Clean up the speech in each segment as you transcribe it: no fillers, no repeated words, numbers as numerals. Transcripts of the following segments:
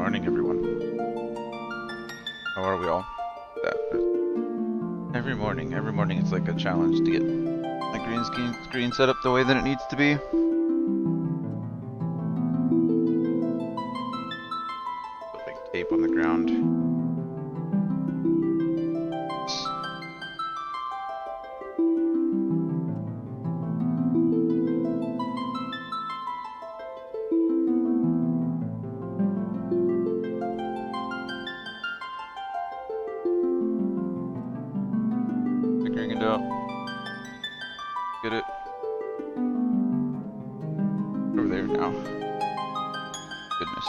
morning, everyone. How are we all? Every morning it's like a challenge to get my green screen set up the way that it needs to be. Put like tape on the ground. Figuring it out. Get it. Over there now. Goodness.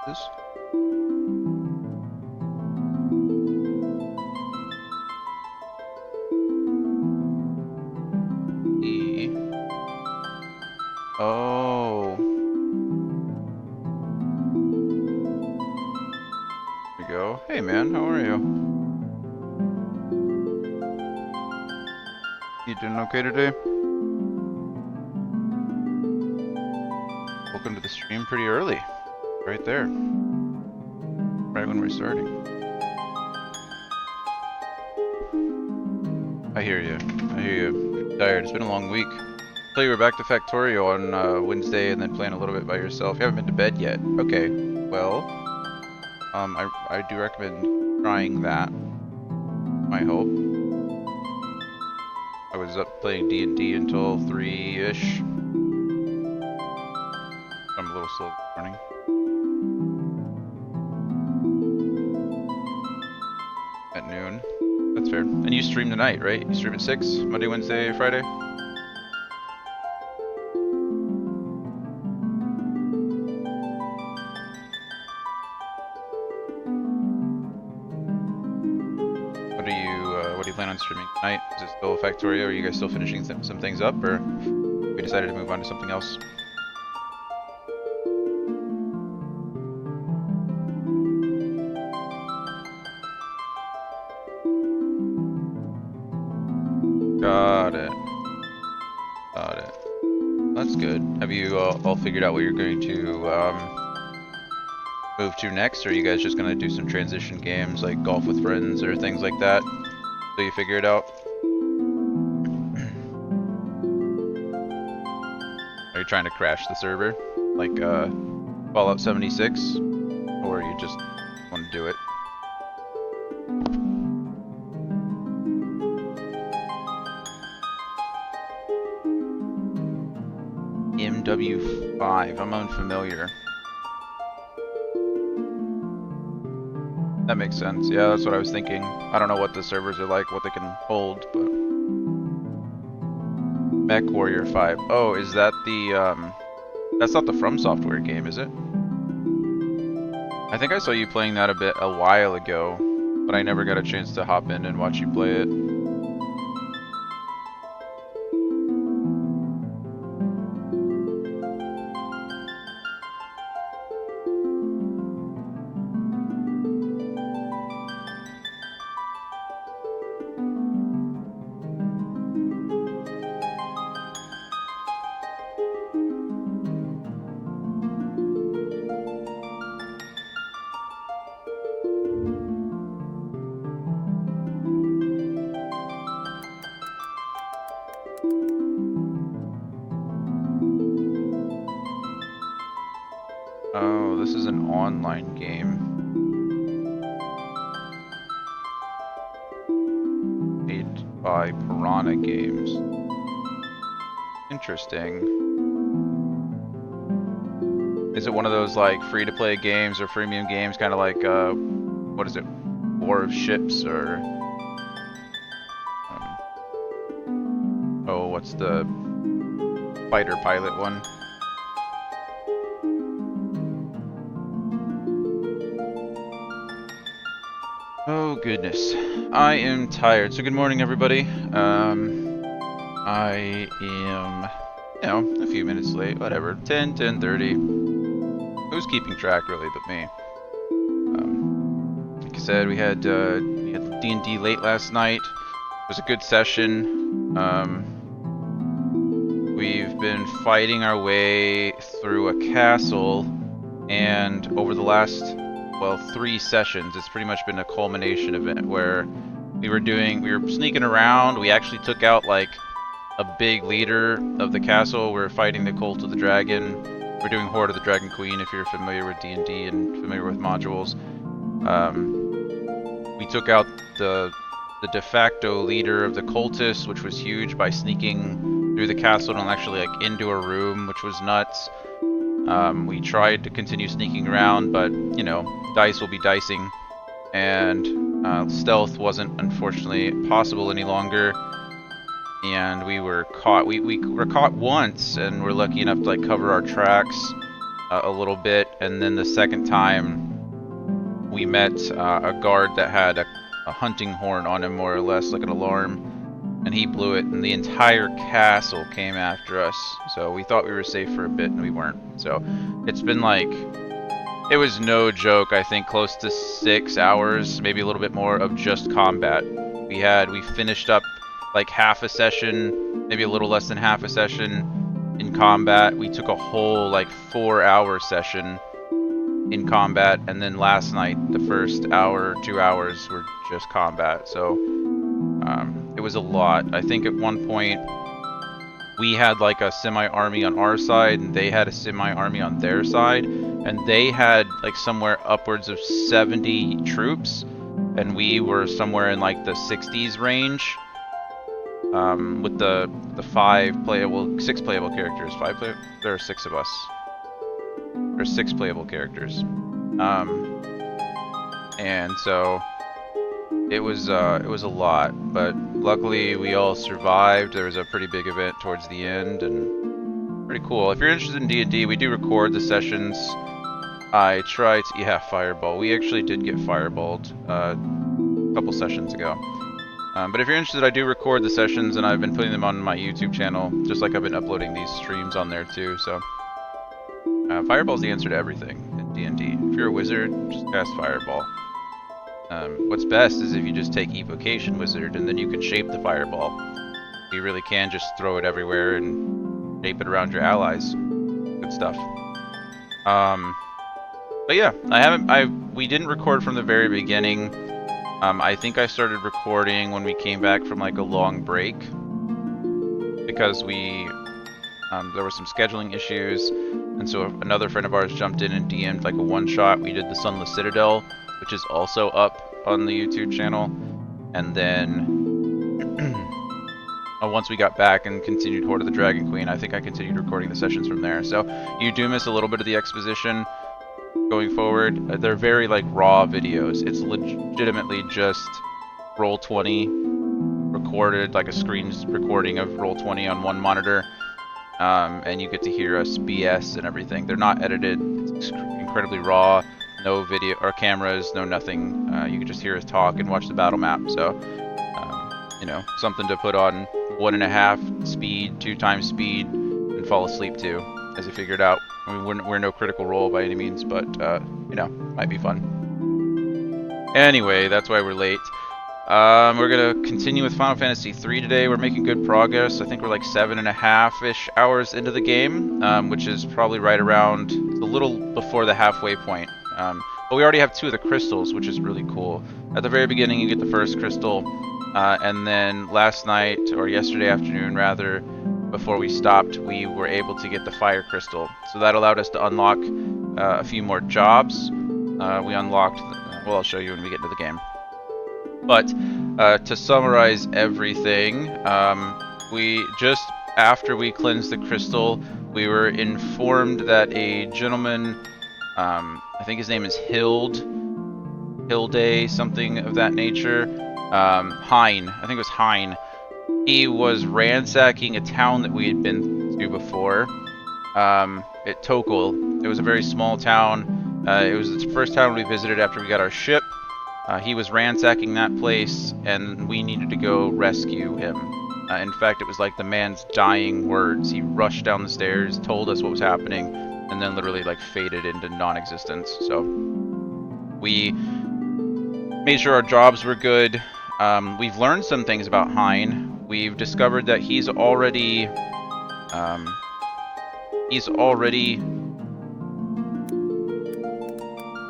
This. E. Oh. There we go. Hey man, how are you? You doing okay today? Welcome to the stream pretty early. Right there. Right when we're starting. I hear you. I hear you. You're tired. It's been a long week. So you were back to Factorio on Wednesday and then playing a little bit by yourself. You haven't been to bed yet. Okay. Well, I do recommend trying that. I hope. I was up playing D&D until 3-ish. I'm a little slow this morning. At noon. That's fair. And you stream tonight, right? You stream at 6? Monday, Wednesday, Friday? What do you plan on streaming tonight? Is it still Factorio? Are you guys still finishing some things up, or we decided to move on to something else? Got it. Got it. That's good. Have you all figured out what you're going to move to next, or are you guys just gonna do some transition games like Golf with Friends or things like that? So you figure it out? Are you trying to crash the server? Like Fallout 76? Or you just want to do it? MW5, I'm unfamiliar. That makes sense. Yeah, that's what I was thinking. I don't know what the servers are like, what they can hold, but... Mech Warrior 5. Oh, is that the, that's not the From Software game, is it? I think I saw you playing that a while ago, but I never got a chance to hop in and watch you play it. Oh, this is an online game. Made by Piranha Games. Interesting. Is it one of those like free-to-play games or freemium games, kind of like, what is it? War of Ships or... oh, what's the fighter pilot one? Oh goodness, I am tired. So good morning, everybody. I am, you know, a few minutes late, whatever. 10:30. Who's keeping track, really, but me? said, we had D&D late last night. It was a good session. We've been fighting our way through a castle, and over the last, well, 3 sessions, it's pretty much been a culmination event where we were sneaking around. We actually took out like a big leader of the castle. We're fighting the Cult of the Dragon. We're doing Horde of the Dragon Queen if you're familiar with D&D and familiar with modules. We took out the de facto leader of the cultists, which was huge, by sneaking through the castle and actually like into a room, which was nuts. We tried to continue sneaking around, but you know, dice will be dicing, and stealth wasn't unfortunately possible any longer. And we were caught. We were caught once, and we're lucky enough to like cover our tracks a little bit. And then the second time, we met a guard that had a hunting horn on him, more or less, like an alarm, and he blew it, and the entire castle came after us. So we thought we were safe for a bit, and we weren't. So it's been like, it was no joke. I think close to 6 hours, maybe a little bit more, of just combat. We finished up like half a session, maybe a little less than half a session in combat. We took a whole like 4-hour session in combat, and then last night the first hour, 2 hours were just combat. So it was a lot. I think at one point we had like a semi-army on our side, and they had a semi-army on their side, and they had like somewhere upwards of 70 troops, and we were somewhere in like the 60s range. With the 6 playable characters. There are 6 of us. There are 6 playable characters. And so it was a lot, but luckily we all survived. There was a pretty big event towards the end, and pretty cool. If you're interested in D&D, we do record the sessions. I tried to, yeah, Fireball. We actually did get fireballed a couple sessions ago. But if you're interested, I do record the sessions, and I've been putting them on my YouTube channel, just like I've been uploading these streams on there too. So, Fireball's the answer to everything in D&D. If you're a wizard, just cast Fireball. What's best is if you just take Evocation Wizard, and then you can shape the Fireball. You really can just throw it everywhere and shape it around your allies. Good stuff. But yeah, we didn't record from the very beginning. I think I started recording when we came back from like a long break, because there were some scheduling issues, and so another friend of ours jumped in and DM'd like a one-shot. We did the Sunless Citadel, which is also up on the YouTube channel, and then once we got back and continued Horde of the Dragon Queen, I think I continued recording the sessions from there. So you do miss a little bit of the exposition going forward. They're very like raw videos. It's legitimately just Roll20 recorded, like a screen recording of Roll20 on one monitor, and you get to hear us BS and everything. They're not edited. It's incredibly raw. No video or cameras, no nothing. You can just hear us talk and watch the battle map. So you know, something to put on 1.5 speed, 2 times speed, and fall asleep to, as I figured out. I mean, we're no Critical Role by any means, but, you know, might be fun. Anyway, that's why we're late. We're gonna continue with Final Fantasy III today. We're making good progress. I think we're like 7.5-ish hours into the game, which is probably right around, a little before the halfway point. But we already have 2 of the crystals, which is really cool. At the very beginning, you get the first crystal, and then last night, or yesterday afternoon rather, before we stopped, we were able to get the fire crystal. So that allowed us to unlock a few more jobs. We unlocked, well, I'll show you when we get into the game. But to summarize everything, we just after we cleansed the crystal, we were informed that a gentleman, I think his name is Hilde, something of that nature, Hein, I think it was Hein. He was ransacking a town that we had been to before, at Tokul. It was a very small town. It was the first town we visited after we got our ship. He was ransacking that place, and we needed to go rescue him. In fact, it was like the man's dying words. He rushed down the stairs, told us what was happening, and then literally like faded into non-existence. So we Made sure our jobs were good. We've learned some things about Hein. We've discovered that he's already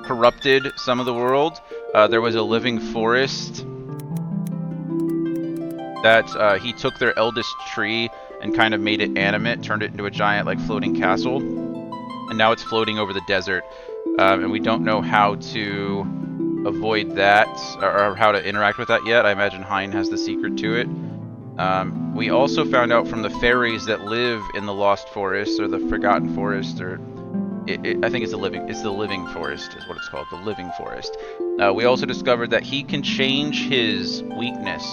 corrupted some of the world. There was a living forest that he took their eldest tree and kind of made it animate, turned it into a giant like floating castle, and now it's floating over the desert. And we don't know how to avoid that or how to interact with that yet. I imagine Hein has the secret to it. We also found out from the fairies that live in the Lost Forest or the Forgotten Forest, or I think it's the living forest is what it's called, the living forest. We also discovered that he can change his weakness.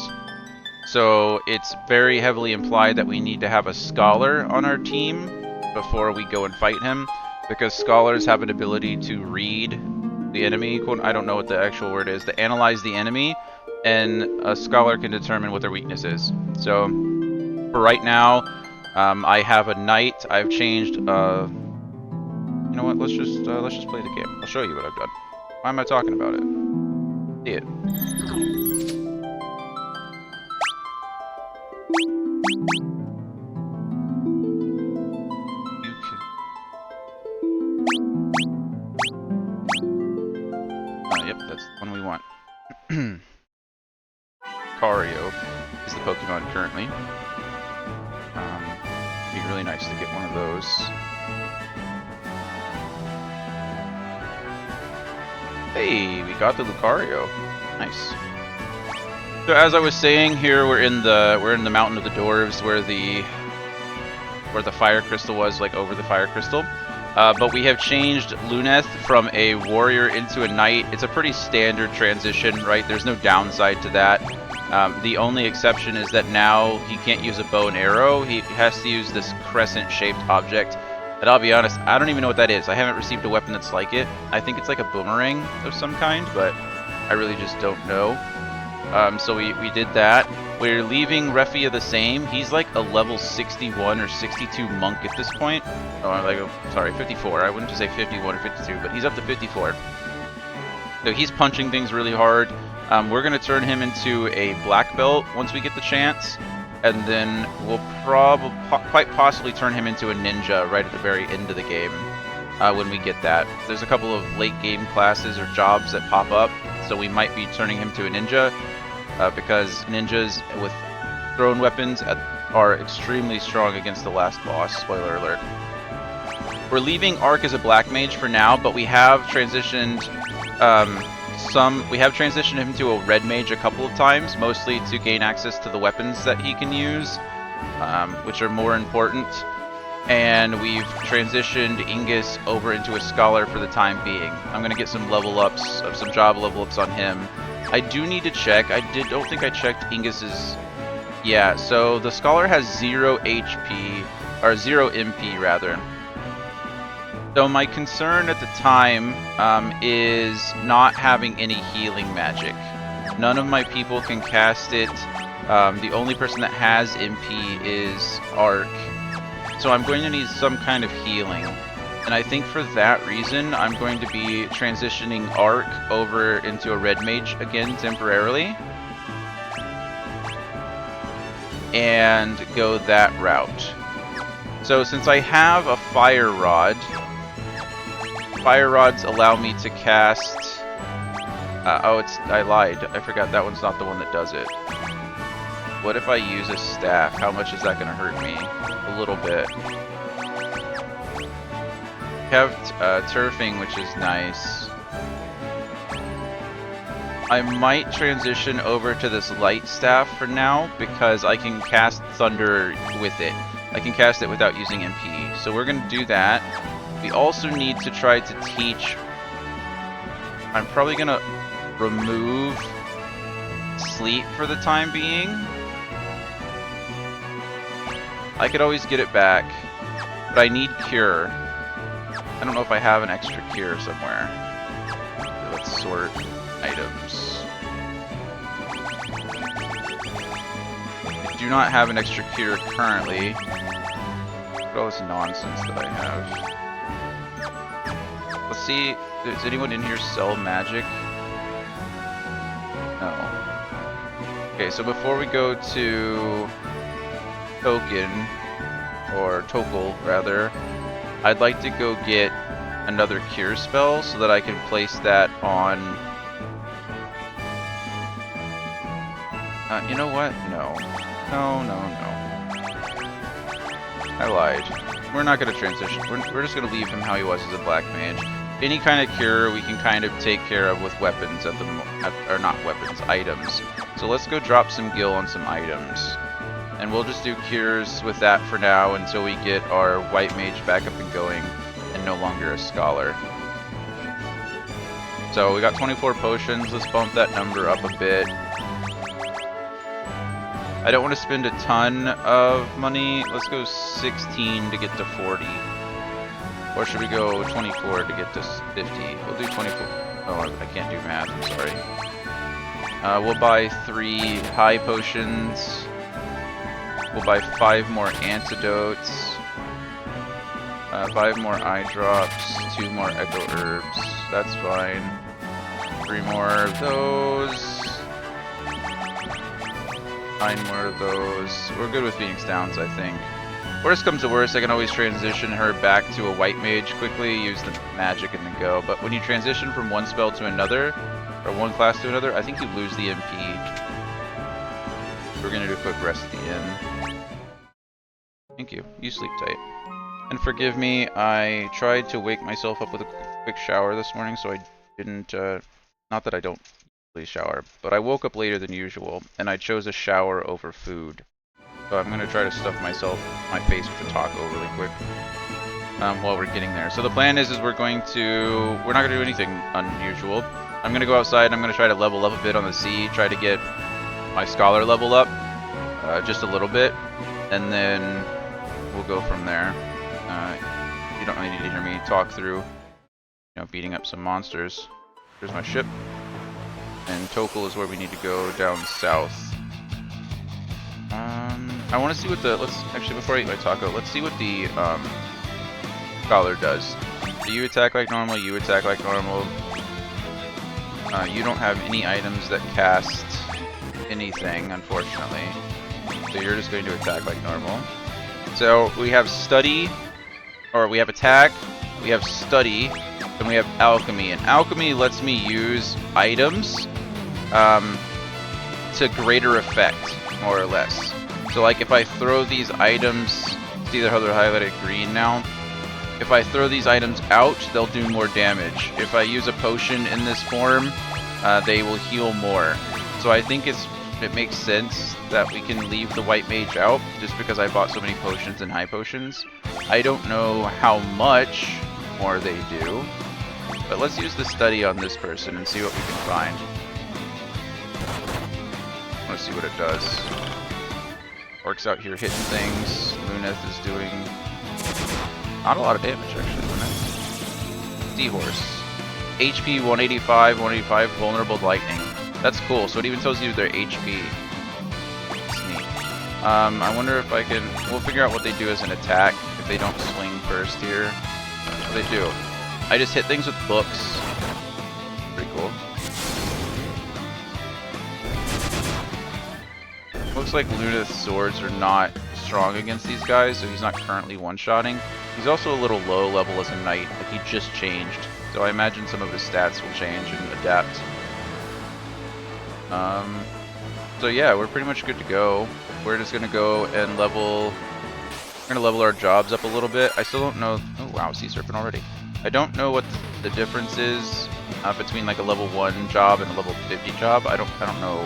So it's very heavily implied that we need to have a scholar on our team before we go and fight him, because scholars have an ability to read the enemy. I don't know what the actual word is, to analyze the enemy, and a scholar can determine what their weakness is. So for right now, I have a knight. I've changed. You know what? Let's just play the game. I'll show you what I've done. Why am I talking about it? See it. Yep, that's the one we want. Lucario is the Pokemon currently. It'd be really nice to get one of those. Hey, we got the Lucario. Nice. So as I was saying, here we're in the Mountain of the Dwarves, where the Fire Crystal was, like over the Fire Crystal. But we have changed Luneth from a warrior into a knight. It's a pretty standard transition, right? There's no downside to that. The only exception is that now he can't use a bow and arrow. He has to use this crescent-shaped object. And I'll be honest, I don't even know what that is. I haven't received a weapon that's like it. I think it's like a boomerang of some kind, but I really just don't know. So we did that. We're leaving Refia the same. He's like a level 61 or 62 monk at this point. Oh, sorry, 54. I wouldn't just say 51 or 52, but he's up to 54. So he's punching things really hard. We're going to turn him into a black belt once we get the chance. And then we'll quite possibly turn him into a ninja right at the very end of the game when we get that. There's a couple of late game classes or jobs that pop up, so we might be turning him to a ninja because ninjas with thrown weapons are extremely strong against the last boss. Spoiler alert. We're leaving Ark as a black mage for now, but we have transitioned him to a red mage a couple of times, mostly to gain access to the weapons that he can use, which are more important. And we've transitioned Ingus over into a scholar for the time being. I'm going to get some job level ups on him. I do need to check. Don't think I checked Ingus's. Yeah, so the scholar has 0 HP, or 0 MP rather. So my concern at the time is not having any healing magic. None of my people can cast it. The only person that has MP is Ark. So I'm going to need some kind of healing. And I think for that reason, I'm going to be transitioning Ark over into a red mage again temporarily. And go that route. So since I have a fire rod, fire rods allow me to cast... I lied. I forgot that one's not the one that does it. What if I use a staff? How much is that going to hurt me? A little bit. Have turfing, which is nice. I might transition over to this light staff for now because I can cast thunder with it. I can cast it without using MP. So we're going to do that. We also need to try to teach... I'm probably going to remove sleep for the time being. I could always get it back, but I need cure. I don't know if I have an extra cure somewhere. Okay, let's sort items. I do not have an extra cure currently. Look at all this nonsense that I have. Let's see, does anyone in here sell magic? No. Okay, so before we go to Token, or Tokel rather, I'd like to go get another cure spell so that I can place that on... you know what? No. No, no, no. I lied. We're not going to transition. We're just going to leave him how he was as a black mage. Any kind of cure we can kind of take care of with weapons at the or not weapons, items. So let's go drop some gil on some items. And we'll just do cures with that for now until we get our white mage back up and going and no longer a scholar. So we got 24 potions. Let's bump that number up a bit. I don't want to spend a ton of money. Let's go 16 to get to 40. Or should we go 24 to get to 50? We'll do 24. Oh, I can't do math. I'm sorry. We'll buy 3 high potions. We'll buy 5 more antidotes. 5 more eye drops. 2 more echo herbs. That's fine. 3 more of those. 9 more of those. We're good with Phoenix Downs, I think. Worst comes to worst, I can always transition her back to a white mage quickly, use the magic and then go. But when you transition from one spell to another, or one class to another, I think you lose the MP. We're gonna do a quick rest at the end. Thank you. You sleep tight. And forgive me, I tried to wake myself up with a quick shower this morning, so I didn't, not that I don't shower, but I woke up later than usual, and I chose a shower over food. So I'm gonna try to stuff my face with a taco really quick while we're getting there. So the plan is we're not gonna do anything unusual. I'm gonna go outside. I'm gonna try to level up a bit on the sea, try to get my scholar level up just a little bit, and then we'll go from there. You don't really need to hear me talk through, beating up some monsters. Here's my ship. And Tokel is where we need to go down south. I want to see what actually before I eat my taco, let's see what the scholar does. Do you attack like normal? You attack like normal. You don't have any items that cast anything, unfortunately. So you're just going to attack like normal. So we have study, or we have attack, we have study, and we have alchemy. And alchemy lets me use items to greater effect, more or less. So like if I throw these items, see how they're highlighted green now? If I throw these items out, they'll do more damage. If I use a potion in this form, they will heal more. So I think it makes sense that we can leave the white mage out, just because I bought so many potions and high potions. I don't know how much more they do, but let's use the study on this person and see what we can find. Let's see what it does. Orc's out here hitting things. Luneth is doing not a lot of damage, actually. Luneth. Seahorse. HP 185, 185, vulnerable to lightning. That's cool. So it even tells you their HP. That's neat. I wonder if I can... We'll figure out what they do as an attack if they don't swing first here. What they do. I just hit things with books. Pretty cool. Looks like Luneth's swords are not strong against these guys, so he's not currently one-shotting. He's also a little low level as a knight, like he just changed. So I imagine some of his stats will change and adapt. So yeah, we're pretty much good to go. We're just gonna go and level our jobs up a little bit. I still don't know. Oh wow, Sea Serpent already. I don't know what the difference is between like a level 1 job and a level 50 job. I don't know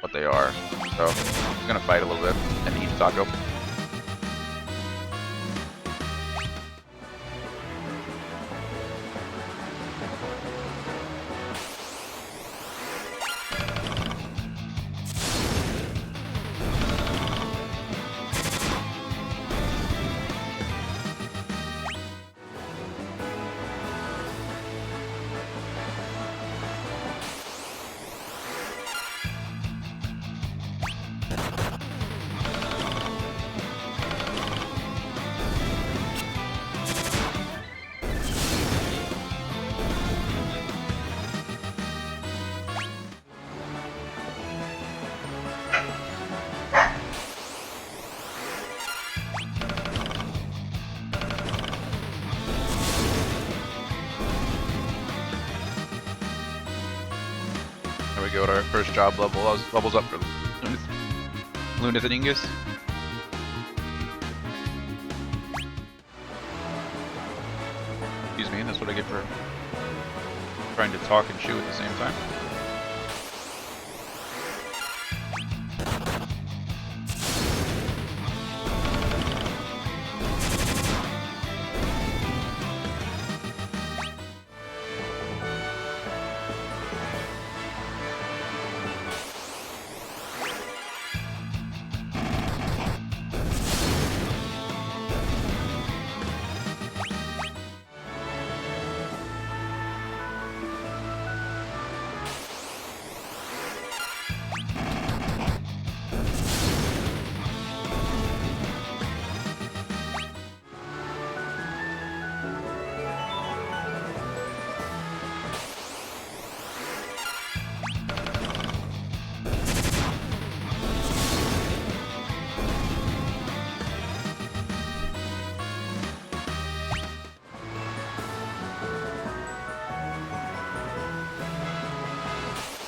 what they are. So I'm just gonna fight a little bit and eat a taco. we go to our first job level. Levels up for Lunith and Ingus. Excuse me, that's what I get for trying to talk and chew at the same time.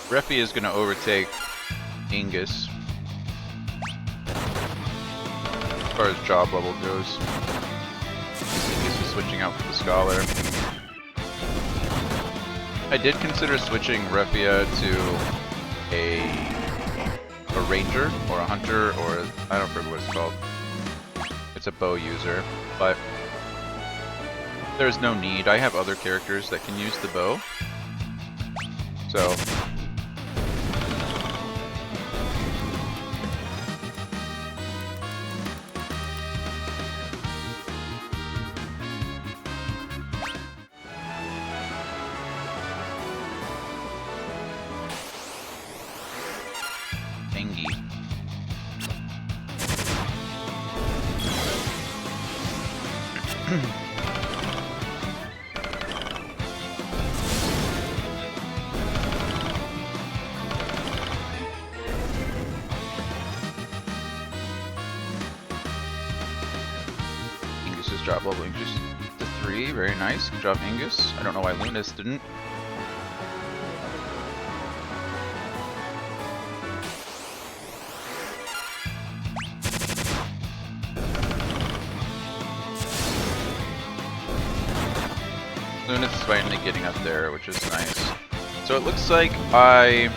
Refi is going to overtake Ingus as far as job level goes. Ingus is switching out for the Scholar. I did consider switching Refia to a Ranger or a Hunter, or I don't remember what it's called. It's a bow user, but there's no need. I have other characters that can use the bow. So Ingus's job leveling just to 3, very nice. Good job, Ingus. I don't know why Lunas didn't. Lunas is finally getting up there, which is nice. So it looks like I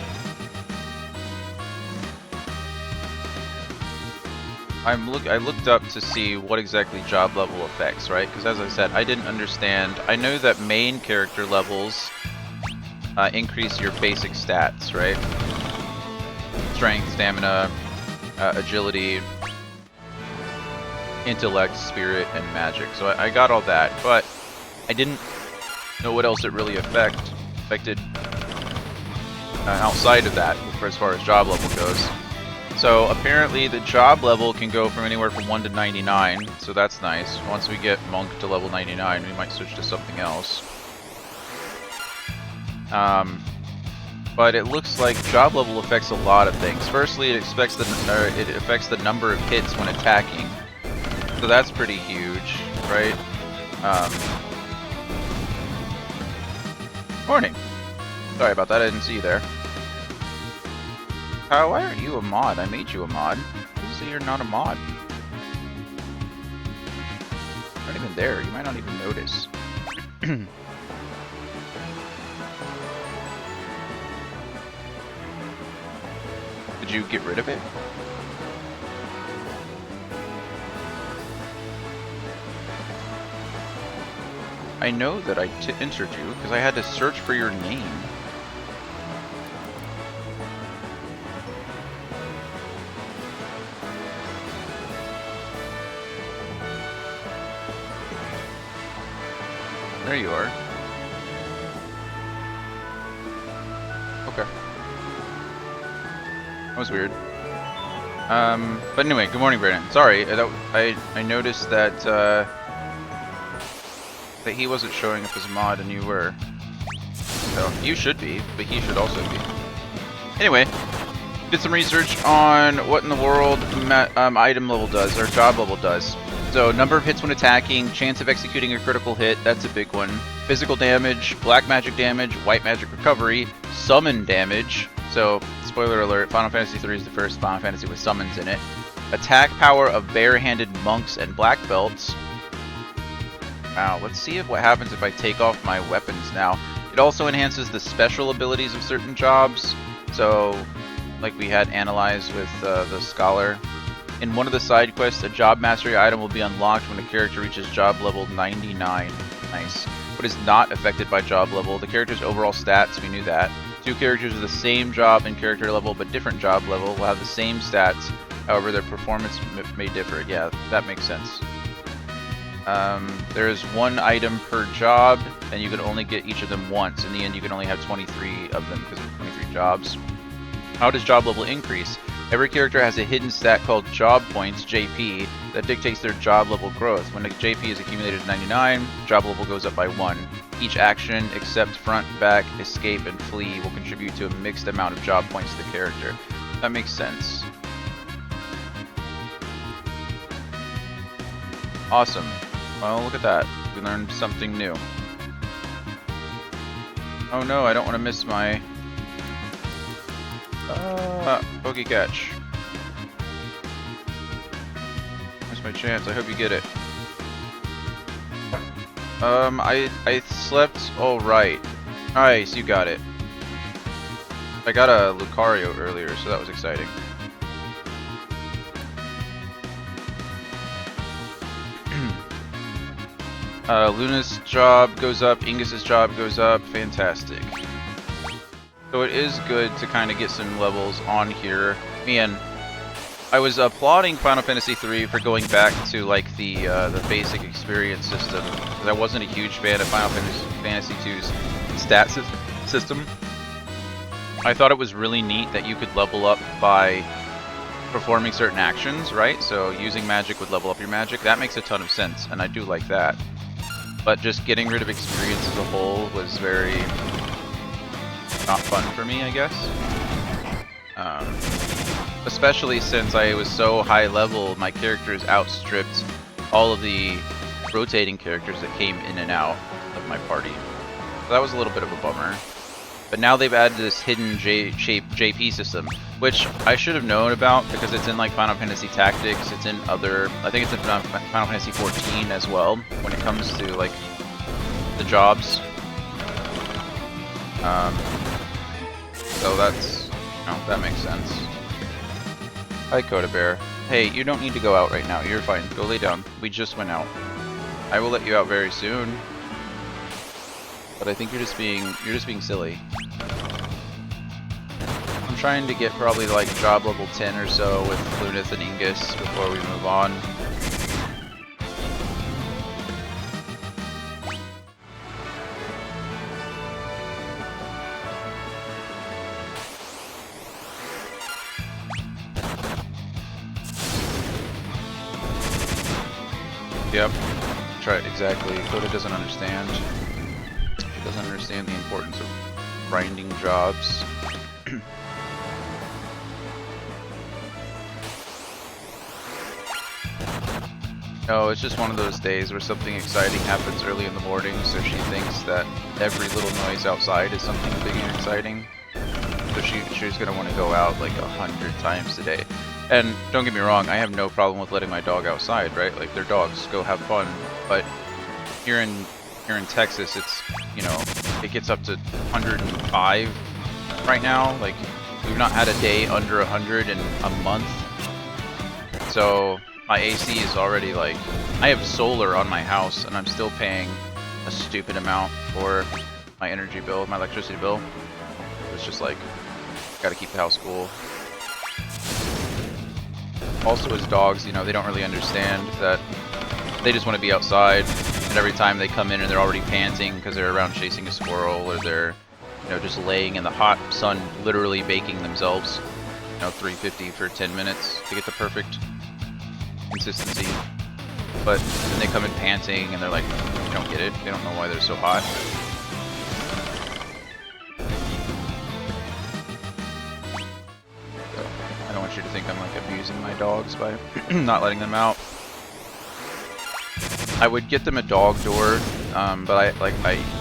looked up to see what exactly job level affects, right? Because as I said, I didn't understand. I know that main character levels increase your basic stats, right? Strength, stamina, agility, intellect, spirit, and magic. So I got all that, but I didn't know what else it really affected outside of that for as far as job level goes. So apparently the job level can go from anywhere from 1 to 99, so that's nice. Once we get Monk to level 99, we might switch to something else. But it looks like job level affects a lot of things. Firstly, it affects the number of hits when attacking, so that's pretty huge, right? Morning. Sorry about that, I didn't see you there. Kyle, why aren't you a mod? I made you a mod. Who's say you're not a mod? You're not even there. You might not even notice. Did you get rid of it? I know that I entered you because I had to search for your name. There you are. Okay. That was weird. But anyway, good morning, Brandon. Sorry, I noticed that that he wasn't showing up as a mod and you were. So you should be, but he should also be. Anyway, did some research on what in the world item level does, or job level does. So number of hits when attacking, chance of executing a critical hit, that's a big one. Physical damage, black magic damage, white magic recovery, summon damage, So, spoiler alert, Final Fantasy III is the first Final Fantasy with summons in it. Attack power of bare-handed monks and black belts. Wow, let's see what happens if I take off my weapons now. It also enhances the special abilities of certain jobs. So, like we had analyzed with the Scholar. In one of the side quests, a job mastery item will be unlocked when a character reaches job level 99. Nice. But is not affected by job level. The character's overall stats, we knew that. Two characters with the same job and character level but different job level will have the same stats. However, their performance may differ. Yeah, that makes sense. There is one item per job, and you can only get each of them once. In the end, you can only have 23 of them because of 23 jobs. How does job level increase? Every character has a hidden stat called Job Points, JP, that dictates their job level growth. When the JP is accumulated to 99, job level goes up by 1. Each action, except front, back, escape, and flee, will contribute to a mixed amount of job points to the character. That makes sense. Awesome. Well, look at that. We learned something new. Oh no, I don't want to miss my... bogey catch. Missed my chance. I hope you get it. I slept alright. Nice, you got it. I got a Lucario earlier, so that was exciting. Luna's job goes up, Ingus's job goes up, fantastic. So it is good to kind of get some levels on here. Man, I was applauding Final Fantasy III for going back to like the basic experience system, because I wasn't a huge fan of Final Fantasy II's stat system. I thought it was really neat that you could level up by performing certain actions, right? So using magic would level up your magic. That makes a ton of sense, and I do like that. But just getting rid of experience as a whole was very not fun for me, I guess. Especially since I was so high level, my characters outstripped all of the rotating characters that came in and out of my party. So that was a little bit of a bummer. But now they've added this hidden JP system, which I should have known about because it's in like Final Fantasy Tactics, it's in other, I think it's in Final Fantasy 14 as well, when it comes to like the jobs. So that's, you know, that makes sense. Hi Coda Bear. Hey, you don't need to go out right now, you're fine, go lay down. We just went out. I will let you out very soon. But I think you're just being silly. I'm trying to get probably like job level 10 or so with Lunith and Ingus before we move on. Yep. Try it exactly. Coda doesn't understand. Doesn't understand the importance of grinding jobs. No, it's just one of those days where something exciting happens early in the morning, so she thinks that every little noise outside is something big and exciting. So she's gonna want to go out like 100 times a day. And don't get me wrong, I have no problem with letting my dog outside, right? Like, they're dogs, go have fun. But here in Texas, it's, you know, it gets up to 105 right now. Like, we've not had a day under 100 in a month. So my AC is already like, I have solar on my house and I'm still paying a stupid amount for my energy bill, my electricity bill. It's just like, gotta keep the house cool. Also, as dogs, you know, they don't really understand that they just want to be outside, and every time they come in and they're already panting because they're around chasing a squirrel, or they're, you know, just laying in the hot sun, literally baking themselves, you know, 350 for 10 minutes to get the perfect consistency. But then they come in panting and they're like, they don't get it, they don't know why they're so hot. I don't want you to think I'm like abusing my dogs by not letting them out. I would get them a dog door, but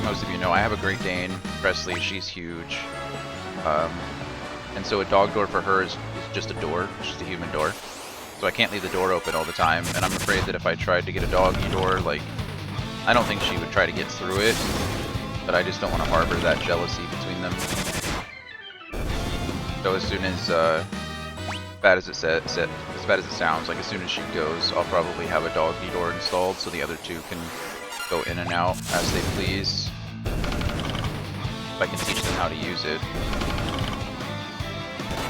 most of you know, I have a Great Dane, Presley, she's huge. And so a dog door for her is just a door, it's just a human door. So I can't leave the door open all the time, and I'm afraid that if I tried to get a doggy door, like, I don't think she would try to get through it, but I just don't want to harbor that jealousy between them. So as soon as, bad as it sounds, like as soon as she goes, I'll probably have a doggy door installed so the other two can go in and out as they please. If I can teach them how to use it.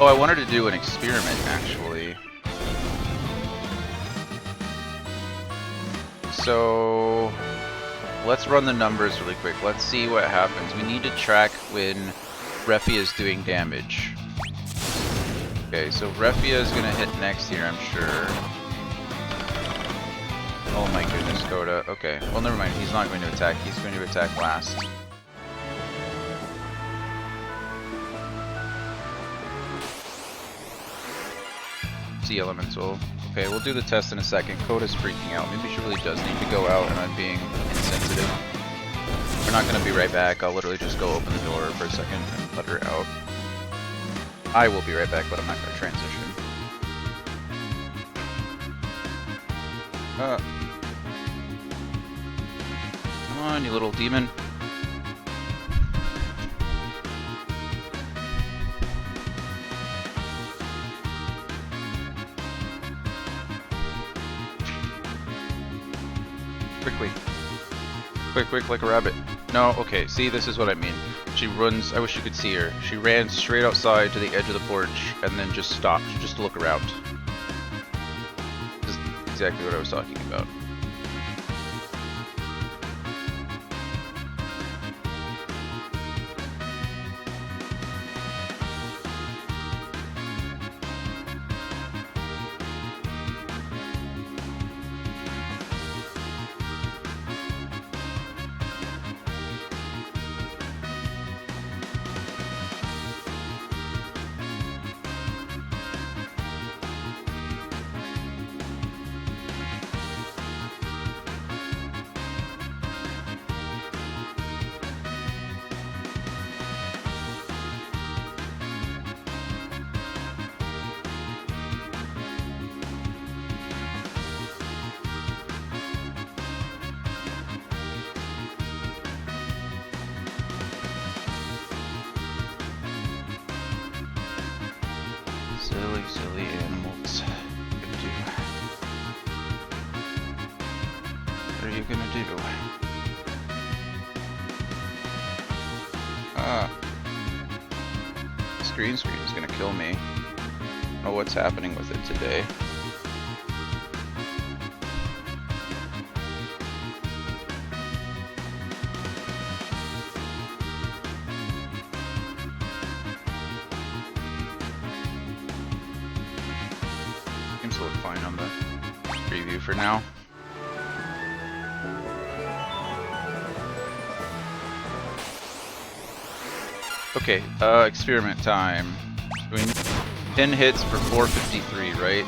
Oh, I wanted to do an experiment, actually. So, let's run the numbers really quick. Let's see what happens. We need to track when Refia is doing damage. Okay, so Refia is gonna hit next here, I'm sure. Oh my goodness, Coda. Okay, well never mind. He's not going to attack. He's going to attack last. Sea Elemental. Okay, we'll do the test in a second. Coda's freaking out. Maybe she really does need to go out and I'm being insensitive. We're not going to be right back. I'll literally just go open the door for a second and let her out. I will be right back, but I'm not going to transition. Come on, you little demon. Quickly. Quick, like a rabbit. No, okay, see, this is what I mean. She runs, I wish you could see her. She ran straight outside to the edge of the porch and then just stopped, just to look around. This is exactly what I was talking about. Silly animals. What are you gonna do? Screen is gonna kill me. I don't know what's happening with it today. Seems to look fine on the preview for now. Okay, experiment time. Doing 10 hits for 453, right?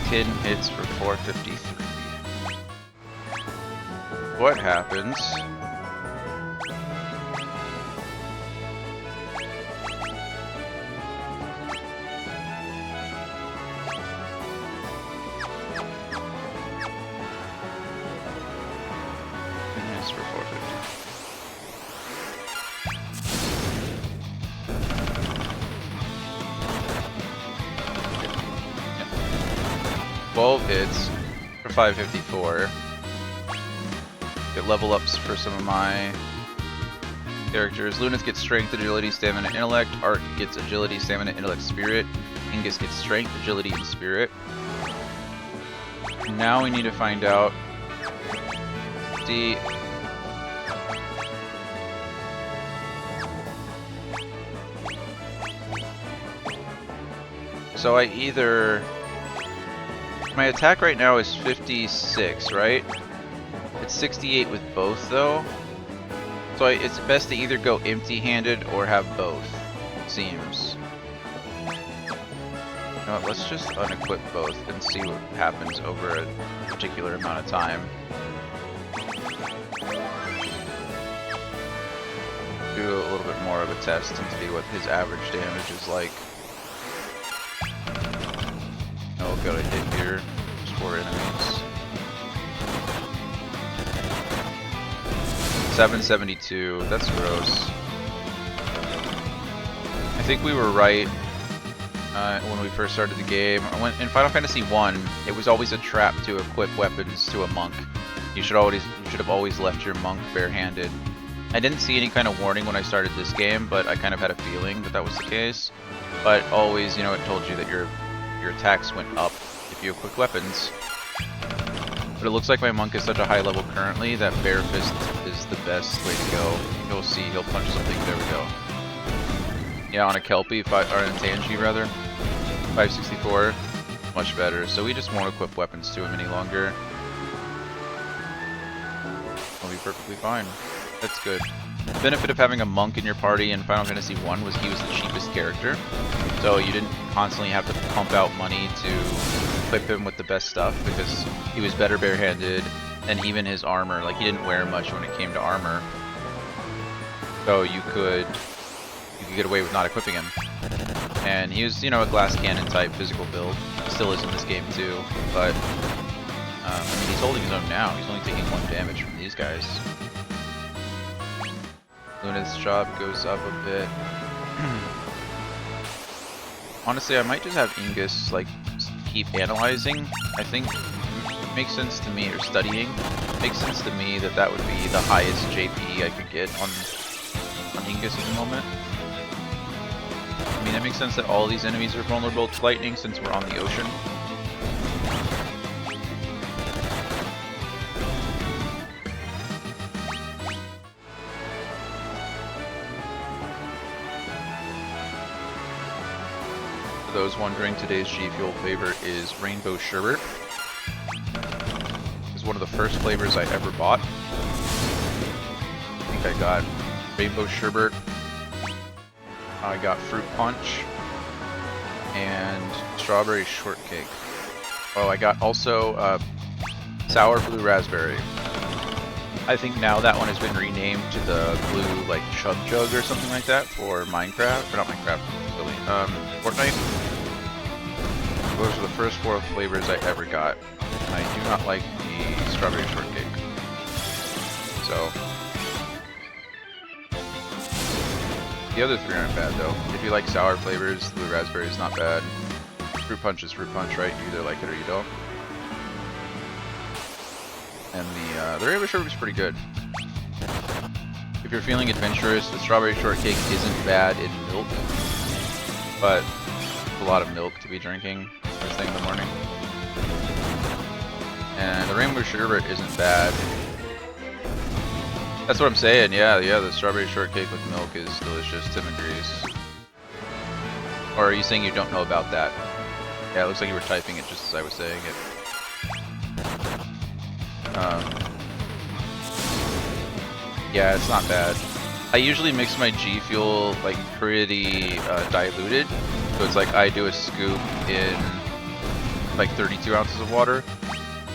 10 hits for 453. What happens? For 450. 12 hits for 554. Get level ups for some of my characters. Lunith gets strength, agility, stamina, intellect. Art gets agility, stamina, intellect, spirit. Ingus gets strength, agility, and spirit. Now we need to find out. See. So I either... My attack right now is 56, right? It's 68 with both, though. So it's best to either go empty-handed or have both, it seems. You know what, let's just unequip both and see what happens over a particular amount of time. do a little bit more of a test and see what his average damage is like. I'll go to hit here. Just 4 enemies. 772. That's gross. I think we were right when we first started the game. In Final Fantasy 1, it was always a trap to equip weapons to a monk. You should have always left your monk barehanded. I didn't see any kind of warning when I started this game, but I kind of had a feeling that was the case. But always, you know, it told you that your attacks went up if you equipped weapons. But it looks like my monk is such a high level currently that bare fist is the best way to go. You'll see, he'll punch something. There we go. Yeah, on a Kelpie, or on a Tangy rather. 564, much better. So we just won't equip weapons to him any longer. We'll be perfectly fine. That's good. The benefit of having a monk in your party in Final Fantasy 1 was he was the cheapest character. So you didn't constantly have to pump out money to equip him with the best stuff because he was better barehanded, and even his armor, like he didn't wear much when it came to armor. So you could get away with not equipping him. And he was, you know, a glass cannon type physical build. He still is in this game too, but I mean, he's holding his own now. He's only taking 1 damage from these guys. Luna's job goes up a bit. Honestly, I might just have Ingus like keep analyzing. I think it makes sense to me, or studying. It makes sense to me that that would be the highest JP I could get on Ingus at the moment. I mean, it makes sense that all these enemies are vulnerable to lightning since we're on the ocean. For those wondering, today's G Fuel flavor is Rainbow Sherbet. It's one of the first flavors I ever bought. I think I got Rainbow Sherbet. I got Fruit Punch and Strawberry Shortcake. Oh, I got also Sour Blue Raspberry. I think now that one has been renamed to the Blue like Chug Jug or something like that for Minecraft, or not Minecraft, really, Fortnite. Those are the first 4 flavors I ever got, and I do not like the Strawberry Shortcake. So the other 3 aren't bad though. If you like sour flavors, Blue Raspberry is not bad. Fruit Punch is Fruit Punch, right? You either like it or you don't. And the Rainbow Sherbet is pretty good. If you're feeling adventurous, the Strawberry Shortcake isn't bad in milk, but it's a lot of milk to be drinking first thing in the morning. And the Rainbow Sherbet isn't bad. That's what I'm saying, yeah, the Strawberry Shortcake with milk is delicious, Tim agrees. Or are you saying you don't know about that? Yeah, it looks like you were typing it just as I was saying it. Yeah, it's not bad. I usually mix my G Fuel like pretty diluted, so it's like I do a scoop in like 32 ounces of water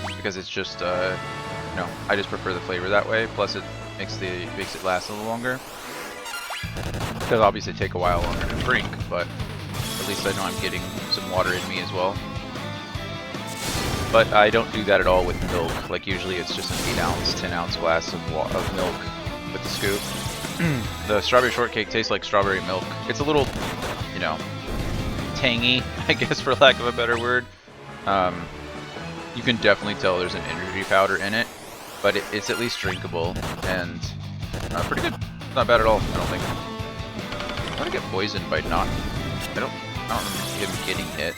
because it's just you know, I just prefer the flavor that way. Plus it makes it last a little longer. It does obviously take a while longer to drink, but at least I know I'm getting some water in me as well. But I don't do that at all with milk. Like usually it's just an 8-ounce, 10-ounce glass of milk with the scoop. The Strawberry Shortcake tastes like strawberry milk. It's a little, you know, tangy, I guess, for lack of a better word. You can definitely tell there's an energy powder in it, but it's at least drinkable and pretty good. Not bad at all, I don't think. I'm gonna get poisoned by not. I don't remember him getting hit.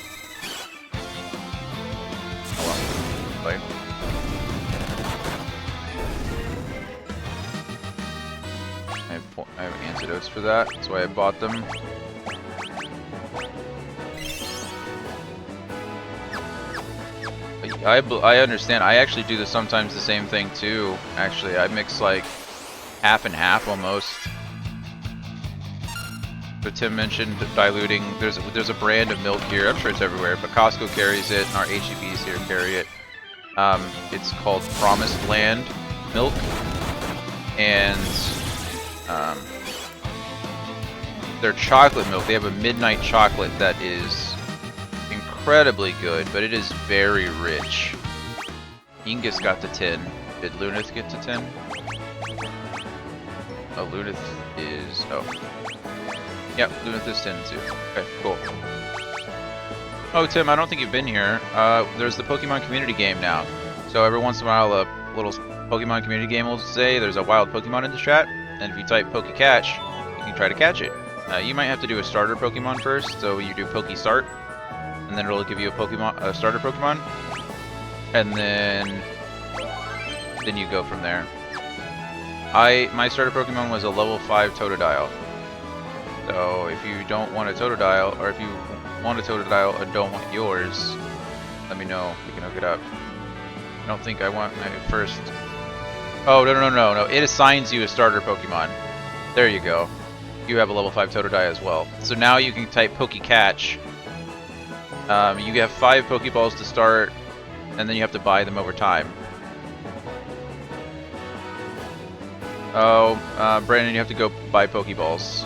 Oh well. Play. I have antidotes for that. That's why I bought them. I understand. I actually do this sometimes the same thing too. Actually, I mix like half and half almost. But Tim mentioned diluting. There's a brand of milk here. I'm sure it's everywhere, but Costco carries it, and our HEBs here carry it. It's called Promised Land milk, and their chocolate milk. They have a midnight chocolate that is incredibly good, but it is very rich. Ingus got to 10. Did Lunith get to 10? Oh, Lunith is... oh. Yep, Lunith is 10 too. Okay, cool. Oh, Tim, I don't think you've been here. There's the Pokemon community game now. So every once in a while, a little Pokemon community game will say there's a wild Pokemon in the chat, and if you type Pokecatch, you can try to catch it. You might have to do a starter Pokemon first, so you do Pokestart, and then it'll give you a starter Pokemon, and then you go from there. My starter Pokemon was a level 5 Totodile. So if you don't want a Totodile, or if you want a Totodile and don't want yours, let me know. We can hook it up. I don't think I want my first... oh, no. It assigns you a starter Pokemon. There you go. You have a level 5 Totodile as well. So now you can type Pokecatch. You have 5 Pokeballs to start, and then you have to buy them over time. Oh, Brandon, you have to go buy Pokeballs.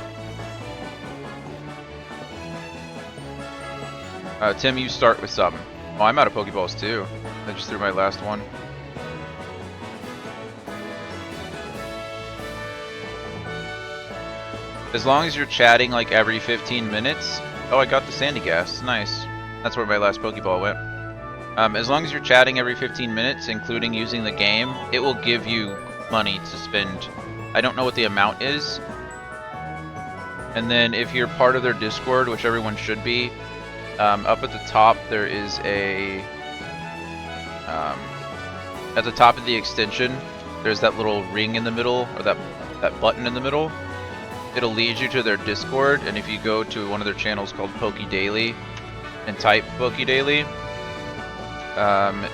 Tim, you start with some. Oh, I'm out of Pokeballs too. I just threw my last one. As long as you're chatting like every 15 minutes... oh, I got the Sandygast. Nice. That's where my last Pokeball went. As long as you're chatting every 15 minutes, including using the game, it will give you money to spend. I don't know what the amount is. And then if you're part of their Discord, which everyone should be, up at the top there is a... at the top of the extension, there's that little ring in the middle, or that button in the middle. It'll lead you to their Discord, and if you go to one of their channels called Poke Daily and type Poke Daily,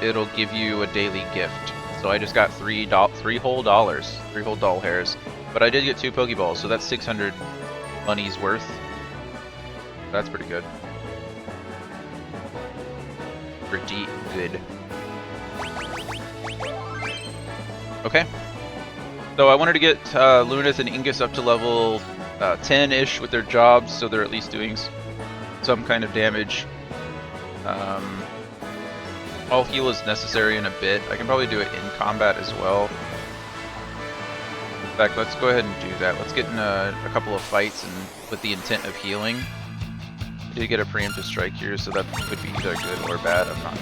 it'll give you a daily gift. So I just got three whole doll hairs, but I did get 2 Pokeballs, so that's 600 money's worth. That's pretty good. Pretty good. Okay. So I wanted to get Lunith and Ingus up to level 10-ish with their jobs, so they're at least doing some kind of damage. All heal is necessary in a bit. I can probably do it in combat as well. In fact, let's go ahead and do that. Let's get in a couple of fights and with the intent of healing. I did get a preemptive strike here, so that could be either good or bad. I'm not.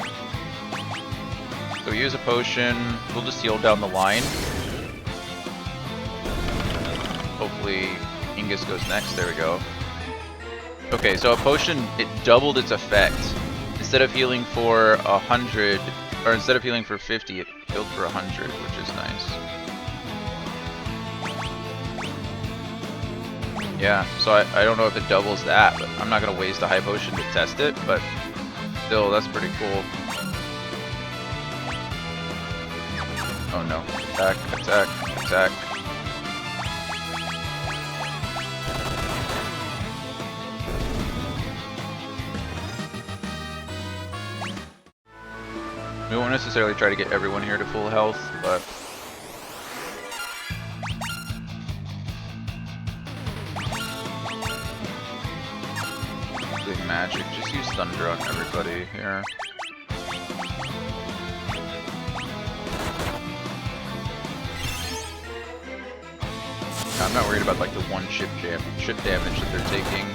So we use a potion. We'll just heal down the line. Hopefully Ingus goes next. There we go. Okay, so a potion, it doubled its effect. Instead of healing for 100, or instead of healing for 50, it healed for 100, which is nice. Yeah, so I don't know if it doubles that, but I'm not going to waste a high potion to test it, but still, that's pretty cool. Oh no. Attack, attack, attack. We won't necessarily try to get everyone here to full health, but... big magic. Just use Thunder on everybody here. I'm not worried about like the one ship damage that they're taking.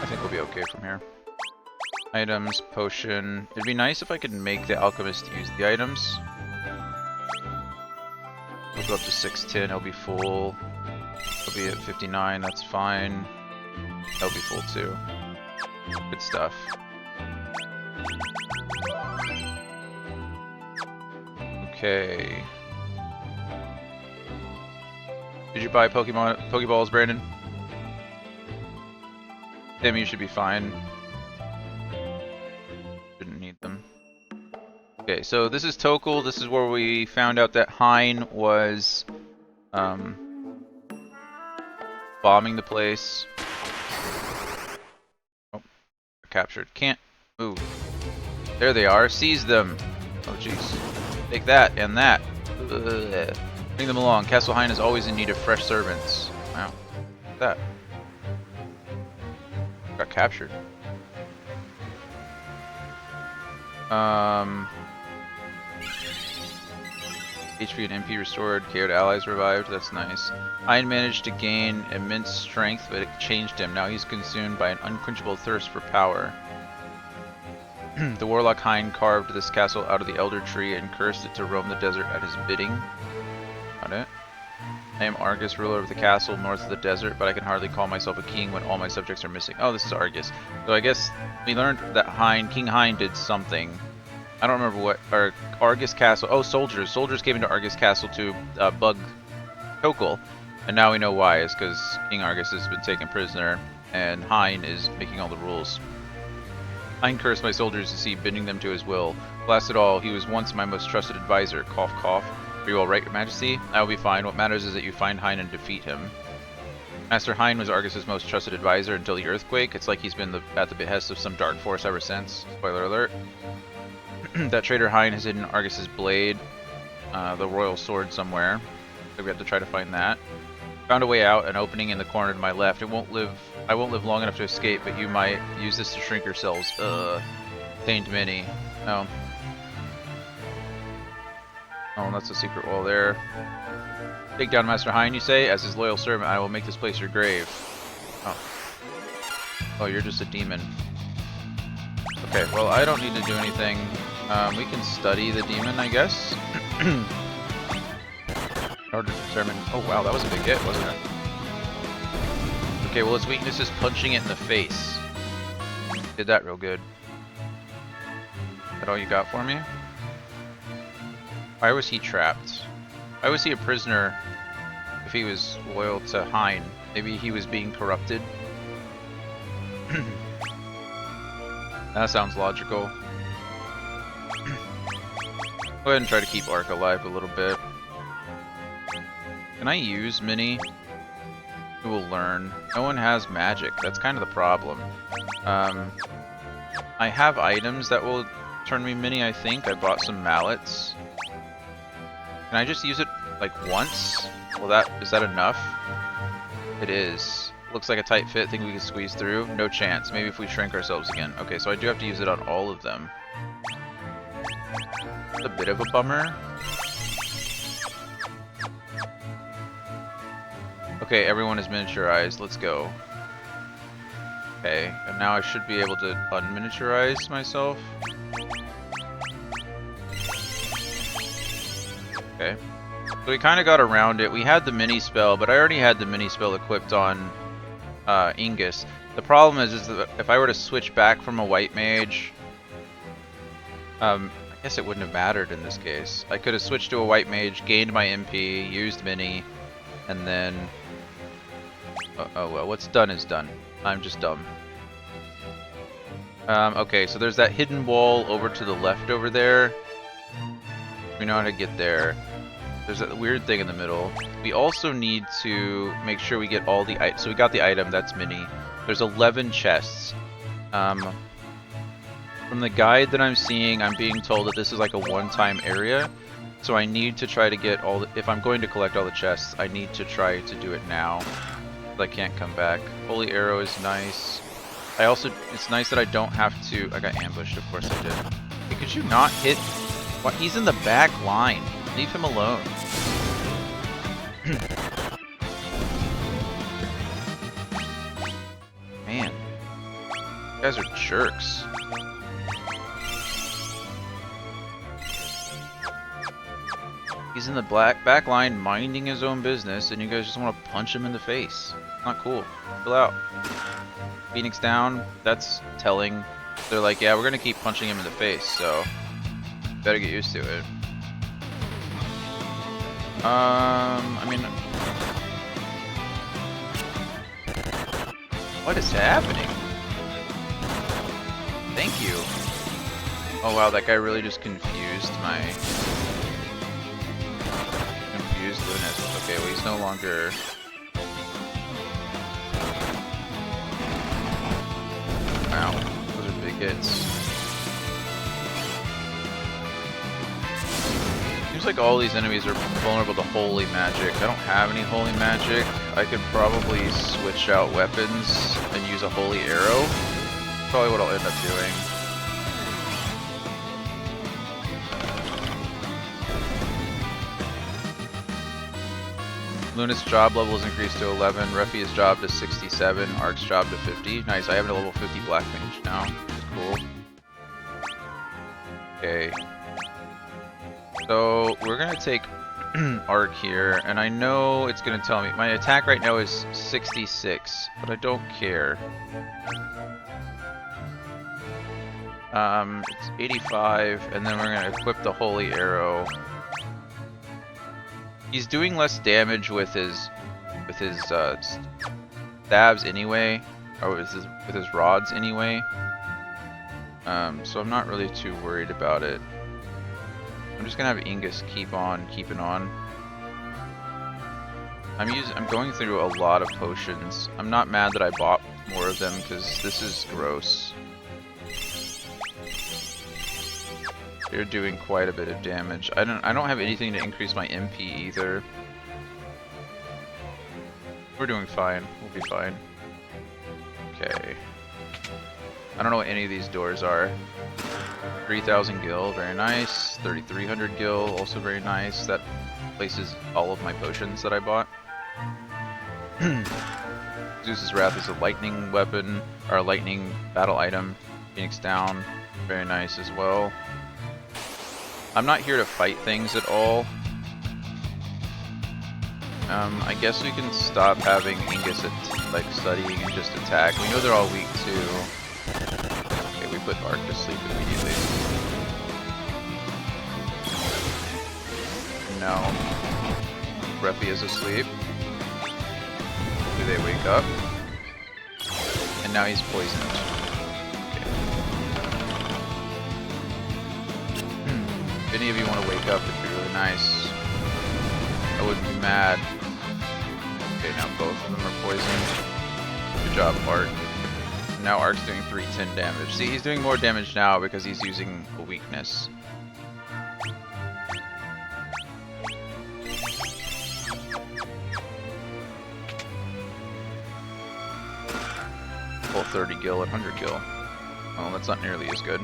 I think we'll be okay from here. Items, potion. It'd be nice if I could make the alchemist use the items. We'll go up to 610, he'll be full. He'll be at 59, that's fine. He'll be full too. Good stuff. Okay. Did you buy Pokeballs, Brandon? Tim, you should be fine. Shouldn't need them. Okay, so this is Tokul. This is where we found out that Hein was bombing the place. captured. Can't move. There they are. Seize them. Oh, jeez. Take that and that. Ugh. Bring them along. Castle Hein is always in need of fresh servants. Wow. Look at that. Got captured. HP and MP restored. KO'd allies revived. That's nice. Hein managed to gain immense strength, but it changed him. Now he's consumed by an unquenchable thirst for power. The warlock Hein carved this castle out of the elder tree and cursed it to roam the desert at his bidding. Got it. I am Argus, ruler of the castle north of the desert, but I can hardly call myself a king when all my subjects are missing. Oh, this is Argus. So I guess we learned that King Hein did something. I don't remember what. Or Argus Castle. Oh, soldiers. Soldiers came into Argus Castle to bug Tokul, and now we know why. It's because King Argus has been taken prisoner, and Hein is making all the rules. Hein cursed my soldiers to see, bending them to his will. Blast it all, he was once my most trusted advisor. Cough, cough. Are you all right, Your Majesty? I will be fine. What matters is that you find Hein and defeat him. Master Hein was Argus's most trusted advisor until the earthquake. It's like he's been at the behest of some dark force ever since. Spoiler alert. That traitor Hein has hidden Argus's blade, the royal sword somewhere. So we have to try to find that. Found a way out, an opening in the corner to my left. I won't live long enough to escape, but you might use this to shrink yourselves. Contained many. Oh. Oh, that's a secret wall there. Take down Master Hein, you say? As his loyal servant, I will make this place your grave. Oh. Oh, you're just a demon. Okay, well, I don't need to do anything. We can study the demon, I guess. In order to determine... Oh, wow, that was a big hit, wasn't it? Okay, well, its weakness is punching it in the face. Did that real good. Is that all you got for me? Why was he trapped? Why was he a prisoner if he was loyal to Hein? Maybe he was being corrupted? That sounds logical. Go ahead and try to keep Ark alive a little bit. Can I use Mini? Who will learn? No one has magic. That's kind of the problem. I have items that will turn me Mini, I think. I bought some mallets. Can I just use it like once? Well, is that enough? It is. Looks like a tight fit. Think we can squeeze through? No chance. Maybe if we shrink ourselves again. Okay, so I do have to use it on all of them. It's a bit of a bummer. Okay, everyone is miniaturized. Let's go. Okay, and now I should be able to unminiaturize myself. Okay. So we kind of got around it. We had the mini spell, but I already had the mini spell equipped on Ingus. The problem is that if I were to switch back from a white mage, I guess it wouldn't have mattered in this case. I could have switched to a white mage, gained my MP, used mini, and then... oh well, what's done is done. I'm just dumb. Okay, so there's that hidden wall over to the left over there. We know how to get there. There's that weird thing in the middle. We also need to make sure we get all the items. So we got the item, that's mini. There's 11 chests. From the guide that I'm seeing, I'm being told that this is like a one-time area. So I need to try to get all the... If I'm going to collect all the chests, I need to try to do it now. I can't come back. Holy Arrow is nice. I also... It's nice that I don't have to... I got ambushed, of course I did. Hey, could you not hit... What? He's in the back line. Leave him alone. Man. You guys are jerks. He's in the back line minding his own business, and you guys just want to punch him in the face. Not cool. Chill out. Phoenix down. That's telling. They're like, yeah, we're going to keep punching him in the face, so... Better get used to it. I mean... What is happening? Thank you. Oh wow, that guy really just confused my... Confused Lunas. Okay, well he's no longer... Wow, those are hits. Seems like all these enemies are vulnerable to holy magic. I don't have any holy magic. I could probably switch out weapons and use a holy arrow. Probably what I'll end up doing. Luna's job level is increased to 11, Refia's job to 67, Ark's job to 50. Nice, I have a level 50 Black Mage now. That's cool. Okay. So, we're gonna take Ark here, and I know it's gonna tell me, my attack right now is 66, but I don't care. It's 85, and then we're gonna equip the Holy Arrow. He's doing less damage with his stabs anyway, or with his rods anyway. So I'm not really too worried about it. I'm just gonna have Ingus keep on keeping on. I'm going through a lot of potions. I'm not mad that I bought more of them because this is gross. They're doing quite a bit of damage. I don't have anything to increase my MP either. We're doing fine. We'll be fine. Okay. I don't know what any of these doors are. 3,000 gil, very nice. 3,300 gil, also very nice. That places all of my potions that I bought. Zeus's Wrath is a lightning weapon, or a lightning battle item. Phoenix down, very nice as well. I'm not here to fight things at all. I guess we can stop having Ingus like studying and just attack. We know they're all weak too. Okay, we put Ark to sleep immediately. No. Refi is asleep. Do they wake up? And now he's poisoned. If any of you want to wake up, it'd be really nice. I wouldn't be mad. Okay, now both of them are poisoned. Good job, Ark. Now Ark's doing 310 damage. See, he's doing more damage now because he's using a weakness. Full 30 gil and 100 gil. Well, that's not nearly as good.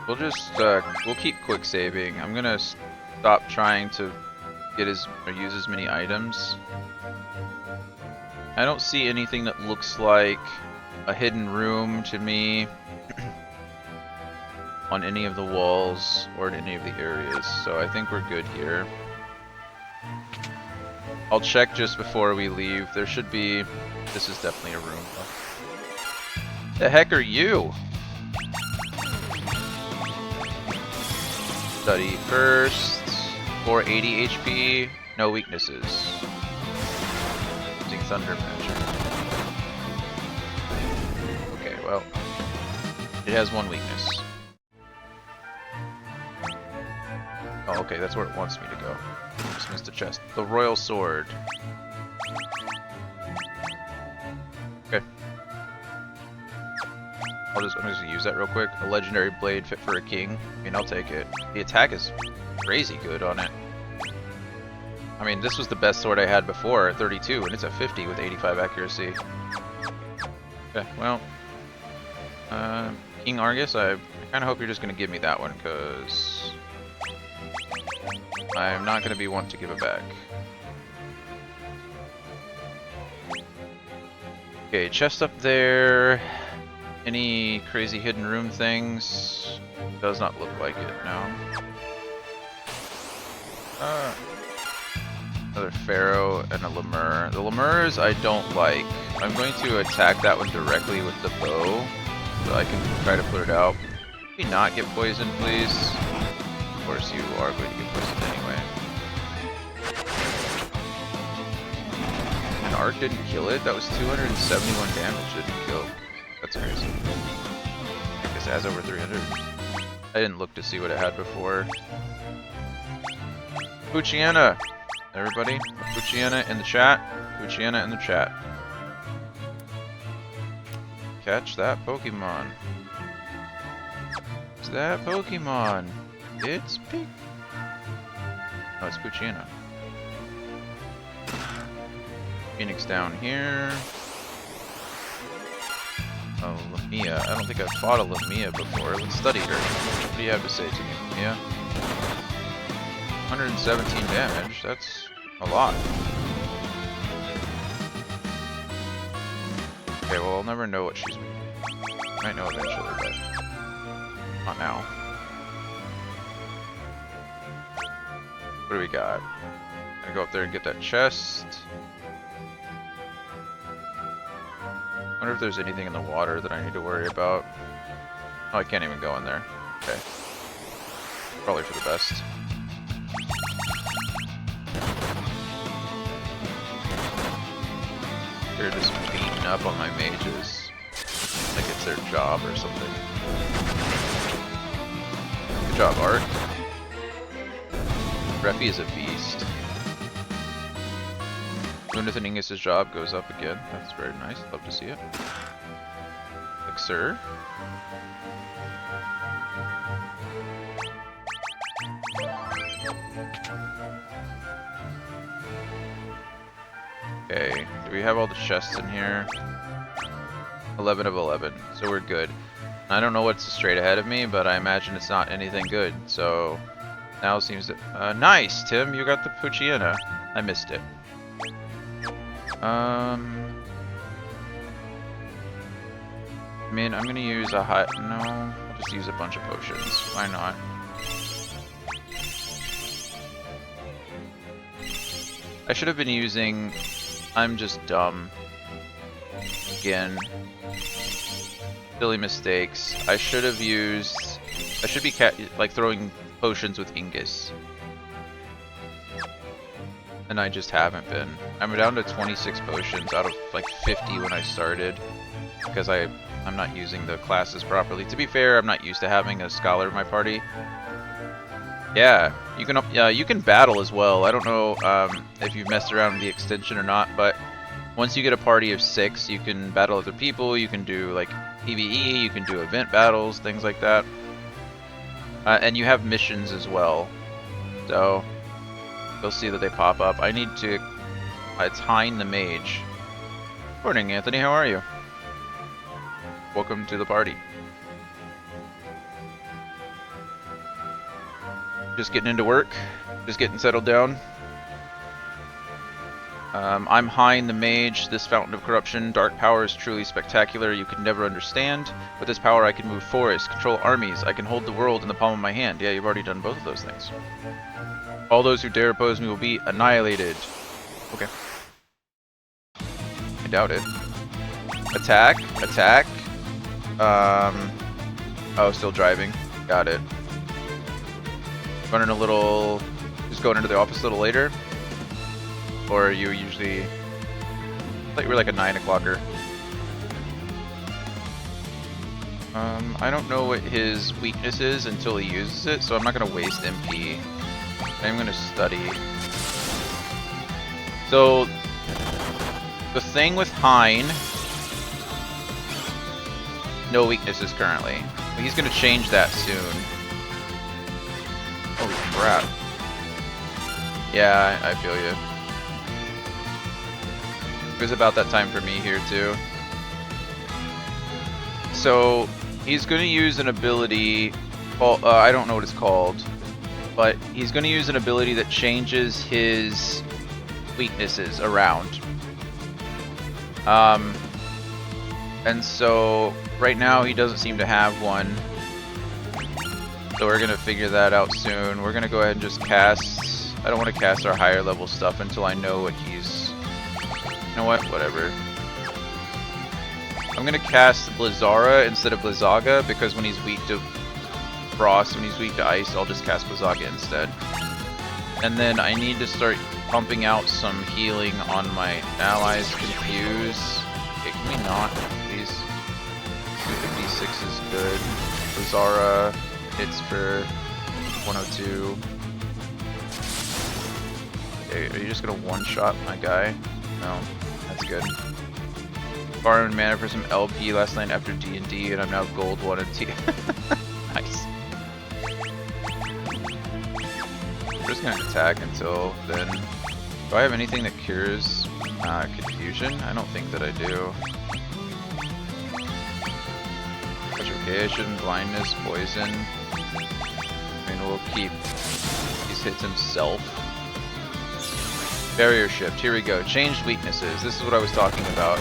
We'll just, we'll keep quick saving. I'm gonna stop trying to get or use as many items. I don't see anything that looks like a hidden room to me on any of the walls or in any of the areas, so I think we're good here. I'll check just before we leave. There should be... This is definitely a room. The heck are you? Study first. 480 HP, no weaknesses. Using Thunder Magic. Okay, well, it has one weakness. Oh, okay, that's where it wants me to go. Just missed the chest. The Royal Sword. Okay. I'm just gonna use that real quick. A legendary blade fit for a king. I mean, I'll take it. The attack is crazy good on it. I mean, this was the best sword I had before at 32, and it's at 50 with 85 accuracy. Okay, well, King Argus, I kind of hope you're just going to give me that one, because I'm not going to be one to give it back. Okay, chest up there. Any crazy hidden room things? Does not look like it, no. Another Pharaoh and a Lemur. The Lemurs I don't like. I'm going to attack that one directly with the bow, so I can try to put it out. Can you not get poisoned, please? Of course you are going to get poisoned anyway. And Ark didn't kill it? That was 271 damage didn't kill. That's crazy. I guess it has over 300. I didn't look to see what it had before. Puchiana! Everybody, Puchiana in the chat. Puchiana in the chat. Catch that Pokemon. It's that Pokemon. It's Pik. Oh, it's Poochyena. Phoenix down here. Oh, Lamia. I don't think I've fought a Lamia before. Let's study her. What do you have to say to me, Lamia? 117 damage. That's a lot. Okay, well, I'll never know what she's weak. Might know eventually, but not now. What do we got? Gonna go up there and get that chest. Wonder if there's anything in the water that I need to worry about. Oh, I can't even go in there. Okay. Probably for the best. They're just beating up on my mages. Like it's their job or something. Good job, Art. Reffy is a beast. Lunathan Ingus's job goes up again. That's very nice. Love to see it. Elixir. Okay, do we have all the chests in here? 11 of 11, so we're good. I don't know what's straight ahead of me, but I imagine it's not anything good, so now it seems that... nice, Tim, you got the Poochyena. I missed it. I mean, I'm gonna use a hot... No, I'll just use a bunch of potions. Why not? I should have been using... I'm just dumb. Again. Silly mistakes. I should have used... I should be like throwing potions with Ingus. And I just haven't been. I'm down to 26 potions out of like 50 when I started. Because I'm not using the classes properly. To be fair, I'm not used to having a scholar in my party. Yeah, you can battle as well. I don't know if you've messed around with the extension or not, but once you get a party of 6, you can battle other people, you can do like PvE, you can do event battles, things like that. And you have missions as well. So, you'll see that they pop up. I need to... it's Hein the Mage. Morning, Anthony, how are you? Welcome to the party. Just getting into work, just getting settled down. I'm Hein the Mage, this fountain of corruption. Dark power is truly spectacular, you could never understand. With this power I can move forests, control armies, I can hold the world in the palm of my hand. Yeah, you've already done both of those things. All those who dare oppose me will be annihilated. Okay. I doubt it. Attack, attack. Oh, still driving. Got it. Running a little... just going into the office a little later? Or are you usually... I thought you were like a 9 o'clocker. I don't know what his weakness is until he uses it, so I'm not going to waste MP. I'm going to study. So... the thing with Hein... no weaknesses currently. But he's going to change that soon. Holy crap. Yeah, I feel you. It was about that time for me here too. So, he's going to use an ability, well, I don't know what it's called, but he's going to use an ability that changes his weaknesses around. And so, right now he doesn't seem to have one. So we're going to figure that out soon. We're going to go ahead and just cast... I don't want to cast our higher level stuff until I know what he's... You know what? Whatever. I'm going to cast Blizzara instead of Blizzaga, because when he's weak to Frost, when he's weak to Ice, I'll just cast Blizzaga instead. And then I need to start pumping out some healing on my allies. Confuse. Okay, can we not, please? 256 is good. Blizzara... hits for 102. Okay, are you just gonna one-shot my guy? No, that's good. Borrowing mana for some LP last night after D&D, and I'm now gold 1 and T. Nice. I'm just gonna attack until then. Do I have anything that cures confusion? I don't think that I do. Petrification, blindness, poison. I mean, we'll keep these hits himself. Barrier shift, here we go. Changed weaknesses. This is what I was talking about.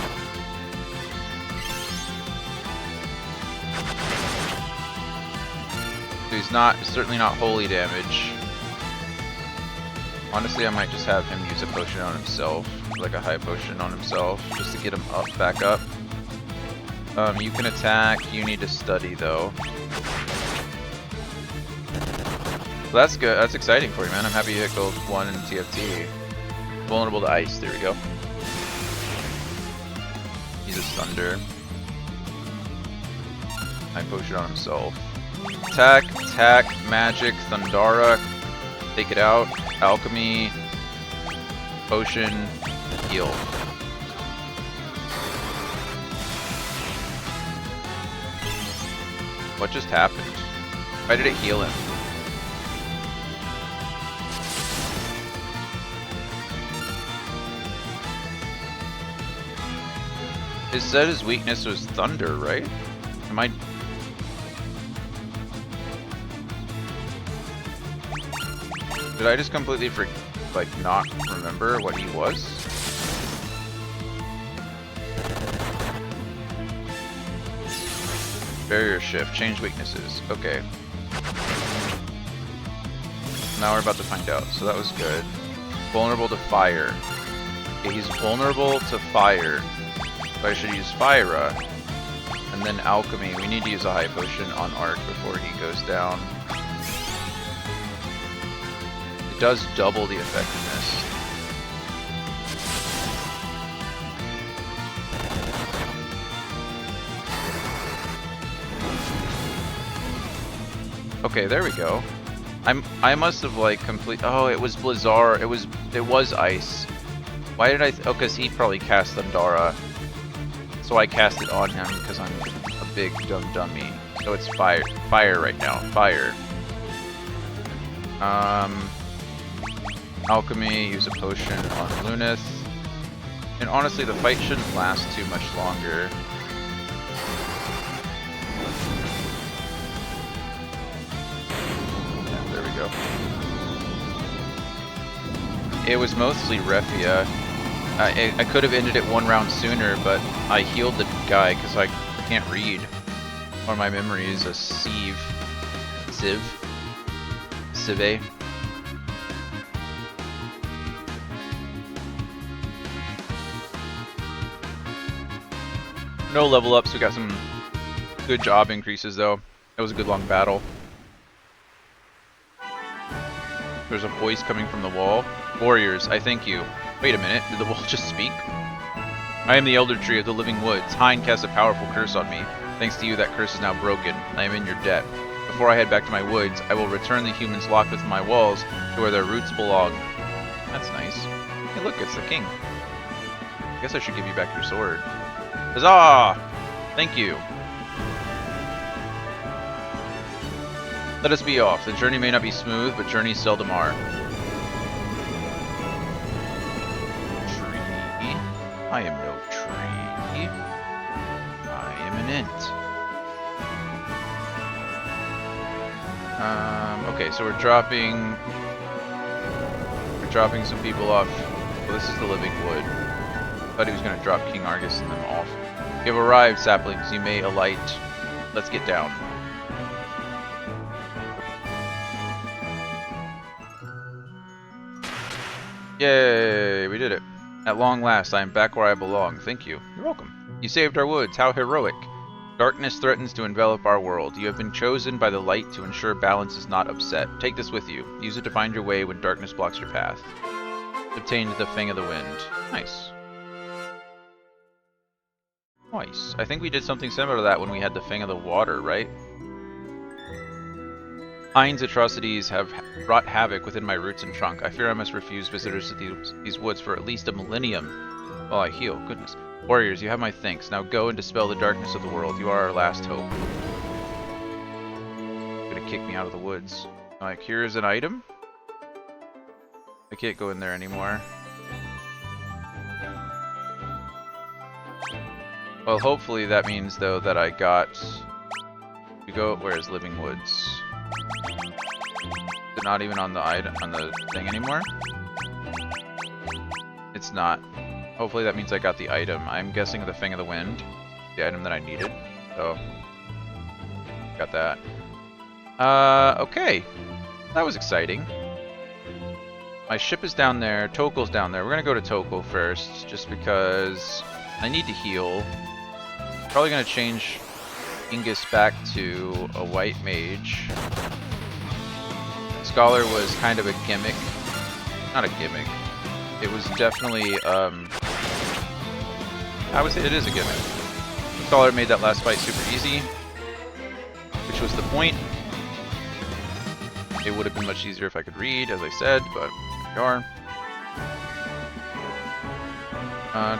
So he's certainly not holy damage. Honestly, I might just have him use a potion on himself, like a high potion on himself, just to get him up, back up. You can attack, you need to study though. Well, that's good, that's exciting for you, man. I'm happy you hit gold 1 in TFT. Vulnerable to ice, there we go. He's a thunder. High potion on himself. Attack, magic, Thundara, take it out, alchemy, potion, heal. What just happened? Why did it heal him? It said his weakness was thunder, right? Am I... Did I just completely not remember what he was? Barrier shift, change weaknesses. Okay. Now we're about to find out, so that was good. Vulnerable to fire. Okay, he's vulnerable to fire. So I should use Fyra. And then alchemy. We need to use a high potion on Arc before he goes down. Does double the effectiveness. Okay, there we go. I must have like oh, it was Blizzard. It was ice. Why did I oh, cuz he probably cast Thundara. So I cast it on him because I'm a big dumb dummy. So it's fire right now. Fire. Alchemy, use a potion on Lunith. And honestly, the fight shouldn't last too much longer. Yeah, there we go. It was mostly Refia. I could have ended it 1 round sooner, but I healed the guy because I can't read. Or my memory is a sieve. Cive. No level ups, we got some good job increases though. It was a good long battle. There's a voice coming from the wall. Warriors, I thank you. Wait a minute, did the wall just speak? I am the Elder Tree of the Living Woods. Hein cast a powerful curse on me. Thanks to you, that curse is now broken. I am in your debt. Before I head back to my woods, I will return the humans locked within my walls to where their roots belong. That's nice. Hey look, it's the king. I guess I should give you back your sword. Huzzah! Thank you. Let us be off. The journey may not be smooth, but journeys seldom are. Tree? I am no tree. I am an int. Okay, so we're dropping some people off. Well, this is the Living Wood. Thought he was going to drop King Argus and them off. You have arrived, saplings. You may alight. Let's get down. Yay, we did it. At long last, I am back where I belong. Thank you. You're welcome. You saved our woods. How heroic. Darkness threatens to envelop our world. You have been chosen by the light to ensure balance is not upset. Take this with you. Use it to find your way when darkness blocks your path. Obtained the Fang of the Wind. Nice. Nice. I think we did something similar to that when we had the Fang of the Water, right? Hein's atrocities have wrought havoc within my roots and trunk. I fear I must refuse visitors to these woods for at least a millennium while I heal. Goodness. Warriors, you have my thanks. Now go and dispel the darkness of the world. You are our last hope. Gonna kick me out of the woods. Like, here's an item. I can't go in there anymore. Well, hopefully that means, though, that I got to go. Where's Living Woods? Is it not even on the item on the thing anymore? It's not. Hopefully that means I got the item. I'm guessing the Fang of the Wind, the item that I needed. So got that. Okay. That was exciting. My ship is down there. Tokel's down there. We're gonna go to Tokel first, just because I need to heal. Probably gonna change Ingus back to a white mage. Scholar was kind of a gimmick. Not a gimmick. It was definitely, I would say it is a gimmick. Scholar made that last fight super easy, which was the point. It would have been much easier if I could read, as I said, but here we are.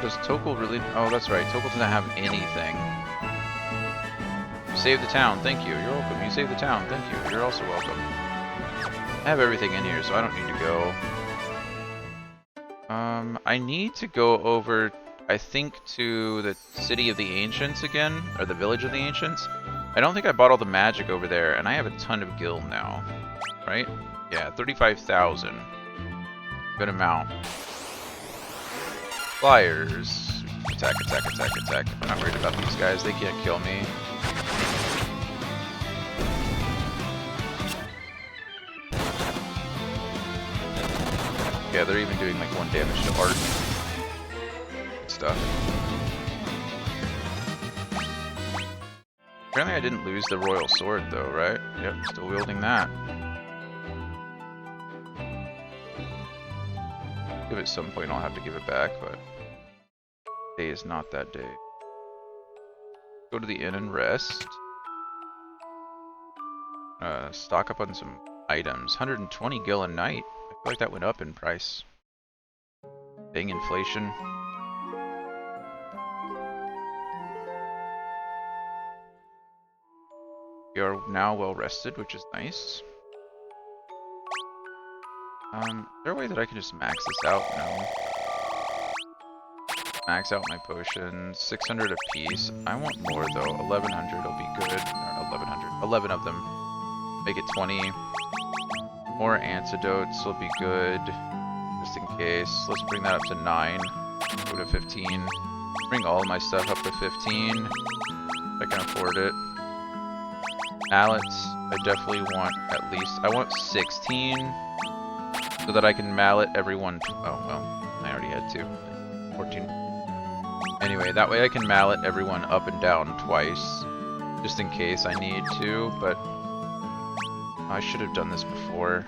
Does Tokel really... Oh, that's right. Tokel doesn't have anything. You saved the town. Thank you. You're welcome. You saved the town. Thank you. You're also welcome. I have everything in here, so I don't need to go. I need to go over, I think, to the City of the Ancients again, or the Village of the Ancients. I don't think I bought all the magic over there, and I have a ton of gil now. Right? Yeah, 35,000. Good amount. Flyers. Attack, attack, attack, attack. I'm not worried about these guys. They can't kill me. Yeah, they're even doing like 1 damage to art. Good stuff. Apparently I didn't lose the royal sword though, right? Yep, still wielding that. If at some point I'll have to give it back, but today is not that day. Go to the inn and rest. Stock up on some items. 120 gil a night. I feel like that went up in price. Dang inflation. We are now well rested, which is nice. Is there a way that I can just max this out? No. Max out my potions. 600 apiece. I want more though. 1100 will be good. Or 1100. 11 of them. Make it 20. More antidotes will be good. Just in case. Let's bring that up to 9. Go to 15. Bring all my stuff up to 15. If I can afford it. Mallets. I definitely want at least... I want 16. So that I can mallet everyone... Oh, well. I already had 2. 14. Anyway, that way I can mallet everyone up and down twice. Just in case I need to, but... I should have done this before.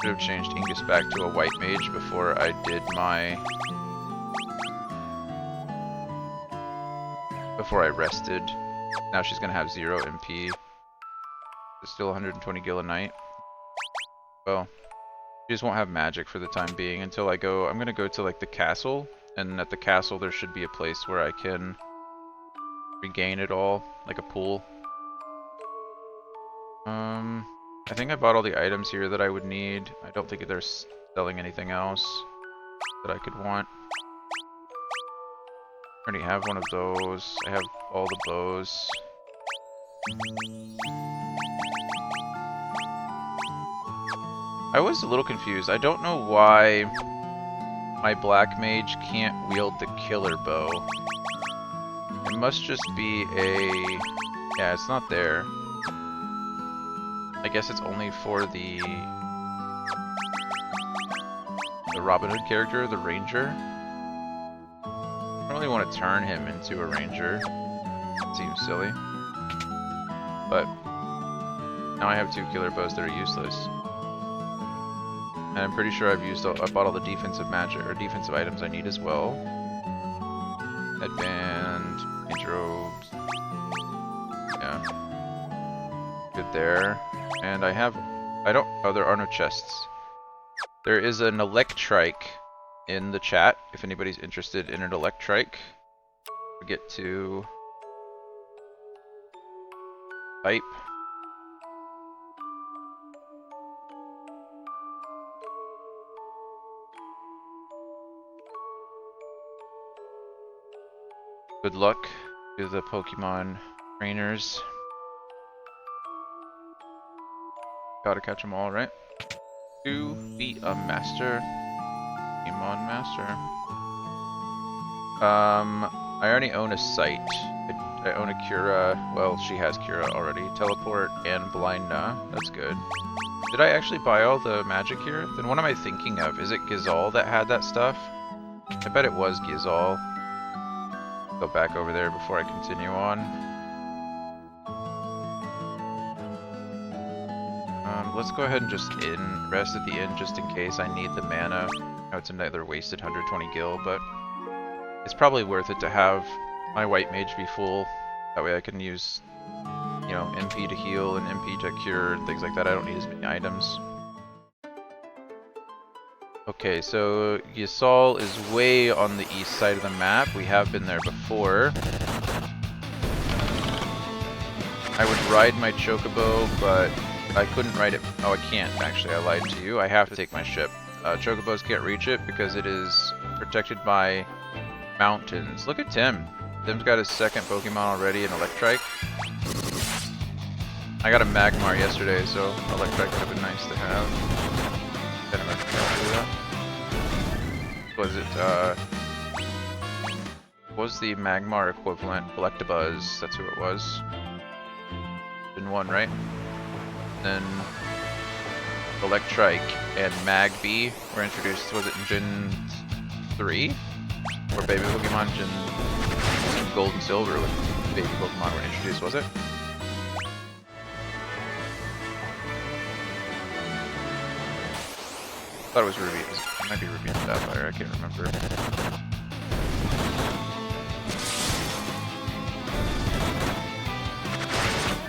Should have changed Ingus back to a white mage before I did my... Before I rested. Now she's gonna have 0 MP. It's still 120 gil a night. Well, she just won't have magic for the time being until I go... I'm gonna go to like the castle, and at the castle there should be a place where I can regain it all, like a pool. I think I bought all the items here that I would need. I don't think they're selling anything else that I could want. I already have one of those. I have all the bows. I was a little confused. I don't know why my black mage can't wield the killer bow. It must just be a... Yeah, it's not there. I guess it's only for the Robin Hood character, the ranger. I don't really want to turn him into a ranger. It seems silly. But now I have 2 killer bows that are useless. And I'm pretty sure I bought all the defensive magic or defensive items I need as well. Headband, mage robes. Yeah. Good there. And I have... oh, there are no chests. There is an electrike in the chat if anybody's interested in an Electrike. Forget to type. Good luck to the Pokemon trainers. Gotta catch them all, right? To be a master. Pokemon master. I already own a site. I own a Cura. Well, she has Cura already. Teleport and Blindna. That's good. Did I actually buy all the magic here? Then what am I thinking of? Is it Gizal that had that stuff? I bet it was Gizal. Go back over there before I continue on. Let's go ahead and just rest at the inn just in case I need the mana. I know it's another wasted 120 gil, but it's probably worth it to have my white mage be full. That way I can use, you know, MP to heal and MP to cure and things like that. I don't need as many items. Okay, so Yasal is way on the east side of the map. We have been there before. I would ride my Chocobo, but I couldn't ride it. Oh, I can't, actually. I lied to you. I have to take my ship. Chocobos can't reach it because it is protected by mountains. Look at Tim. Tim's got his second Pokemon already, an Electrike. I got a Magmar yesterday, so Electrike would have been nice to have. Was it, was the Magmar equivalent? Electabuzz, that's who it was. Gen 1, right? Then Electrike and Magby were introduced, was it in Gen 3? Or Baby Pokemon Gen Gold and Silver with Baby Pokemon were introduced, was it? I thought it was Ruby. It might be Ruby and Sapphire, I can't remember.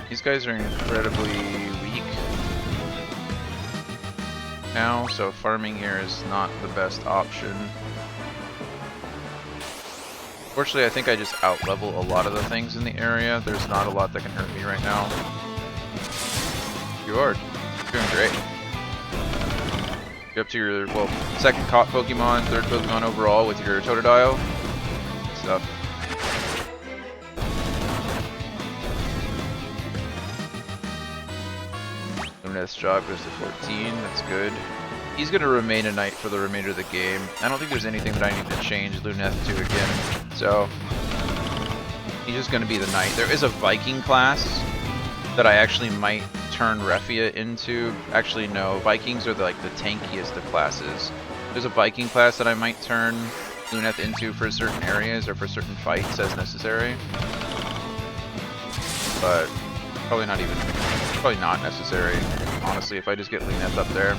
These guys are incredibly weak now, so farming here is not the best option. Fortunately, I think I just out-level a lot of the things in the area. There's not a lot that can hurt me right now. You are doing great. You're up to your, well, second caught Pokemon, third Pokemon overall with your Totodile. Good stuff. Luneth's job goes to 14, that's good. He's going to remain a knight for the remainder of the game. I don't think there's anything that I need to change Luneth to again, so he's just going to be the knight. There is a Viking class that I actually might turn Refia into. Actually, no, Vikings are like the tankiest of classes. There's a Viking class that I might turn Luneth into for certain areas or for certain fights as necessary. But probably not necessary, honestly, if I just get Luneth up there.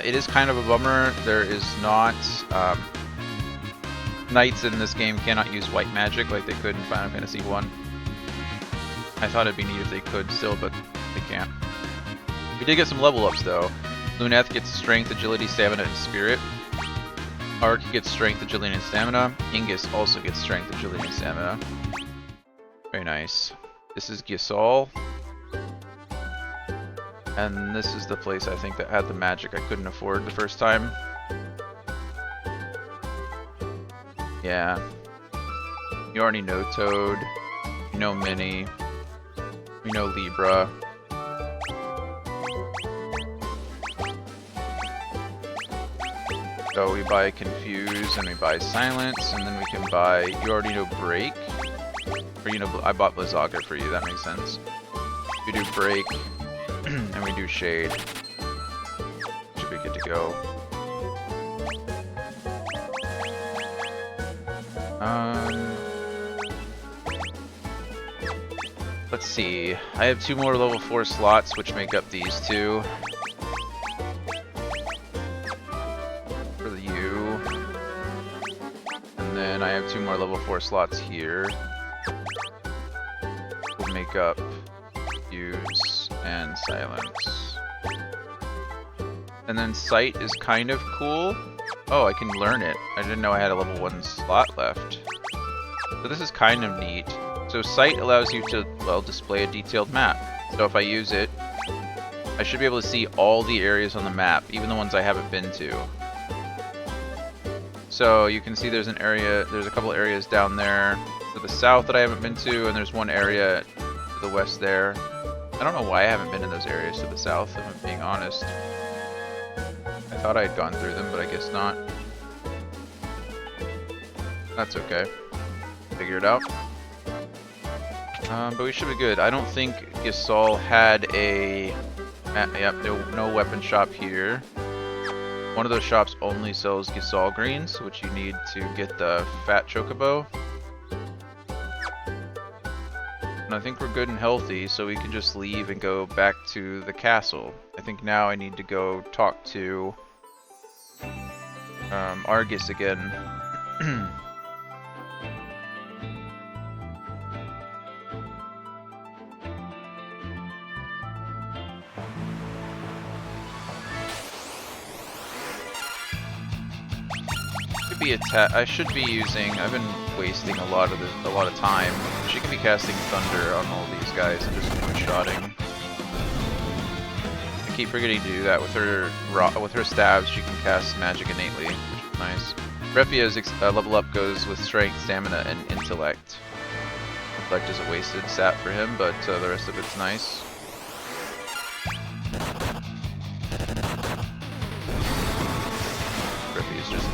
It is kind of a bummer. There is not knights in this game cannot use white magic like they could in Final Fantasy 1. I thought it'd be neat if they could still, but they can't. We did get some level ups though. Luneth gets strength, agility, stamina, and spirit. Arc gets strength, agility, and stamina. Ingus also gets strength, agility, and stamina. Very nice. This is Gisal. And this is the place I think that had the magic I couldn't afford the first time. Yeah. You already know Toad. You know Minnie. You know Libra. So we buy Confuse and we buy Silence, and then we can buy, you already know Break. Or you know, I bought Blizzaga for you, that makes sense. We do Break, and we do Shade. Should be good to go. Let's see. I have 2 more level 4 slots, which make up these 2. For the U. And then I have 2 more level 4 slots here. Will make up Use and Silence. And then Sight is kind of cool. Oh, I can learn it. I didn't know I had a level 1 slot left. So this is kind of neat. So Sight allows you to, well, display a detailed map. So if I use it, I should be able to see all the areas on the map, even the ones I haven't been to. So you can see there's a couple areas down there to the south that I haven't been to, and there's one area to the west there. I don't know why I haven't been in those areas to the south, if I'm being honest. I thought I had gone through them, but I guess not. That's okay. Figure it out. But we should be good. I don't think Gysahl had a... Yep, no weapon shop here. One of those shops only sells Gysahl greens, which you need to get the fat chocobo. And I think we're good and healthy, so we can just leave and go back to the castle. I think now I need to go talk to Argus again. I should be using. I've been wasting a lot of time. She can be casting Thunder on all these guys and just one-shotting. I keep forgetting to do that with her stabs. She can cast magic innately, which is nice. Refia's level up goes with strength, stamina, and intellect. Intellect is a wasted stat for him, but the rest of it's nice. Refia's just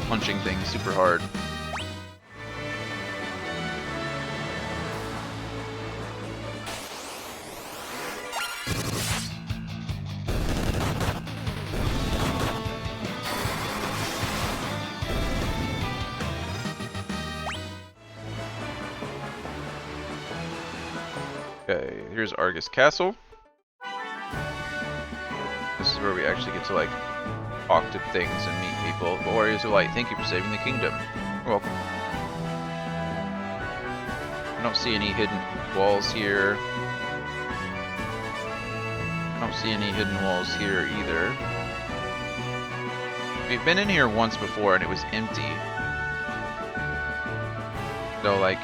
punching things super hard. Okay, here's Argus Castle. This is where we actually get to like talk to things and meet people. Warriors of Light, thank you for saving the kingdom. You're welcome. I don't see any hidden walls here. I don't see any hidden walls here either. We've been in here once before and it was empty. So like,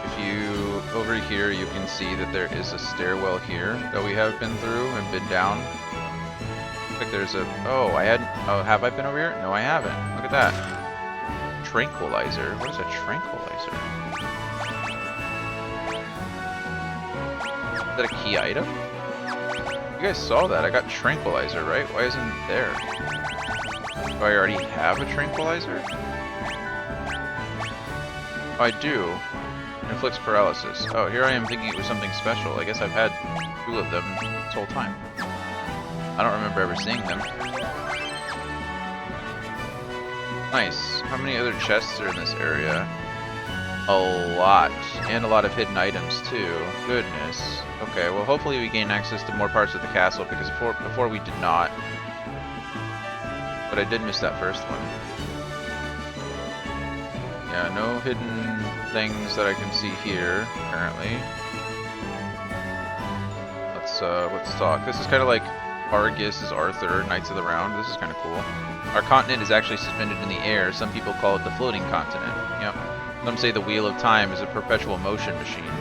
if you, over here you can see that there is a stairwell here that we have been through and been down. Like there's a, oh have I been over here? No, I haven't. Look at that. Tranquilizer. What is a tranquilizer? Is that a key item? You guys saw that. I got tranquilizer, right? Why isn't it there? Do I already have a tranquilizer? Oh, I do. Inflicts paralysis. Oh, here I am thinking it was something special. I guess I've had 2 of them this whole time. I don't remember ever seeing them. Nice. How many other chests are in this area? A lot. And a lot of hidden items too. Goodness. Okay, well hopefully we gain access to more parts of the castle because before we did not. But I did miss that first one. Yeah, no hidden things that I can see here currently. Let's talk. This is kind of like Argus is Arthur, Knights of the Round. This is kind of cool. Our continent is actually suspended in the air. Some people call it the floating continent. Yep. Some say the Wheel of Time is a perpetual motion machine.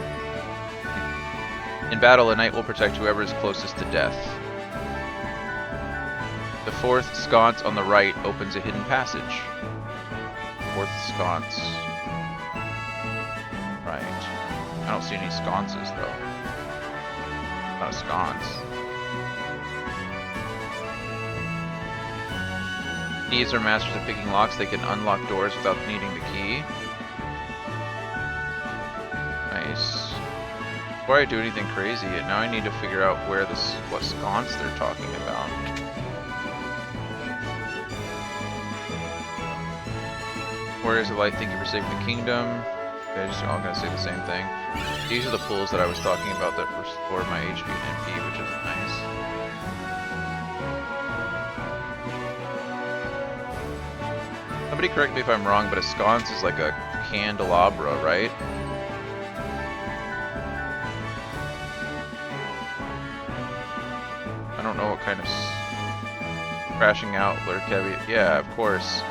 In battle, a knight will protect whoever is closest to death. The 4th sconce on the right opens a hidden passage. 4th sconce. Right. I don't see any sconces though. Not a sconce. Thieves are masters of picking locks. They can unlock doors without needing the key. Nice. Before I do anything crazy, now I need to figure out what sconce they're talking about. Warriors of Light, thank you for saving the kingdom. They're just all gonna say the same thing. These are the pools that I was talking about that restore my HP and MP, which is nice. Somebody correct me if I'm wrong, but a sconce is like a candelabra, right? I don't know what crashing out, lurk heavy. Yeah, of course.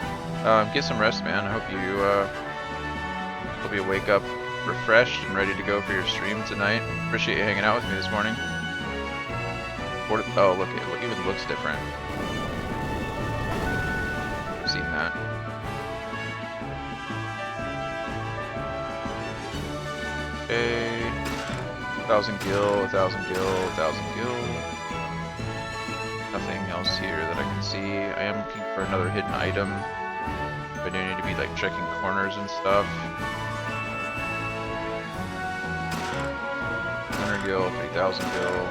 Get some rest, man. I hope you wake up refreshed and ready to go for your stream tonight. Appreciate you hanging out with me this morning. Oh, look, it even looks different. I've seen that. Okay. 1,000 gil, 1,000 gil, 1,000 gil. Nothing else here that I can see. I am looking for another hidden item. I do need to be like checking corners and stuff. 100 gil, 3,000 gil,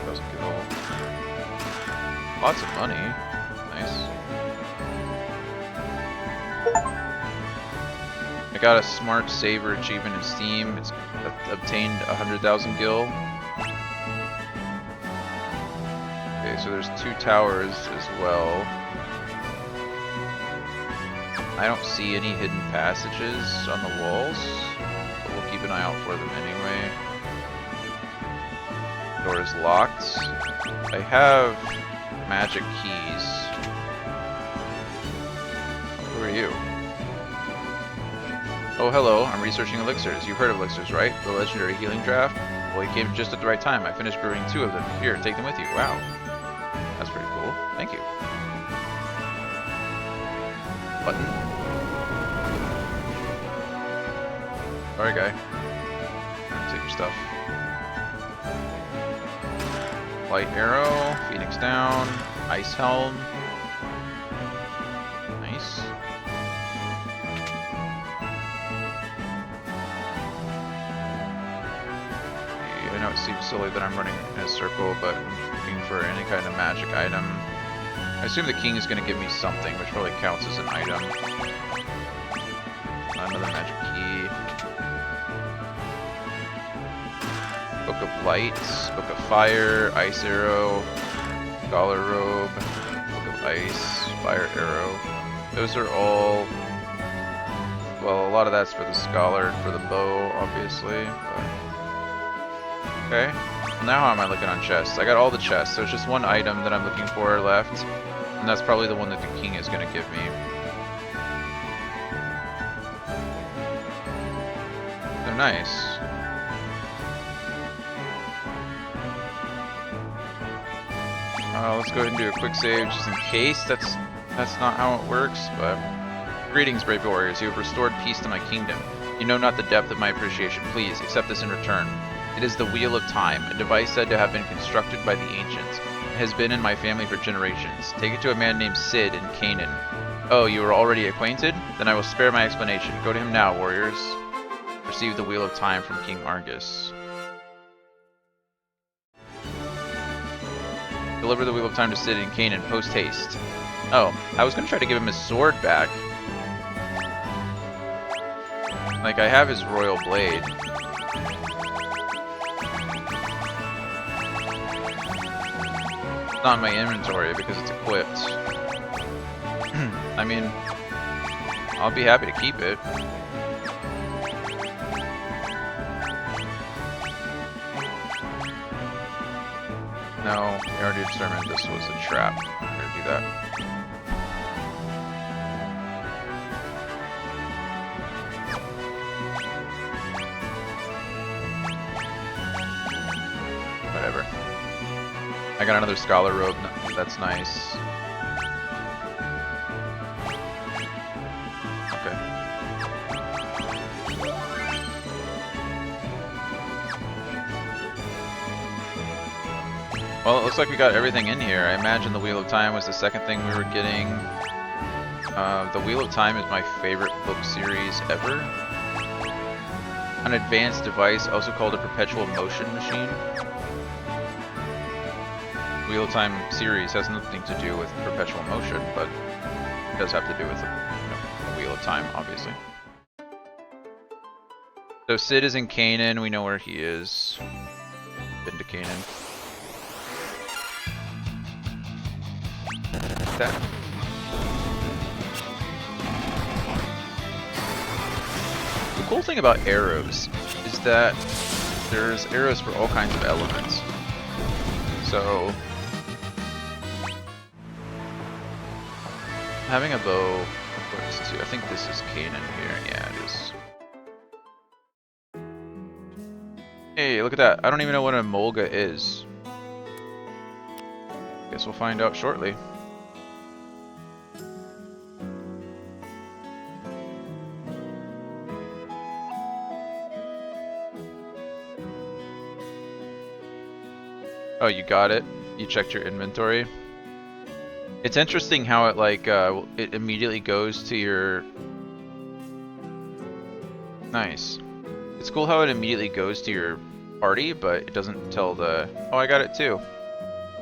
1,000 gil. Lots of money. Nice. I got a Smart Saver achievement in Steam. It's obtained 100,000 gil. Okay, so there's 2 towers as well. I don't see any hidden passages on the walls, but we'll keep an eye out for them anyway. Door is locked. I have magic keys. Who are you? Oh, hello. I'm researching elixirs. You've heard of elixirs, right? The legendary healing draft? Well, you came just at the right time. I finished brewing 2 of them. Here, take them with you. Wow. That's pretty cool. Thank you. Button. Sorry, guy. Take your stuff. Light arrow. Phoenix down. Ice helm. Nice. I know it seems silly that I'm running in a circle, but I'm just looking for any kind of magic item. I assume the king is going to give me something, which probably counts as an item. Another magic key. Book of Light, Book of Fire, Ice Arrow, Scholar Robe, Book of Ice, Fire Arrow. Those are all... Well, a lot of that's for the Scholar and for the bow, obviously. But... Okay. Well, now how am I looking on chests? I got all the chests, so it's just one item that I'm looking for left. And that's probably the one that the king is going to give me. So nice. Let's go ahead and do a quick save just in case. That's not how it works, but... Greetings, brave warriors. You have restored peace to my kingdom. You know not the depth of my appreciation. Please, accept this in return. It is the Wheel of Time, a device said to have been constructed by the ancients. It has been in my family for generations. Take it to a man named Cid in Canaan. Oh, you are already acquainted? Then I will spare my explanation. Go to him now, warriors. Receive the Wheel of Time from King Argus. Deliver the Wheel of Time to Cid in Canaan, post haste. Oh, I was going to try to give him his sword back. Like, I have his royal blade. It's not in my inventory because it's equipped. I mean, I'll be happy to keep it. No, we already determined this was a trap. I'm gonna do that. Whatever. I got another Scholar Robe. That's nice. Okay. Well, it looks like we got everything in here. I imagine the Wheel of Time was the second thing we were getting. The Wheel of Time is my favorite book series ever. An advanced device, also called a perpetual motion machine. Wheel of Time series has nothing to do with perpetual motion, but it does have to do with the Wheel of Time, obviously. So Cid is in Canaan. We know where he is. Been to Canaan. That. The cool thing about arrows is that there's arrows for all kinds of elements. So Having a bow works too. I think this is Kanan here. Yeah, it is. Hey, look at that. I don't even know what a Mulga is. Guess we'll find out shortly. Oh, you got it? You checked your inventory? It's interesting how it like it immediately goes to your... Nice. It's cool how it immediately goes to your party, but it doesn't tell the... Oh, I got it too.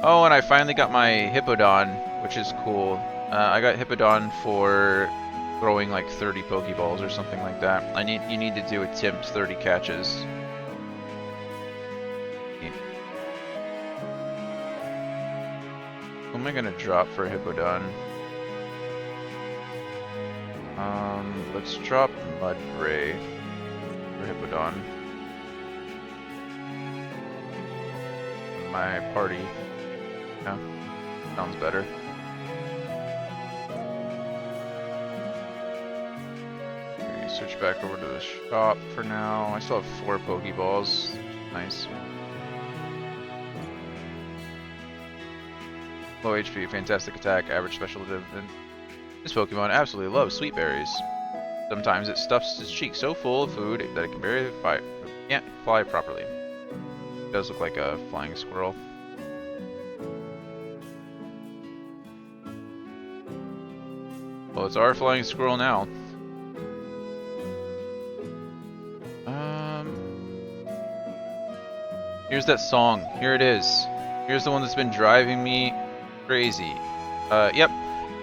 Oh, and I finally got my Hippodon, which is cool. I got Hippodon for throwing like 30 Pokeballs or something like that. You need to do attempt 30 catches. Who am I gonna drop for Hippodon? Let's drop Mudbray for Hippodon. My party. Yeah, sounds better. Okay, switch back over to the shop for now. I still have 4 Pokeballs. Nice. Low HP, fantastic attack, average special defense. This Pokemon absolutely loves sweet berries. Sometimes it stuffs its cheeks so full of food that it can't fly properly. It does look like a flying squirrel. Well, it's our flying squirrel now. Here's that song. Here it is. Here's the one that's been driving me crazy. Yep.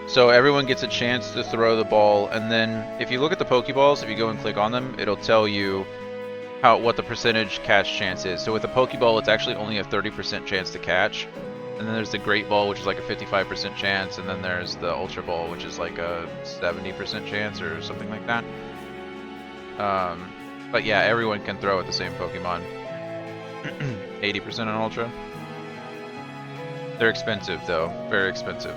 So everyone gets a chance to throw the ball, and then if you look at the Pokeballs, if you go and click on them, it'll tell you what the percentage catch chance is. So with the Pokeball, it's actually only a 30% chance to catch. And then there's the Great Ball, which is like a 55% chance, and then there's the Ultra Ball, which is like a 70% chance or something like that. But yeah, everyone can throw at the same Pokemon. 80% on Ultra. They're expensive though, very expensive.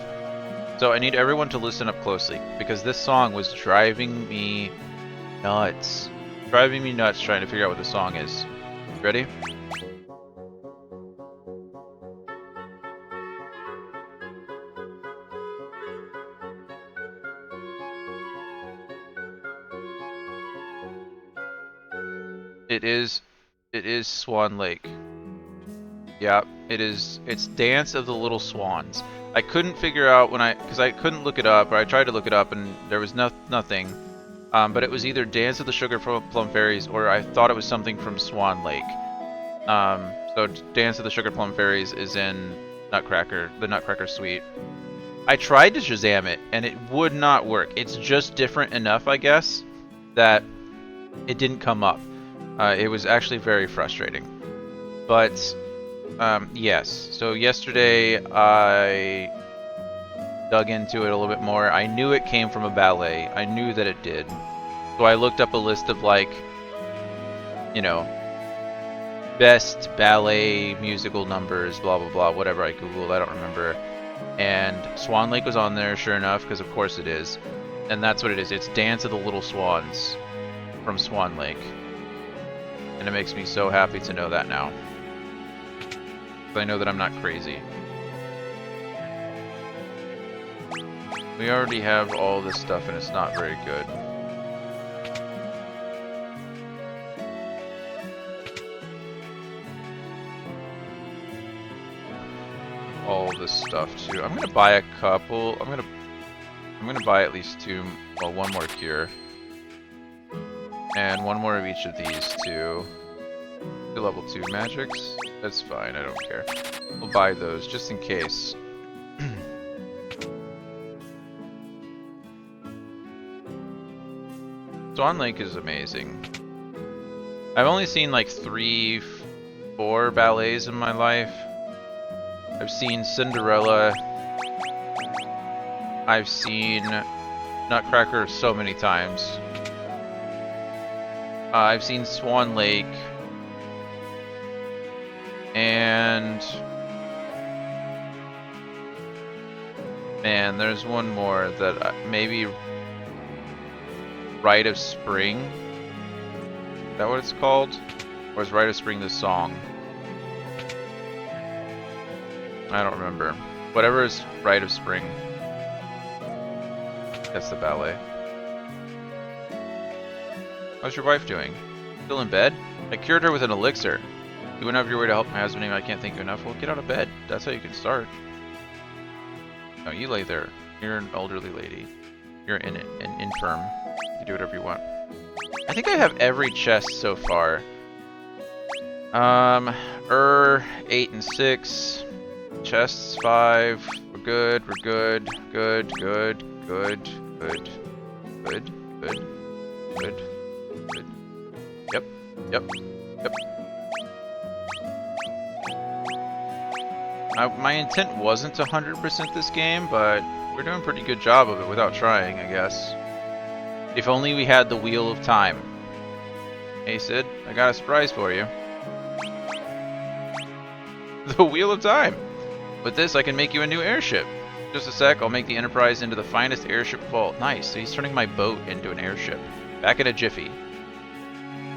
So I need everyone to listen up closely, because this song was driving me nuts. Driving me nuts trying to figure out what the song is. Ready? It is Swan Lake. Yeah, it is. It's Dance of the Little Swans. I couldn't figure out because I couldn't look it up, or I tried to look it up and there was nothing. But it was either Dance of the Sugar Plum Fairies, or I thought it was something from Swan Lake. So Dance of the Sugar Plum Fairies is in Nutcracker, the Nutcracker Suite. I tried to Shazam it, and it would not work. It's just different enough, I guess, that it didn't come up. It was actually very frustrating. But, yes. So yesterday, I dug into it a little bit more. I knew it came from a ballet. I knew that it did. So I looked up a list of, like, you know, best ballet musical numbers, blah, blah, blah, whatever I Googled, I don't remember. And Swan Lake was on there, sure enough, because of course it is. And that's what it is. It's Dance of the Little Swans from Swan Lake. And it makes me so happy to know that now. I know that I'm not crazy. We already have all this stuff and it's not very good. All this stuff too. I'm gonna buy a couple. I'm gonna buy at least one more cure. And one more of each of these two. To level 2 magics. That's fine, I don't care. We'll buy those just in case. Swan Lake is amazing. I've only seen like 3-4 ballets in my life. I've seen Cinderella. I've seen Nutcracker so many times. I've seen Swan Lake. Man, there's one more that maybe Rite of Spring. Is that what it's called? Or is Rite of Spring the song? I don't remember. Whatever is Rite of Spring. That's the ballet. How's your wife doing? Still in bed? I cured her with an elixir. You went out of your way to help my husband and I can't thank you enough. Well, get out of bed. That's how you can start. No, you lay there. You're an elderly lady. You're an infirm. You can do whatever you want. I think I have every chest so far. 8 and 6. Chests 5. We're good. We're good. Good. Good. Good. Good. Good. Good. Good. Good. Yep. Yep. Yep. My intent wasn't to 100% this game, but we're doing a pretty good job of it without trying, I guess. If only we had the Wheel of Time. Hey Sid, I got a surprise for you. The Wheel of Time! With this, I can make you a new airship. Just a sec, I'll make the Enterprise into the finest airship vault. Nice, so he's turning my boat into an airship. Back in a jiffy.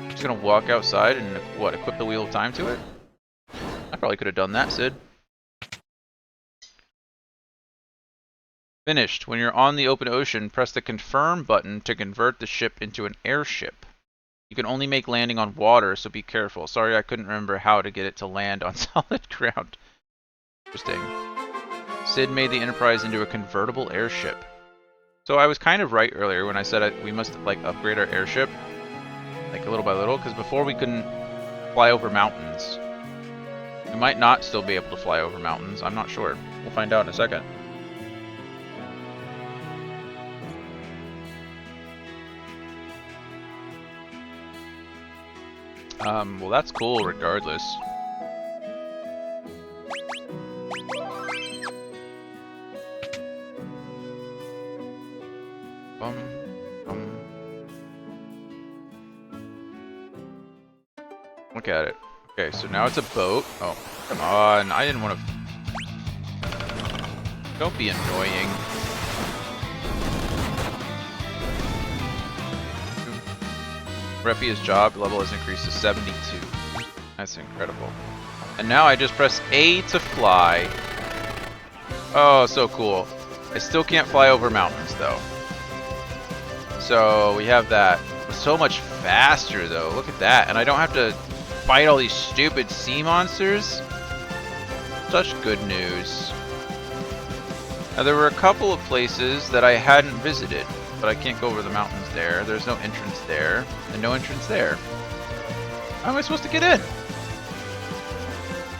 Just gonna walk outside and, what, equip the Wheel of Time to it? I probably could have done that, Sid. Finished. When you're on the open ocean, press the confirm button to convert the ship into an airship. You can only make landing on water, so be careful. Sorry, I couldn't remember how to get it to land on solid ground. Interesting. Sid made the Enterprise into a convertible airship. So I was kind of right earlier when I said we must like upgrade our airship, like little by little, because before we couldn't fly over mountains. We might not still be able to fly over mountains. I'm not sure. We'll find out in a second. Well, that's cool regardless. Look at it. Okay, so now it's a boat. Oh, come on. I didn't want to... Don't be annoying. Repia's job level has increased to 72. That's incredible. And now I just press A to fly. Oh, so cool. I still can't fly over mountains, though. So we have that. It's so much faster, though. Look at that. And I don't have to fight all these stupid sea monsters. Such good news. Now, there were a couple of places that I hadn't visited, but I can't go over the mountains there. There's no entrance there, and no entrance there. How am I supposed to get in?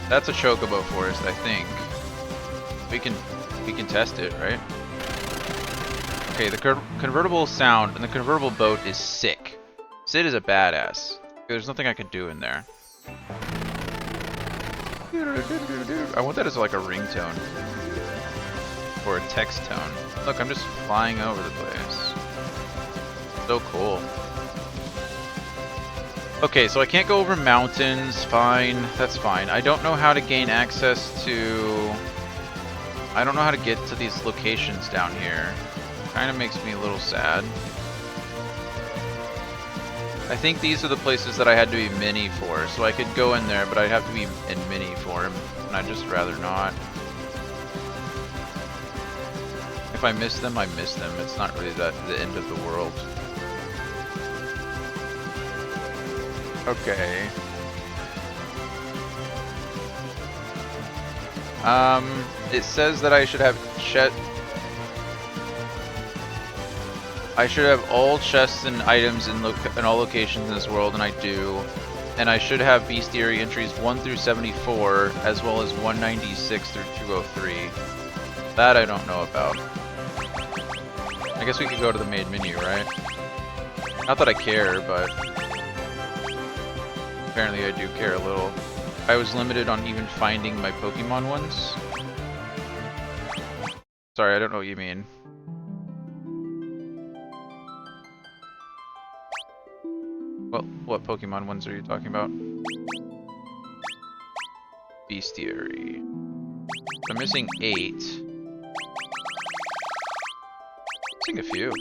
That's a Chocobo Forest, I think. We can test it, right? Okay, the convertible sound and the convertible boat is sick. Sid is a badass. There's nothing I can do in there. I want that as like a ringtone. Or a text tone. Look, I'm just flying over the place. So cool. Okay, so I can't go over mountains. Fine. That's fine. I don't know how to gain access to... I don't know how to get to these locations down here. Kind of makes me a little sad. I think these are the places that I had to be mini for. So I could go in there, but I'd have to be in mini for him. And I'd just rather not. If I miss them, I miss them. It's not really the end of the world. Okay. It says that I should have I should have all chests and items in all locations in this world, and I do. And I should have bestiary entries 1 through 74, as well as 196 through 203. That I don't know about. I guess we could go to the main menu, right? Not that I care, but apparently I do care a little. I was limited on even finding my Pokemon ones. Sorry, I don't know what you mean. Well, what Pokemon ones are you talking about? Bestiary. I'm missing 8. missing a few.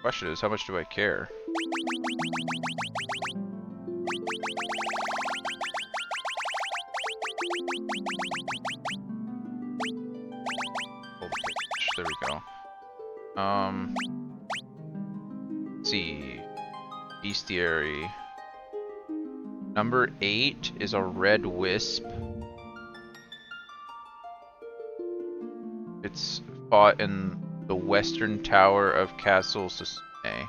Question is, how much do I care? There we go. Let's see. Bestiary. Number 8 is a red wisp. It's fought in the western tower of Castle Susune.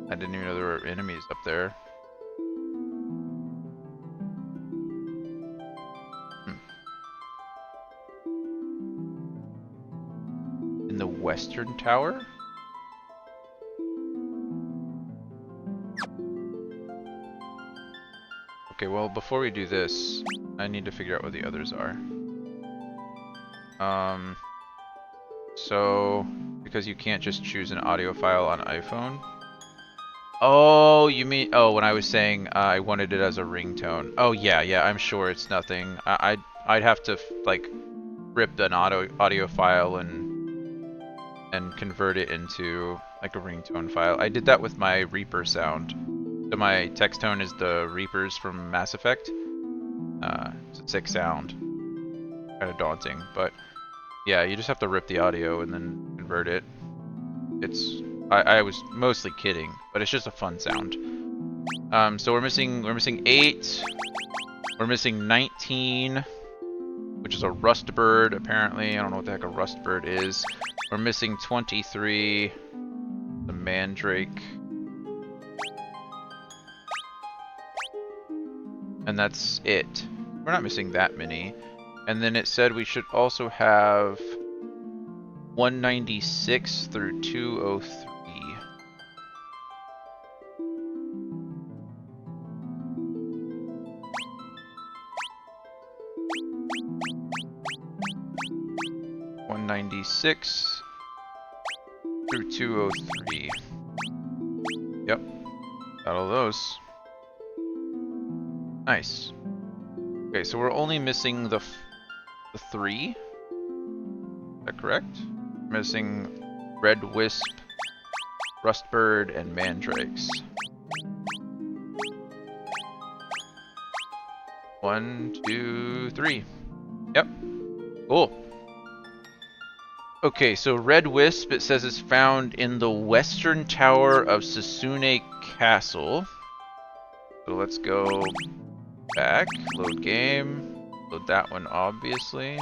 I didn't even know there were enemies up there. In the western tower? Okay, well, before we do this, I need to figure out what the others are. So, because you can't just choose an audio file on iPhone. Oh, you mean, oh, when I was saying I wanted it as a ringtone. Oh, yeah, I'm sure it's nothing. I'd have to, like, rip an audio file and convert it into, like, a ringtone file. I did that with my Reaper sound. So my text tone is the Reapers from Mass Effect. It's a sick sound. Kind of daunting, but yeah, you just have to rip the audio and then convert it. It's I was mostly kidding, but it's just a fun sound. So we're missing 8. We're missing 19, which is a rustbird apparently. I don't know what the heck a rustbird is. We're missing 23, the mandrake. And that's it. We're not missing that many. And then it said we should also have 196 through 203. .196 through 203. Yep, got all those. Nice. Okay, so we're only missing the 3. Is that correct? We're missing red wisp, rustbird, and mandrakes. 1, 2, 3. Yep. Cool. Okay, so red wisp, it says, is found in the western tower of Susune Castle. So let's go back, load game, load that one, obviously.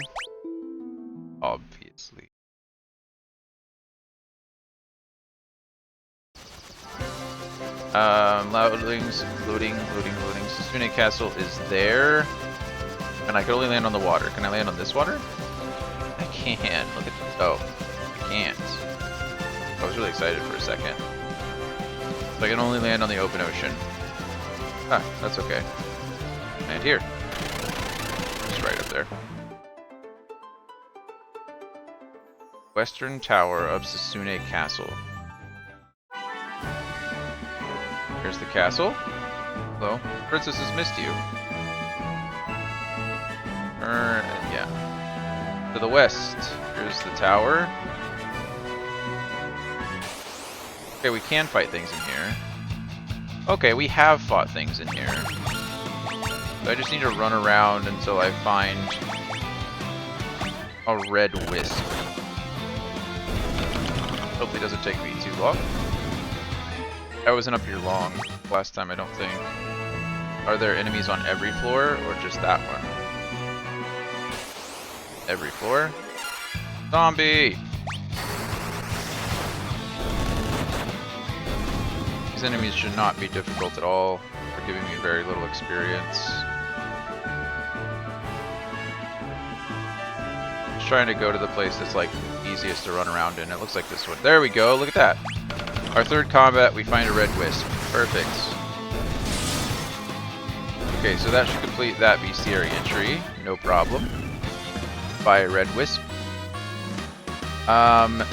Loading. Susune Castle is there, and I can only land on the water. Can I land on this water? I can. Look at this. Oh, I can't. I was really excited for a second. So I can only land on the open ocean. Ah, that's okay. And here. Just right up there. Western Tower of Susune Castle. Here's the castle. Hello. Princess has missed you. Yeah. To the west. Here's the tower. Okay, we can fight things in here. Okay, we have fought things in here. So I just need to run around until I find a red wisp. Hopefully it doesn't take me too long. I wasn't up here long last time, I don't think. Are there enemies on every floor, or just that one? Every floor? Zombie! These enemies should not be difficult at all. They're giving me very little experience. Just trying to go to the place that's like easiest to run around in. It looks like this one. There we go, look at that. Our third combat, we find a red wisp. Perfect. Okay, so that should complete that bestiary entry. No problem. By a red wisp. A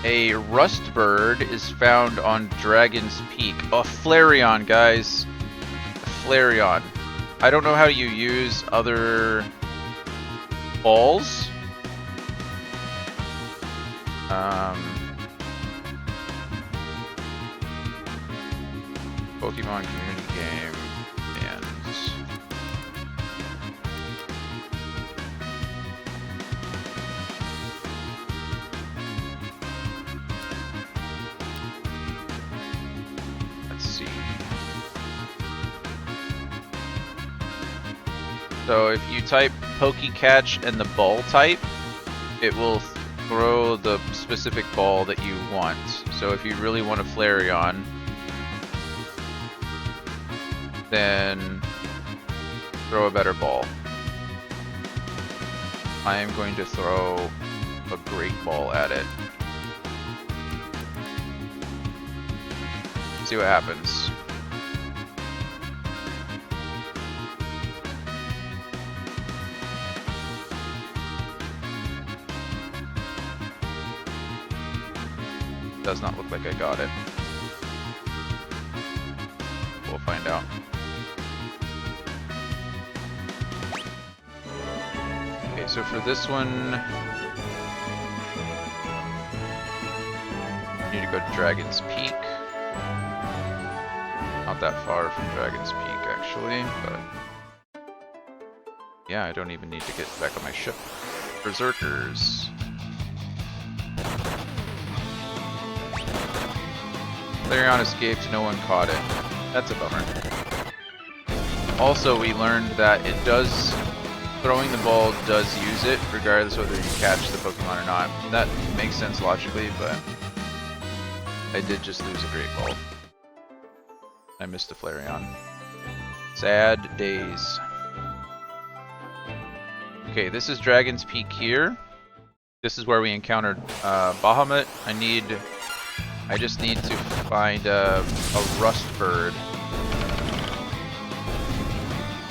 rustbird is found on Dragon's Peak. Oh, Flareon, guys. Flareon. I don't know how you use other balls. Pokemon community game and let's see. So if you type PokeCatch and the ball type, it will throw the specific ball that you want. So if you really want a Flareon, then throw a better ball. I am going to throw a great ball at it. See what happens. Does not look like I got it. We'll find out. Okay, so for this one, I need to go to Dragon's Peak. Not that far from Dragon's Peak, actually, but yeah, I don't even need to get back on my ship. Berserkers. Flareon escaped, no one caught it. That's a bummer. Also, we learned that it does, throwing the ball does use it, regardless whether you catch the Pokemon or not. That makes sense logically, but I did just lose a great ball. I missed the Flareon. Sad days. Okay, this is Dragon's Peak here. This is where we encountered Bahamut. I just need to find a Rust Bird.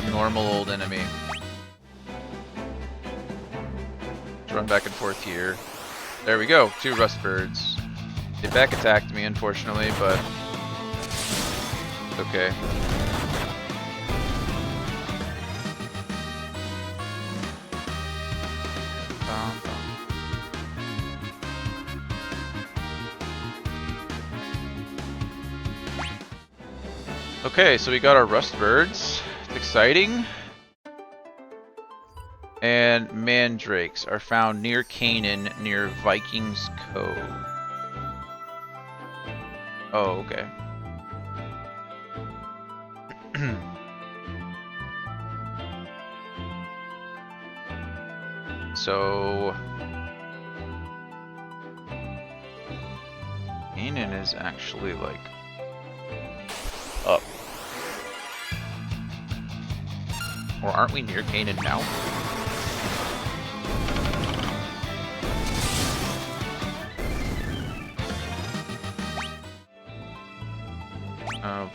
Normal old enemy. Let's run back and forth here. There we go, 2 Rust Birds. They back attacked me, unfortunately, but okay. Okay, so we got our Rust Birds. It's exciting. And Mandrakes are found near Canaan, near Vikings Cove. Oh, okay. So Canaan is actually like up. Or aren't we near Canaan now?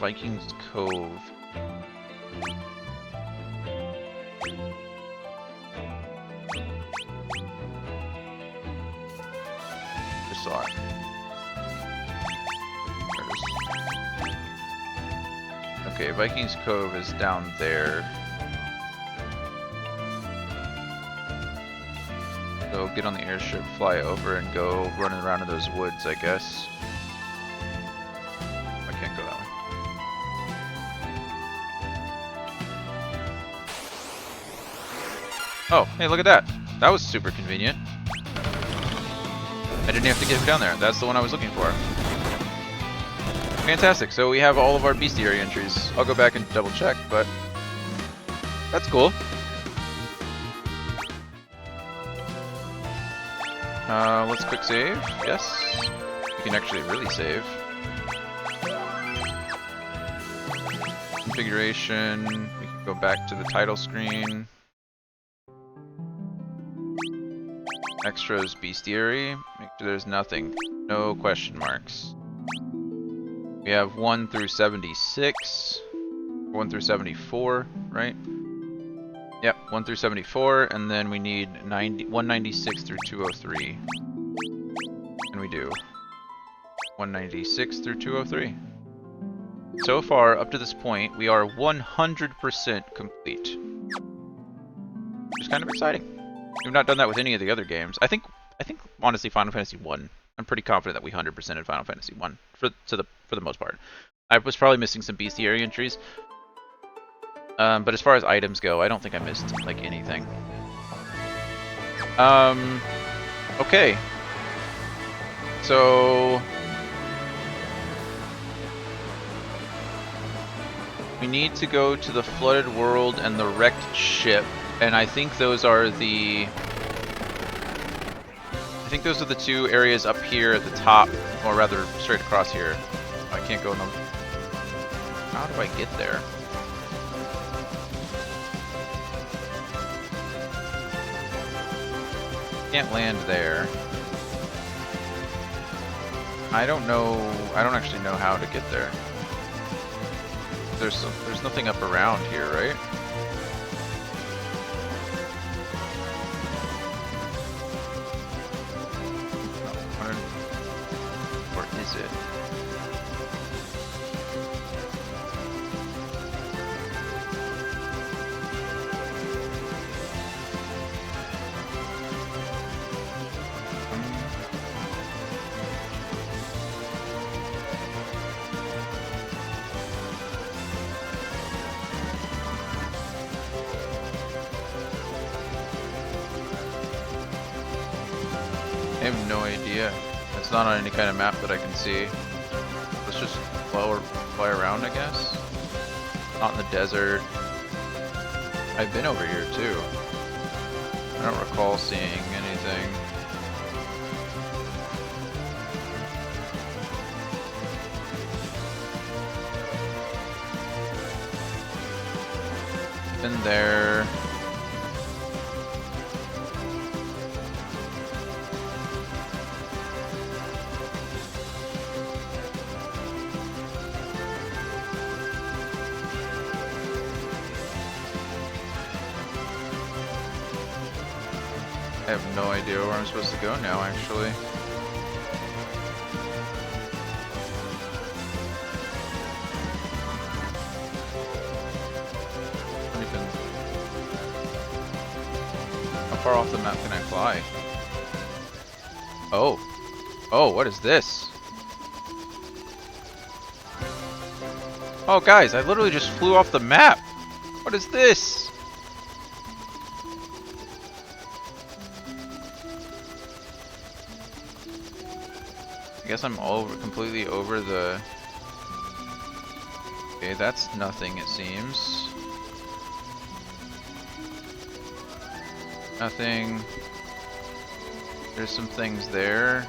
Vikings Cove. Just saw it. There it is. Okay, Vikings Cove is down there. So get on the airship, fly over, and go running around in those woods, I guess. I can't go that way. Oh, hey, look at that. That was super convenient. I didn't have to get down there. That's the one I was looking for. Fantastic. So we have all of our bestiary entries. I'll go back and double check, but that's cool. Let's quick save. Yes. We can actually really save. Configuration. We can go back to the title screen. Extras bestiary. Make sure there's nothing. No question marks. We have 1 through 76. 1 through 74, right? Yep, 1 through 74, and then we need 196 through 203. And we do. 196 through 203. so far, up to this point, we are 100% complete. Which is kind of exciting. We've not done that with any of the other games. I think honestly Final Fantasy 1. I'm pretty confident that we 100%ed Final Fantasy 1 for the most part. I was probably missing some bestiary entries. But as far as items go, I don't think I missed like anything. Okay. So we need to go to the flooded world and the wrecked ship, and I think those are the two areas up here at the top, or rather straight across here. I can't go in the... How do I get there? Can't land there. I don't actually know how to get there. There's nothing up around here, right? Or is it? I have no idea. It's not on any kind of map that I can see. Let's just fly around, I guess. Not in the desert. I've been over here too. I don't recall seeing anything. Been there. I have no idea where I'm supposed to go now, actually. How far off the map can I fly? Oh. Oh, what is this? Oh, guys, I literally just flew off the map. What is this? I guess I'm completely over the... Okay, that's nothing, it seems. Nothing. There's some things there.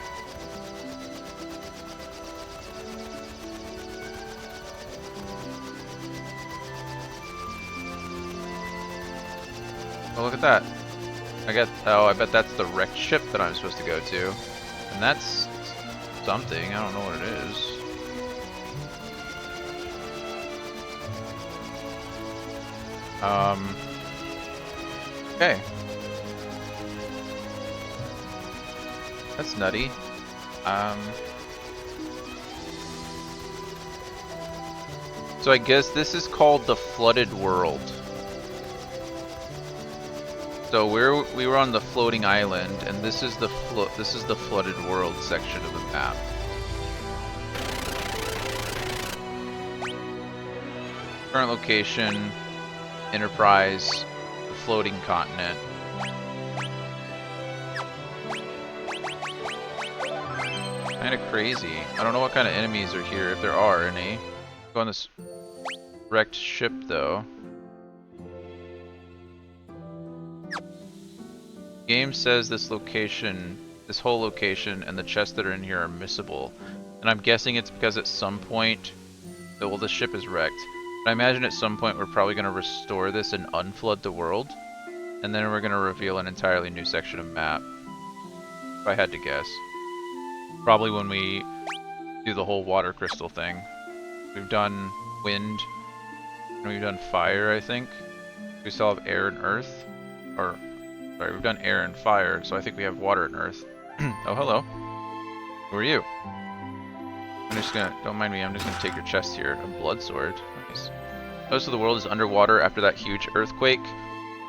Oh, look at that. I bet that's the wrecked ship that I'm supposed to go to. And that's something, I don't know what it is. Okay. That's nutty. So I guess this is called the Flooded World. So we were on the floating island, and this is the Flooded World section of the map. Current location, Enterprise, the floating continent. Kind of crazy. I don't know what kind of enemies are here, if there are any. Go on this wrecked ship, though. Game says this whole location, and the chests that are in here are missable. And I'm guessing it's because at some point, well, the ship is wrecked. But I imagine at some point we're probably going to restore this and unflood the world. And then we're going to reveal an entirely new section of map. If I had to guess. Probably when we do the whole water crystal thing. We've done wind, and we've done fire, I think. We still have air and earth. Or, sorry, we've done air and fire, so I think we have water and earth. Oh, hello. Who are you? I'm just gonna, don't mind me, I'm just gonna take your chest here. A blood sword. Nice. Most of the world is underwater after that huge earthquake.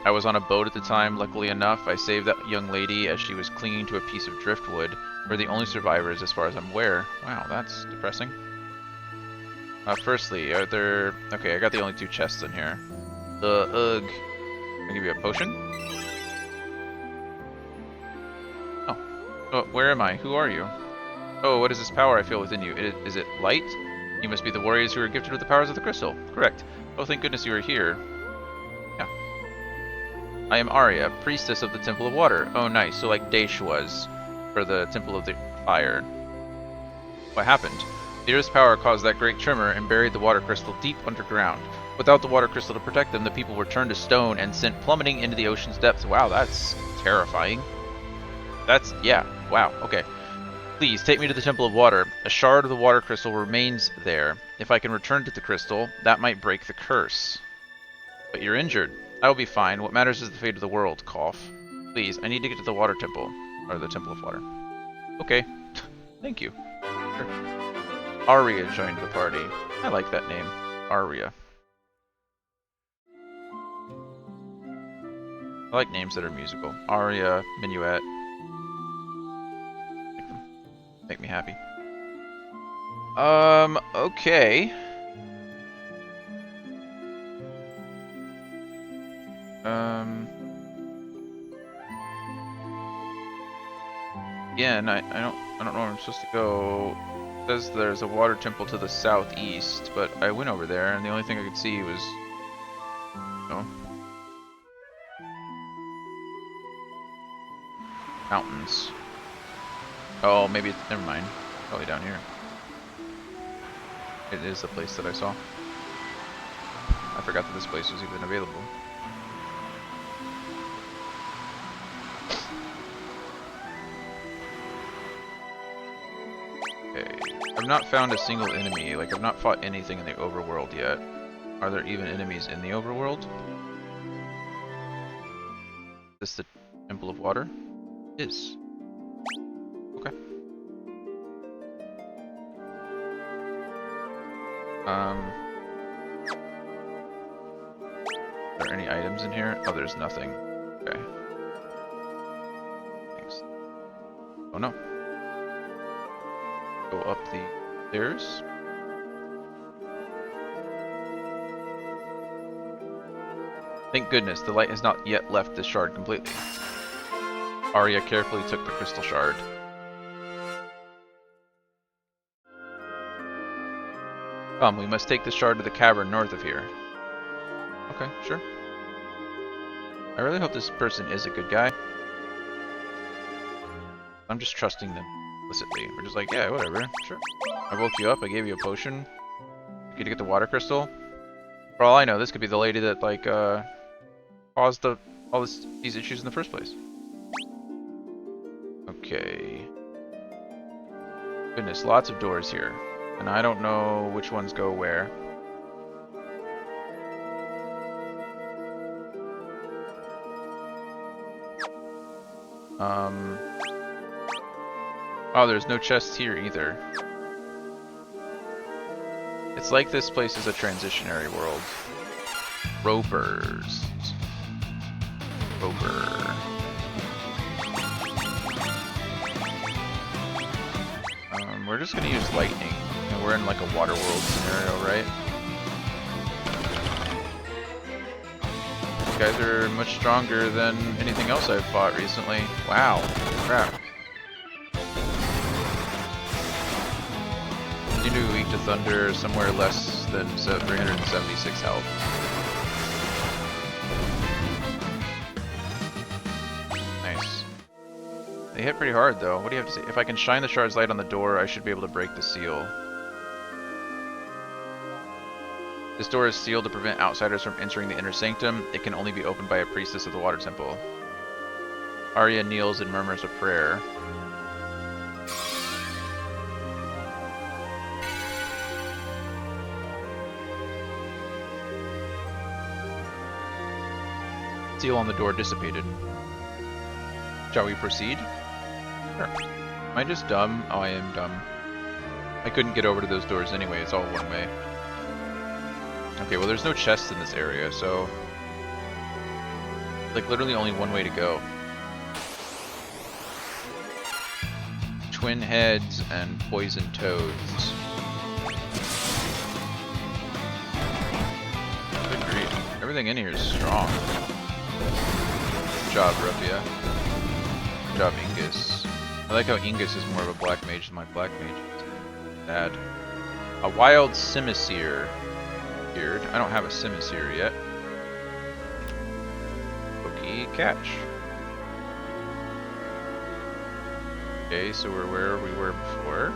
I was on a boat at the time. Luckily enough, I saved that young lady as she was clinging to a piece of driftwood. We're the only survivors as far as I'm aware. Wow, that's depressing. Firstly, are there... Okay, I got the only 2 chests in here. Ugh. I'll give you a potion. Oh, where am I? Who are you? Oh, what is this power I feel within you? Is it light? You must be the warriors who are gifted with the powers of the crystal. Correct. Oh, thank goodness you are here. Yeah. I am Arya, priestess of the Temple of Water. Oh, nice. So like Daesh was for the Temple of the Fire. What happened? The Earth's power caused that great tremor and buried the water crystal deep underground. Without the water crystal to protect them, the people were turned to stone and sent plummeting into the ocean's depths. Wow, that's terrifying. That's... yeah. Wow, okay. Please, take me to the Temple of Water. A shard of the water crystal remains there. If I can return to the crystal, that might break the curse. But you're injured. I will be fine. What matters is the fate of the world. Cough. Please, I need to get to the water temple. Or the Temple of Water. Okay. Thank you. Sure. Arya joined the party. I like that name. Arya. I like names that are musical. Arya, Minuet. Make me happy. Okay. Yeah, and I don't know where I'm supposed to go. It says there's a water temple to the southeast, but I went over there and the only thing I could see was, mountains. Oh, maybe, never mind. Probably down here. It is the place that I saw. I forgot that this place was even available. Okay. I've not found a single enemy. Like, I've not fought anything in the overworld yet. Are there even enemies in the overworld? Is this the Temple of Water? It is. Okay. Are there any items in here? Oh, there's nothing. Okay. Thanks. Oh no. Go up the stairs. Thank goodness, the light has not yet left the shard completely. Arya carefully took the crystal shard. Come, we must take the shard to the cavern north of here. Okay, sure. I really hope this person is a good guy. I'm just trusting them implicitly. We're just like, yeah, whatever, sure. I woke you up, I gave you a potion. You to get the water crystal. For all I know, this could be the lady that, like, caused all these issues in the first place. Okay. Goodness, lots of doors here. And I don't know which ones go where. Oh, there's no chests here either. It's like this place is a transitionary world. Ropers. Roper. We're just gonna use lightning. And we're in like a water world scenario, right? These guys are much stronger than anything else I've fought recently. Wow. Crap. Continue to weak to thunder, somewhere less than 376 health. Nice. They hit pretty hard though. What do you have to say? If I can shine the shard's light on the door, I should be able to break the seal. This door is sealed to prevent outsiders from entering the inner sanctum. It can only be opened by a priestess of the water temple. Arya kneels and murmurs a prayer. Seal on the door dissipated. Shall we proceed? Sure. Am I just dumb? Oh, I am dumb. I couldn't get over to those doors anyway, it's all one way. Okay, well there's no chests in this area, so... like literally only one way to go. Twin heads and poison toads. Good grief. Everything in here is strong. Good job, Rufia. Good job, Ingus. I like how Ingus is more of a black mage than my black mage. Bad. A wild Simisear appeared. I don't have a Simisear yet. Okay, catch. Okay, so we're where we were before.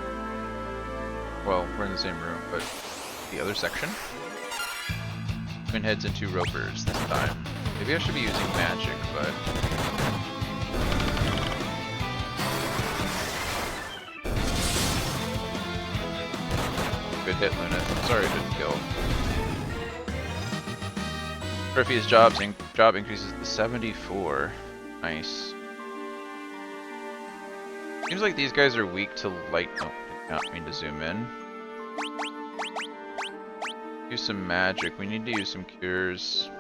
Well, we're in the same room, but the other section. Twin heads and 2 ropers this time. Maybe I should be using magic, but... good hit, Luna. Sorry it didn't kill. Rufia's job increases to 74. Nice. Seems like these guys are weak to light. Oh, did not mean to zoom in. Use some magic. We need to use some cures.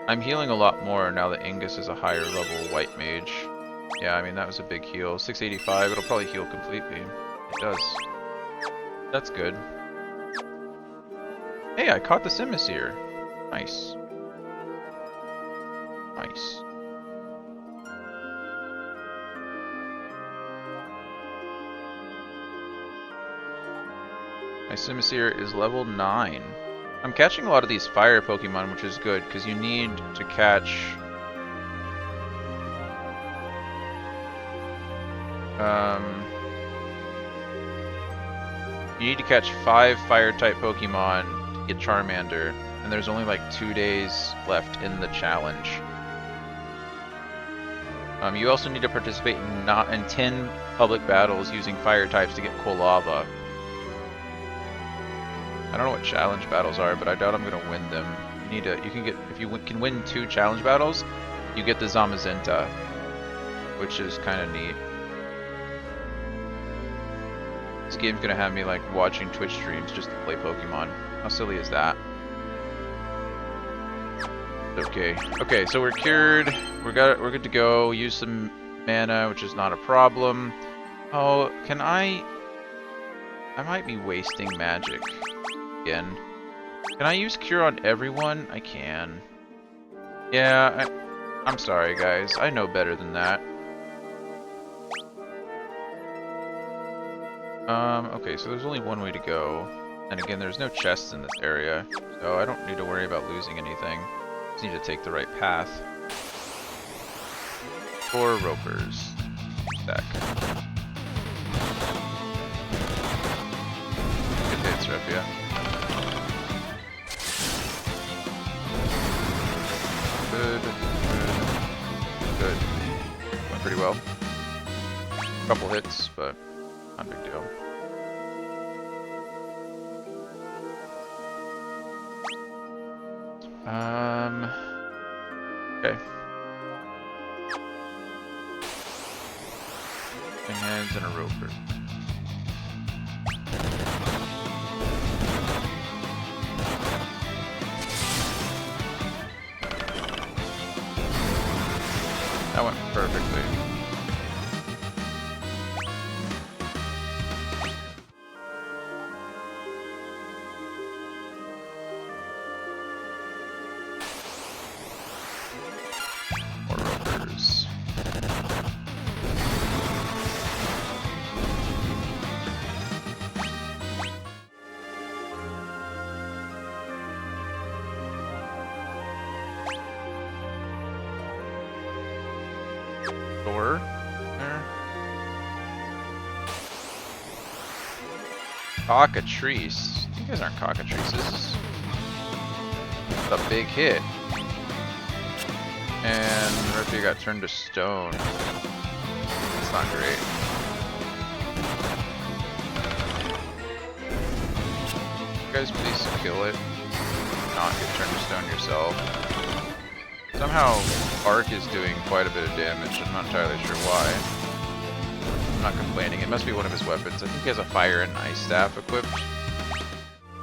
I'm healing a lot more now that Ingus is a higher level white mage. Yeah, I mean that was a big heal. 685, it'll probably heal completely. It does. That's good. Hey, I caught the Simisear. Nice. Nice. My Simisear is level 9. I'm catching a lot of these fire Pokemon, which is good, because you need to catch... you need to catch 5 fire-type Pokemon to get Charmander, and there's only like 2 days left in the challenge. You also need to participate in 10 public battles using fire types to get Quilava. I don't know what challenge battles are, but I doubt I'm gonna win them. You can get, if you can win 2 challenge battles, you get the Zamazenta, which is kind of neat. This game's gonna have me like watching Twitch streams just to play Pokemon. How silly is that? Okay. Okay, so we're cured. We're good to go. Use some mana, which is not a problem. Oh, can I might be wasting magic again. Can I use cure on everyone? I can. Yeah, I'm sorry guys. I know better than that. Okay, so there's only one way to go. And again, there's no chests in this area, so I don't need to worry about losing anything. Just need to take the right path. 4 ropers. Stack. Good hits, Rufia. Good. Went pretty well. Couple hits, but not a big deal. Okay. And hands and a roper. That went perfectly. Door there. Cockatrice. You guys aren't cockatrices. A big hit. And Rufia got turned to stone. That's not great. You guys please kill it. Not get turned to stone yourself. Somehow Arc is doing quite a bit of damage. I'm not entirely sure why. I'm not complaining. It must be one of his weapons. I think he has a fire and ice staff equipped.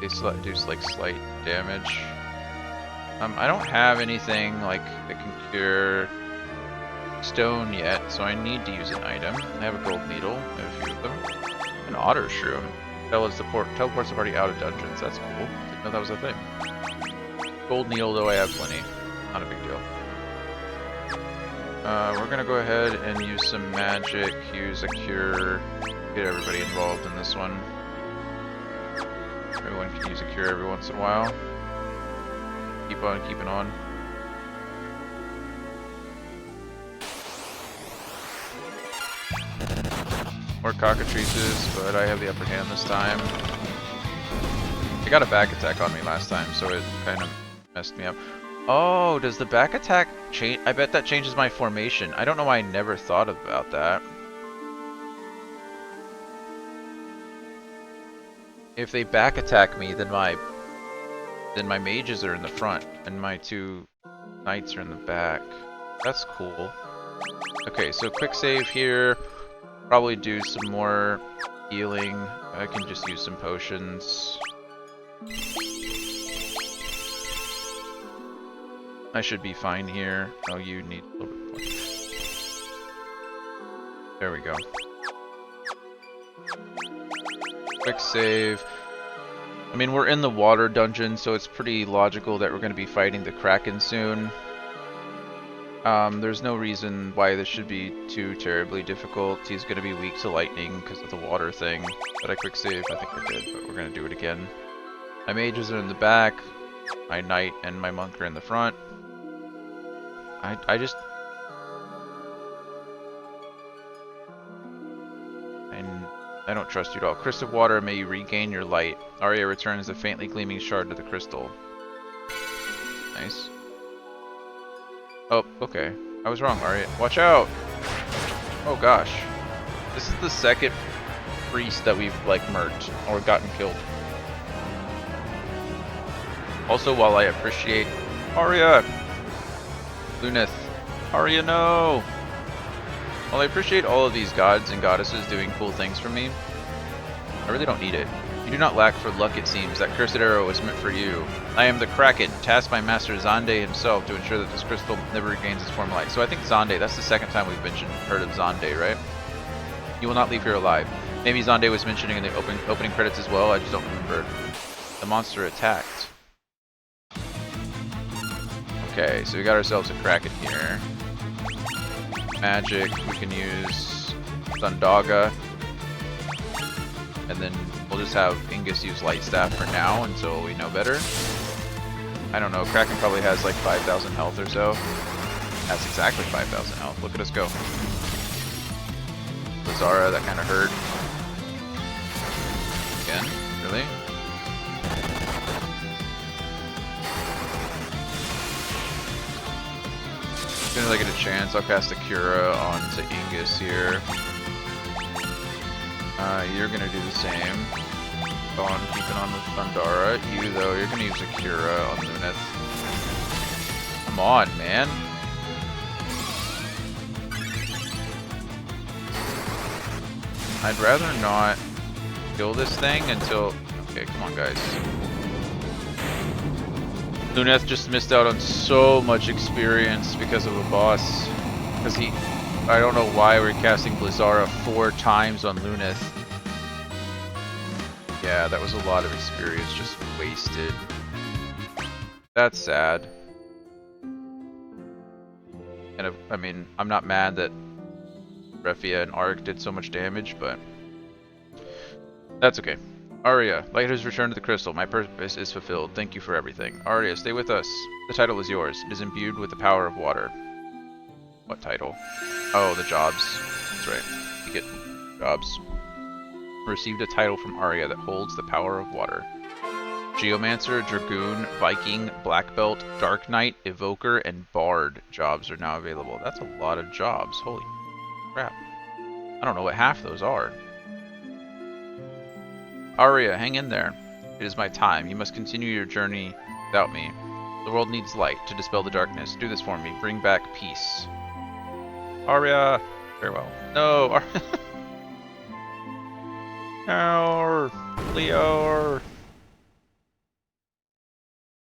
They do like slight damage. I don't have anything like that can cure stone yet, so I need to use an item. I have a gold needle. I have a few of them. An otter shroom. Teleports the party out of dungeons. That's cool. Didn't know that was a thing. Gold needle though, I have plenty. Not a big deal. We're gonna go ahead and use some magic, use a cure, get everybody involved in this one. Everyone can use a cure every once in a while. Keep on keeping on. More cockatrices, but I have the upper hand this time. They got a back attack on me last time, so it kind of messed me up. Oh, does the back attack change? I bet that changes my formation. I don't know why I never thought about that. If they back attack me, then my mages are in the front, and my two knights are in the back. That's cool. Okay, so quick save here. Probably do some more healing. I can just use some potions. I should be fine here. Oh, you need a little bit more. There we go. Quick save. I mean, we're in the water dungeon, so it's pretty logical that we're going to be fighting the Kraken soon. There's no reason why this should be too terribly difficult. He's going to be weak to lightning because of the water thing. But I quick save, I think I did, but we're going to do it again. My mages are in the back. My knight and my monk are in the front. I don't trust you at all. Crystal water, may you regain your light. Arya returns a faintly gleaming shard to the crystal. Nice. Oh, okay. I was wrong, Arya. Watch out! Oh gosh. This is the second priest that we've, like, murked or gotten killed. Also, while I appreciate Arya! Luneth. Arya, no! While I appreciate all of these gods and goddesses doing cool things for me, I really don't need it. You do not lack for luck, it seems. That cursed arrow was meant for you. I am the Kraken, tasked by Master Xande himself to ensure that this crystal never regains its former light. So I think Xande, that's the second time we've heard of Xande, right? You will not leave here alive. Maybe Xande was mentioning in the opening credits as well, I just don't remember. The monster attacked. Okay, so we got ourselves a Kraken here. Magic, we can use Thundaga. And then we'll just have Ingus use Light Staff for now until we know better. I don't know, Kraken probably has like 5,000 health or so. That's exactly 5,000 health. Look at us go. Lazara, that kind of hurt. Again? Really? As soon as I get a chance, I'll cast a Cura onto Ingus here. You're gonna do the same. Go on, keeping on with Thundara. You, though, you're gonna use a Cura on Luneth. Come on, man. I'd rather not kill this thing until... Okay, come on, guys. Luneth just missed out on so much experience because of a boss. Because I don't know why we're casting Blizzara 4 times on Luneth. Yeah, that was a lot of experience just wasted. That's sad. And I mean, I'm not mad that Refia and Ark did so much damage, but that's okay. Arya, light has returned to the crystal. My purpose is fulfilled. Thank you for everything. Arya, stay with us. The title is yours. It is imbued with the power of water. What title? Oh, the jobs. That's right. You get jobs. Received a title from Arya that holds the power of water. Geomancer, Dragoon, Viking, Black Belt, Dark Knight, Evoker, and Bard jobs are now available. That's a lot of jobs. Holy crap. I don't know what half those are. Arya, hang in there. It is my time. You must continue your journey without me. The world needs light to dispel the darkness. Do this for me. Bring back peace. Arya! Farewell. No! No! Leo!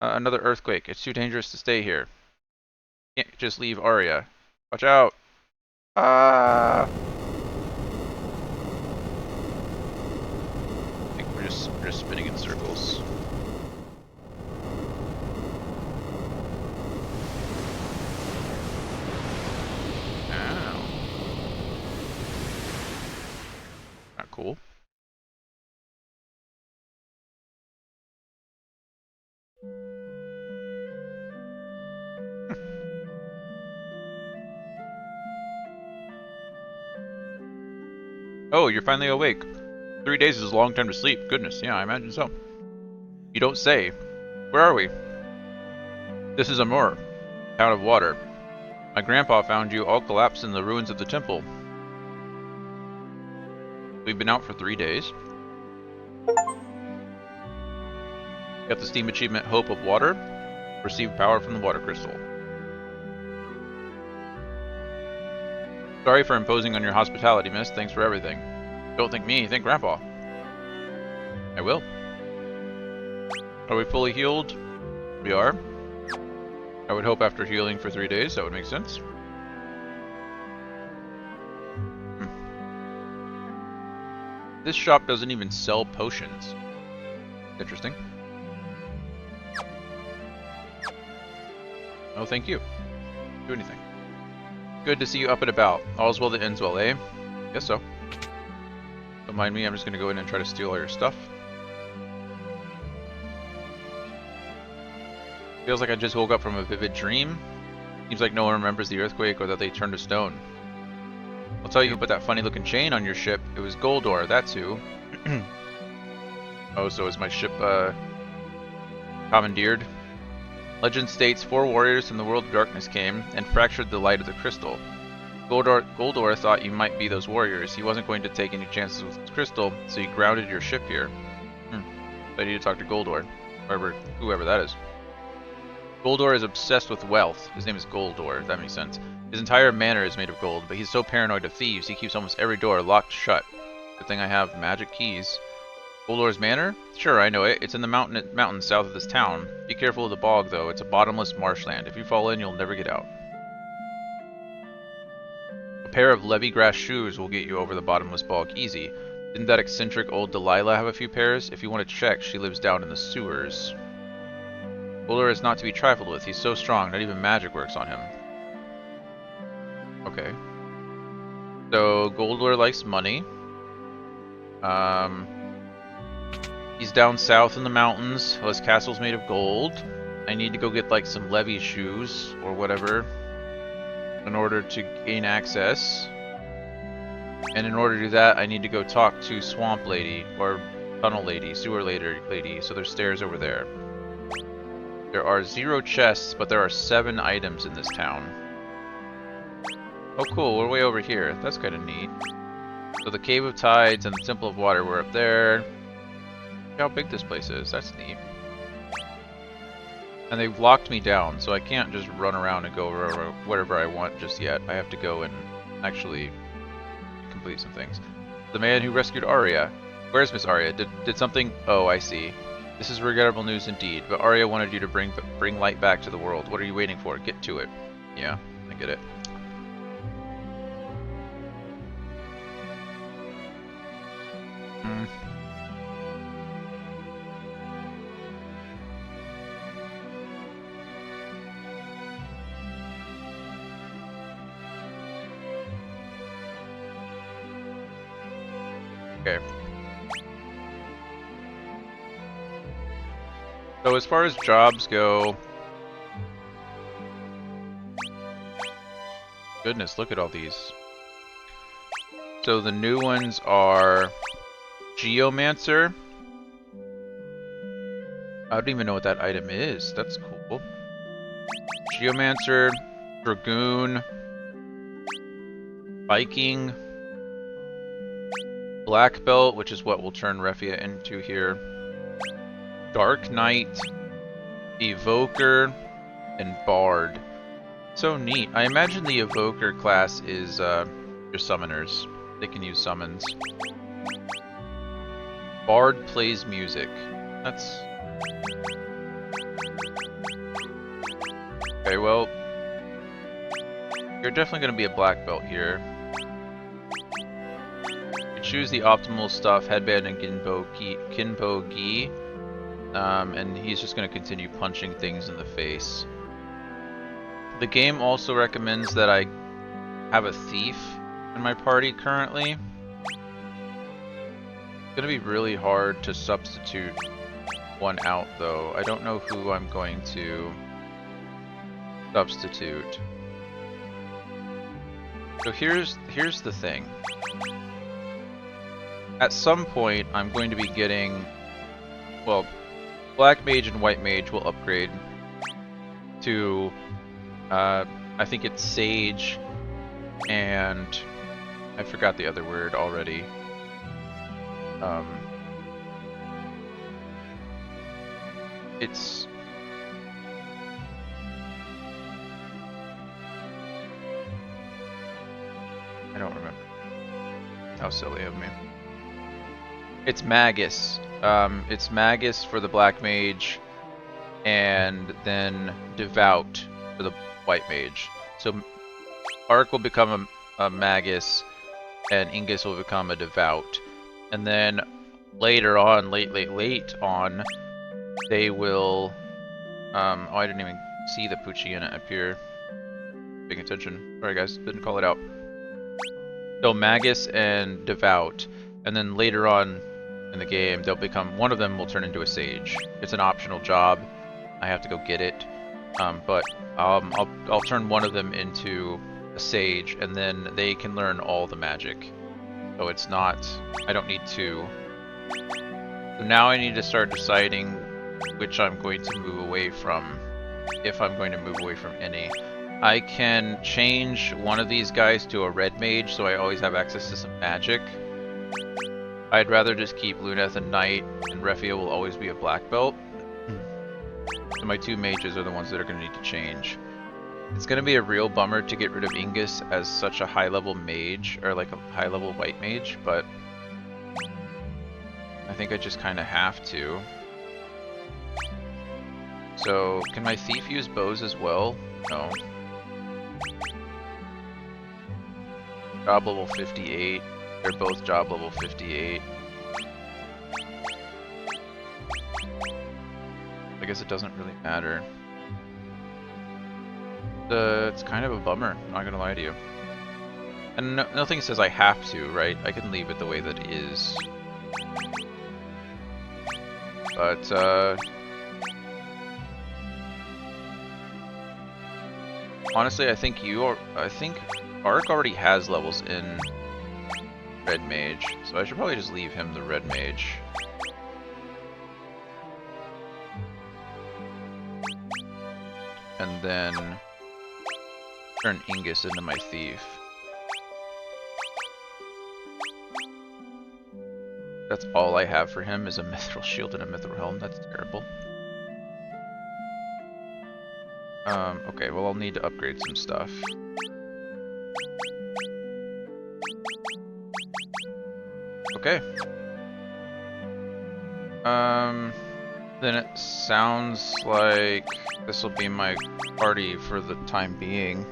Another earthquake. It's too dangerous to stay here. Can't just leave Arya. Watch out! Ah! I think we're just spinning in circles. Ow. Not cool. Oh, you're finally awake. 3 days is a long time to sleep. Goodness, yeah, I imagine so. You don't say. Where are we? This is Amur, town of water. My grandpa found you all collapsed in the ruins of the temple. We've been out for 3 days. Got the Steam achievement Hope of Water. Receive power from the water crystal. Sorry for imposing on your hospitality, miss. Thanks for everything. Don't thank me, thank Grandpa. I will. Are we fully healed? We are. I would hope after healing for 3 days, that would make sense. This shop doesn't even sell potions. Interesting. No, thank you. Do anything. Good to see you up and about. All's well that ends well, eh? Guess so. Don't mind me, I'm just gonna go in and try to steal all your stuff. Feels like I just woke up from a vivid dream. Seems like no one remembers the earthquake or that they turned to stone. I'll tell you who put that funny looking chain on your ship. It was Goldor, that's who. Oh, so is my ship commandeered? Legend states 4 warriors from the world of darkness came and fractured the light of the crystal. Goldor thought you might be those warriors. He wasn't going to take any chances with the crystal, so he grounded your ship here. I need to talk to Goldor, whoever that is. Goldor is obsessed with wealth. His name is Goldor, if that makes sense. His entire manor is made of gold, but he's so paranoid of thieves, he keeps almost every door locked shut. Good thing I have magic keys. Goldor's manor? Sure, I know it. It's in the mountains south of this town. Be careful of the bog, though. It's a bottomless marshland. If you fall in, you'll never get out. A pair of levy grass shoes will get you over the bottomless bog easy. Didn't that eccentric old Delilah have a few pairs? If you want to check, she lives down in the sewers. Goldor is not to be trifled with. He's so strong, not even magic works on him. Okay. So, Goldor likes money. He's down south in the mountains. His castle's made of gold. I need to go get like some levy shoes or whatever in order to gain access. And in order to do that, I need to go talk to Swamp Lady or Tunnel Lady, Sewer Lady. So there's stairs over there. There are 0 chests, but there are 7 items in this town. Oh cool, we're way over here. That's kind of neat. So the Cave of Tides and the Temple of Water were up there. Look how big this place is. That's neat. And they've locked me down, so I can't just run around and go wherever I want just yet. I have to go and actually complete some things. The man who rescued Arya. Where's Miss Arya? Did something... Oh, I see. This is regrettable news indeed, but Arya wanted you to bring light back to the world. What are you waiting for? Get to it. Yeah, I get it. Okay. So as far as jobs go... Goodness, look at all these. So the new ones are... Geomancer. I don't even know what that item is. That's cool. Geomancer, Dragoon, Viking, Black Belt, which is what we'll turn Refia into here. Dark Knight, Evoker, and Bard. So neat. I imagine the Evoker class is your summoners. They can use summons. Bard plays music. That's... Okay, well... You're definitely going to be a black belt here. You choose the optimal stuff, Headband and Kinpo Gi. And he's just going to continue punching things in the face. The game also recommends that I have a thief in my party currently. It's going to be really hard to substitute one out though. I don't know who I'm going to substitute. So here's the thing. At some point I'm going to be getting, well, Black Mage and White Mage will upgrade to I think it's Sage and I forgot the other word already. It's I don't remember. How silly of me. It's Magus. It's Magus for the Black Mage, and then Devout for the White Mage. So Ark will become a Magus, and Ingus will become a Devout. And then later on, late on, they will... oh, I didn't even see the Poochyena up here. Paying attention. Sorry guys, didn't call it out. So Magus and Devout, and then later on in the game, they'll become, one of them will turn into a Sage. It's an optional job. I have to go get it. But I'll turn one of them into a Sage, and then they can learn all the magic. So it's not, I don't need two. So now I need to start deciding which I'm going to move away from, if I'm going to move away from any. I can change one of these guys to a red mage, so I always have access to some magic. I'd rather just keep Luneth and Knight, and Refia will always be a black belt. So my two mages are the ones that are going to need to change. It's going to be a real bummer to get rid of Ingus as such a high-level mage, or like a high-level white mage, but I think I just kind of have to. So, can my thief use bows as well? No. Job level 58. They're both job level 58. I guess it doesn't really matter. It's kind of a bummer, I'm not gonna lie to you. And nothing says I have to, right? I can leave it the way that it is. But, honestly, I think Ark already has levels in Red Mage, so I should probably just leave him the Red Mage. And then turn Ingus into my thief. That's all I have for him is a Mithril Shield and a Mithril Helm. That's terrible. Okay, well I'll need to upgrade some stuff. Okay. Then it sounds like this will be my party for the time being.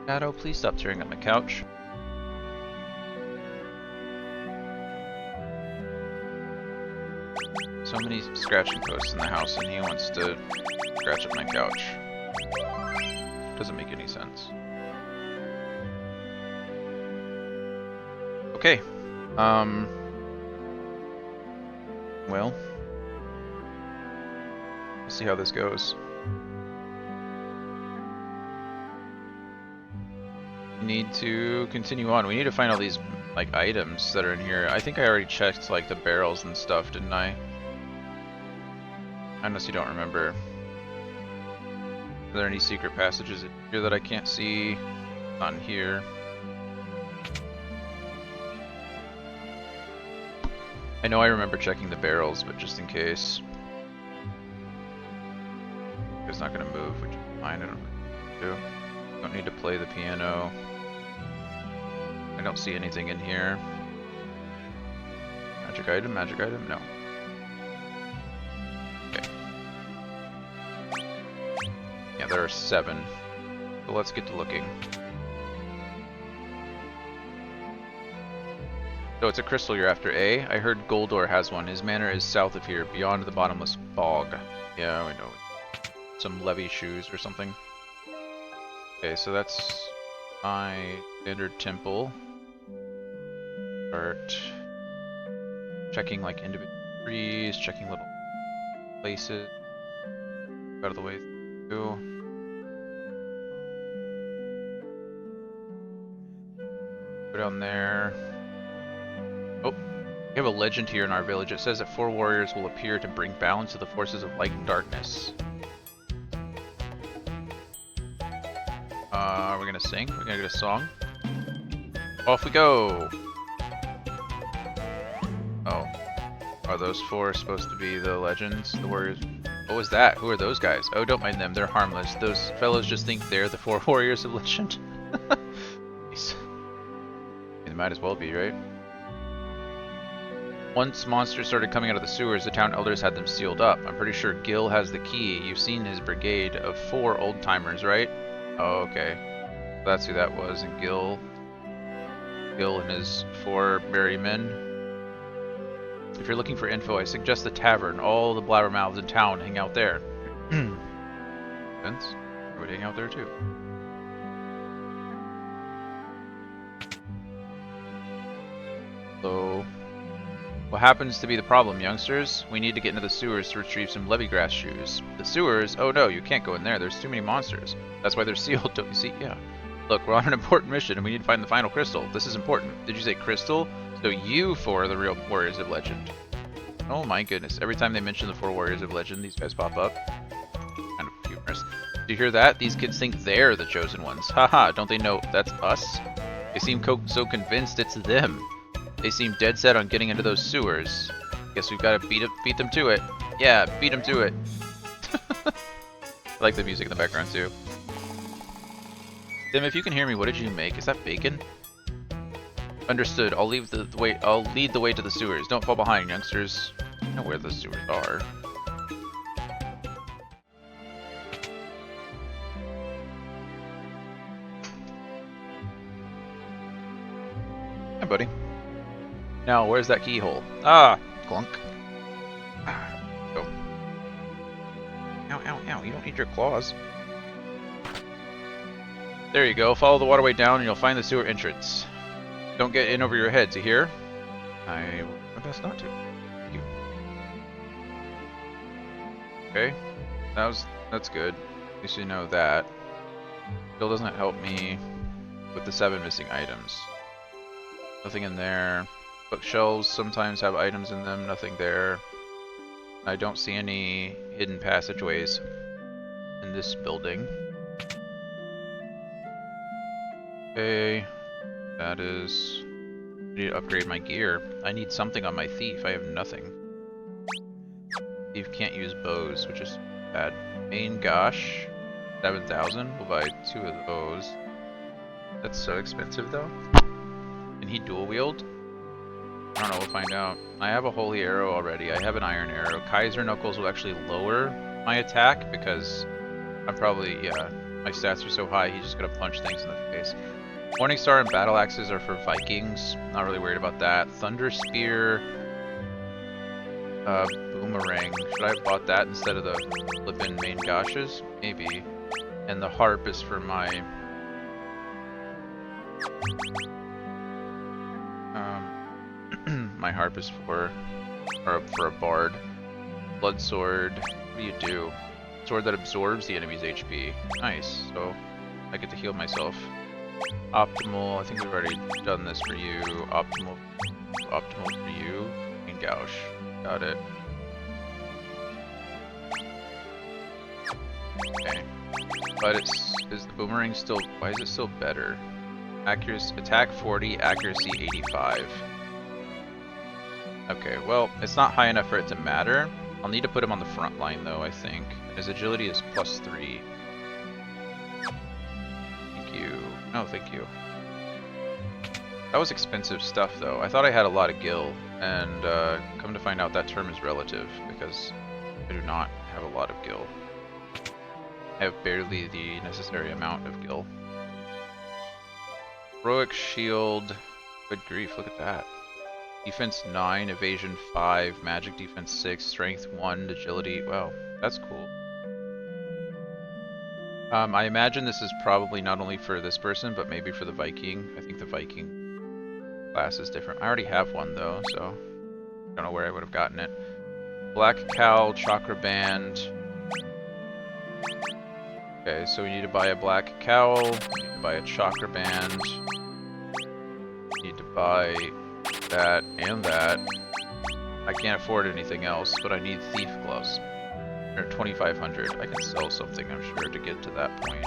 Shadow, please stop tearing up my couch. So many scratching posts in the house and he wants to scratch up my couch. Doesn't make any sense. Okay. Well, we'll see how this goes. We need to continue on. We need to find all these like items that are in here. I think I already checked like the barrels and stuff, didn't I? Unless you don't remember. Are there any secret passages in here that I can't see? Not in here. I know I remember checking the barrels, but just in case. is not going to move, which is fine. I don't need to play the piano. I don't see anything in here. Magic item? Magic item? No. Okay. Yeah, there are 7. So let's get to looking. So it's a crystal you're after, eh? I heard Goldor has one. His manor is south of here, beyond the bottomless bog. Yeah, I know. Some levy shoes or something. Okay, so that's my standard temple. Start checking like individual trees, checking little places. Out of the way through. Go down there. Oh, we have a legend here in our village. It says that 4 warriors will appear to bring balance to the forces of light and darkness. Are we gonna sing? We're gonna get a song? Off we go! Oh. Are those 4 supposed to be the legends? The warriors? What was that? Who are those guys? Oh, don't mind them. They're harmless. Those fellows just think they're the 4 warriors of legend. Nice. They might as well be, right? Once monsters started coming out of the sewers, the town elders had them sealed up. I'm pretty sure Gil has the key. You've seen his brigade of 4 old-timers, right? Oh, okay. That's who that was. And Gil and his 4 merry men. If you're looking for info, I suggest the tavern. All the blabbermouths in town hang out there. Vince, I would hang out there too. So, what happens to be the problem, youngsters? We need to get into the sewers to retrieve some Levygrass shoes. The sewers? Oh no, you can't go in there. There's too many monsters. That's why they're sealed, don't you see? Yeah. Look, we're on an important mission and we need to find the final crystal. This is important. Did you say crystal? So you 4 are the real warriors of legend. Oh my goodness. Every time they mention the 4 warriors of legend, these guys pop up. Kind of humorous. Do you hear that? These kids think they're the chosen ones. Haha, don't they know that's us? They seem so convinced it's them. They seem dead set on getting into those sewers. Guess we've got to beat them to it. Yeah, beat them to it. I like the music in the background too. Tim, if you can hear me, what did you make? Is that bacon? Understood. I'll lead the way to the sewers. Don't fall behind, youngsters. I know where the sewers are. Hi, buddy. Now, where's that keyhole? Ah, clunk. Go. Ow, ow, ow. You don't need your claws. There you go. Follow the waterway down and you'll find the sewer entrance. Don't get in over your heads, you hear? I will do my best not to. Thank you. Okay. That's good. At least you know that. Still doesn't help me with the 7 missing items. Nothing in there. Bookshelves sometimes have items in them, nothing there. I don't see any hidden passageways in this building. Okay, that is... I need to upgrade my gear. I need something on my thief, I have nothing. Thief can't use bows, which is bad. Main gosh, 7,000, we'll buy 2 of those. That's so expensive though. Can he dual wield? I don't know, we'll find out. I have a holy arrow already. I have an iron arrow. Kaiser Knuckles will actually lower my attack because I'm probably, yeah, my stats are so high, he's just gonna punch things in the face. Morningstar and battle axes are for Vikings. Not really worried about that. Thunder Spear, Boomerang. Should I have bought that instead of the flippin' main goshes? Maybe. And the harp is for my my harp is for a bard. Blood sword. What do you do? Sword that absorbs the enemy's HP. Nice. So I get to heal myself. Optimal. I think we've already done this for you. Optimal for you. And gouge. Got it. Okay. But is the boomerang still? Why is it still better? Accuracy, attack 40, accuracy 85. Okay, well, it's not high enough for it to matter. I'll need to put him on the front line though, I think. His agility is +3. Thank you. No, thank you. That was expensive stuff though. I thought I had a lot of gil, and come to find out that term is relative because I do not have a lot of gil. I have barely the necessary amount of gil. Heroic shield. Good grief, look at that. Defense 9, evasion 5, magic defense 6, strength 1, agility. Wow, that's cool. I imagine this is probably not only for this person, but maybe for the Viking. I think the Viking class is different. I already have one though, so I don't know where I would have gotten it. Black Cowl, Chakra Band. Okay, so we need to buy a Black Cowl, we need to buy a Chakra Band, we need to buy that and that. I can't afford anything else, but I need Thief Gloves. They're 2,500. I can sell something, I'm sure, to get to that point.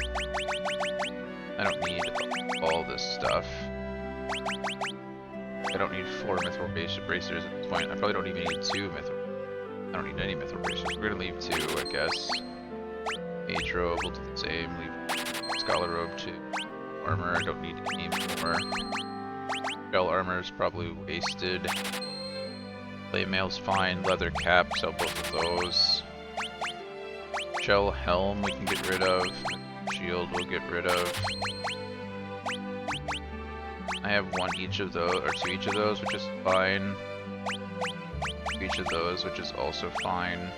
I don't need all this stuff. I don't need 4 Mithril Bracers at this point. I probably don't even need 2 Mithril. I don't need any Mithril Bracers. We're gonna leave 2, I guess. Mage Robe, we'll do the same. Leave Scholar Robe 2. Armor, I don't need any more. Shell Armor is probably wasted. Plate Mail's fine. Leather Cap, sell both of those. Shell Helm we can get rid of. Shield we'll get rid of. I have 1 each of those, or 2 each of those, which is fine. 2 each of those, which is also fine.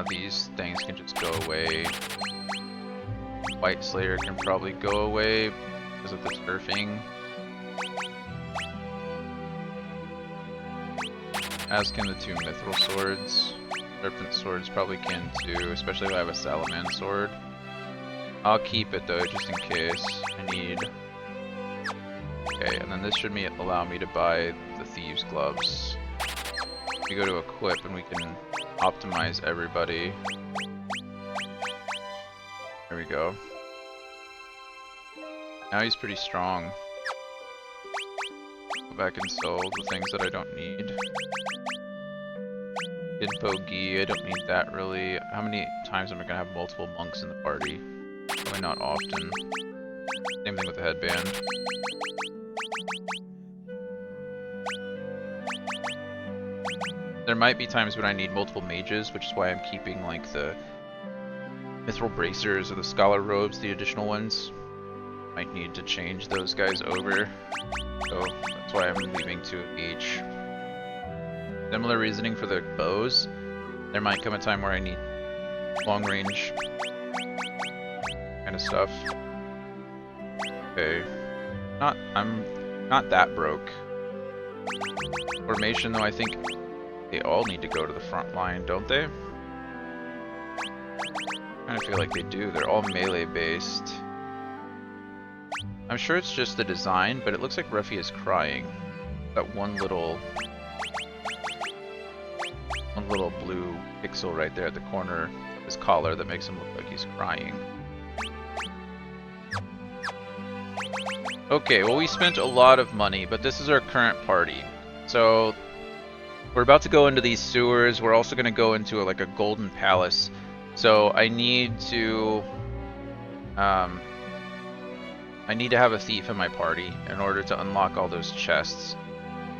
These things can just go away. White Slayer can probably go away because of the turfing. As can the 2 Mithril Swords. Serpent Swords probably can too, especially if I have a Salaman Sword. I'll keep it though, just in case I need. Okay, and then this should allow me to buy the Thieves' Gloves. We go to equip and we can optimize everybody. There we go. Now he's pretty strong. Go back and sell the things that I don't need. Dinpo Gi, I don't need that really. How many times am I gonna have multiple monks in the party? Probably not often. Same thing with the headband. There might be times when I need multiple mages, which is why I'm keeping like the Mithril Bracers or the Scholar Robes, the additional ones. Might need to change those guys over. So that's why I'm leaving 2 of each. Similar reasoning for the bows. There might come a time where I need long range kind of stuff. Okay. I'm not that broke. Formation though, I think they all need to go to the front line, don't they? I kind of feel like they do. They're all melee based. I'm sure it's just the design, but it looks like Ruffy is crying. That one little blue pixel right there at the corner of his collar that makes him look like he's crying. Okay, well we spent a lot of money, but this is our current party. So we're about to go into these sewers. We're also going to go into like a golden palace. So I need to have a thief in my party in order to unlock all those chests.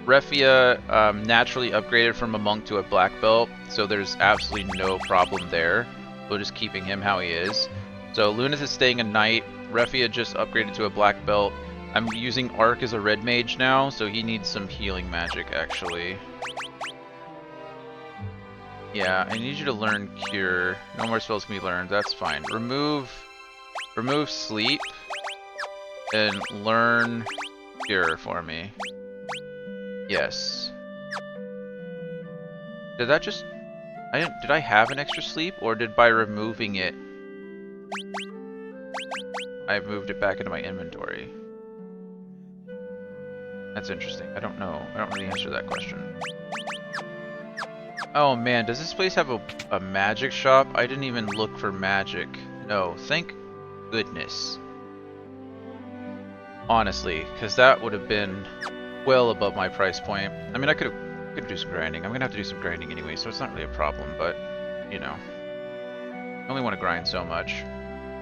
Refia naturally upgraded from a monk to a black belt, so there's absolutely no problem there. We're just keeping him how he is. So Lunath is staying a knight. Refia just upgraded to a black belt. I'm using Ark as a red mage now, so he needs some healing magic actually. Yeah, I need you to learn Cure. No more spells can be learned, that's fine. Remove Sleep and learn Cure for me. Yes. Did that just... did I have an extra sleep, or did by removing it I moved it back into my inventory? That's interesting. I don't know. I don't really answer that question. Oh man, does this place have a magic shop? I didn't even look for magic. No, thank goodness. Honestly, because that would have been well above my price point. I mean, I could have Could do some grinding. I'm gonna have to do some grinding anyway, so it's not really a problem, but, you know. I only want to grind so much.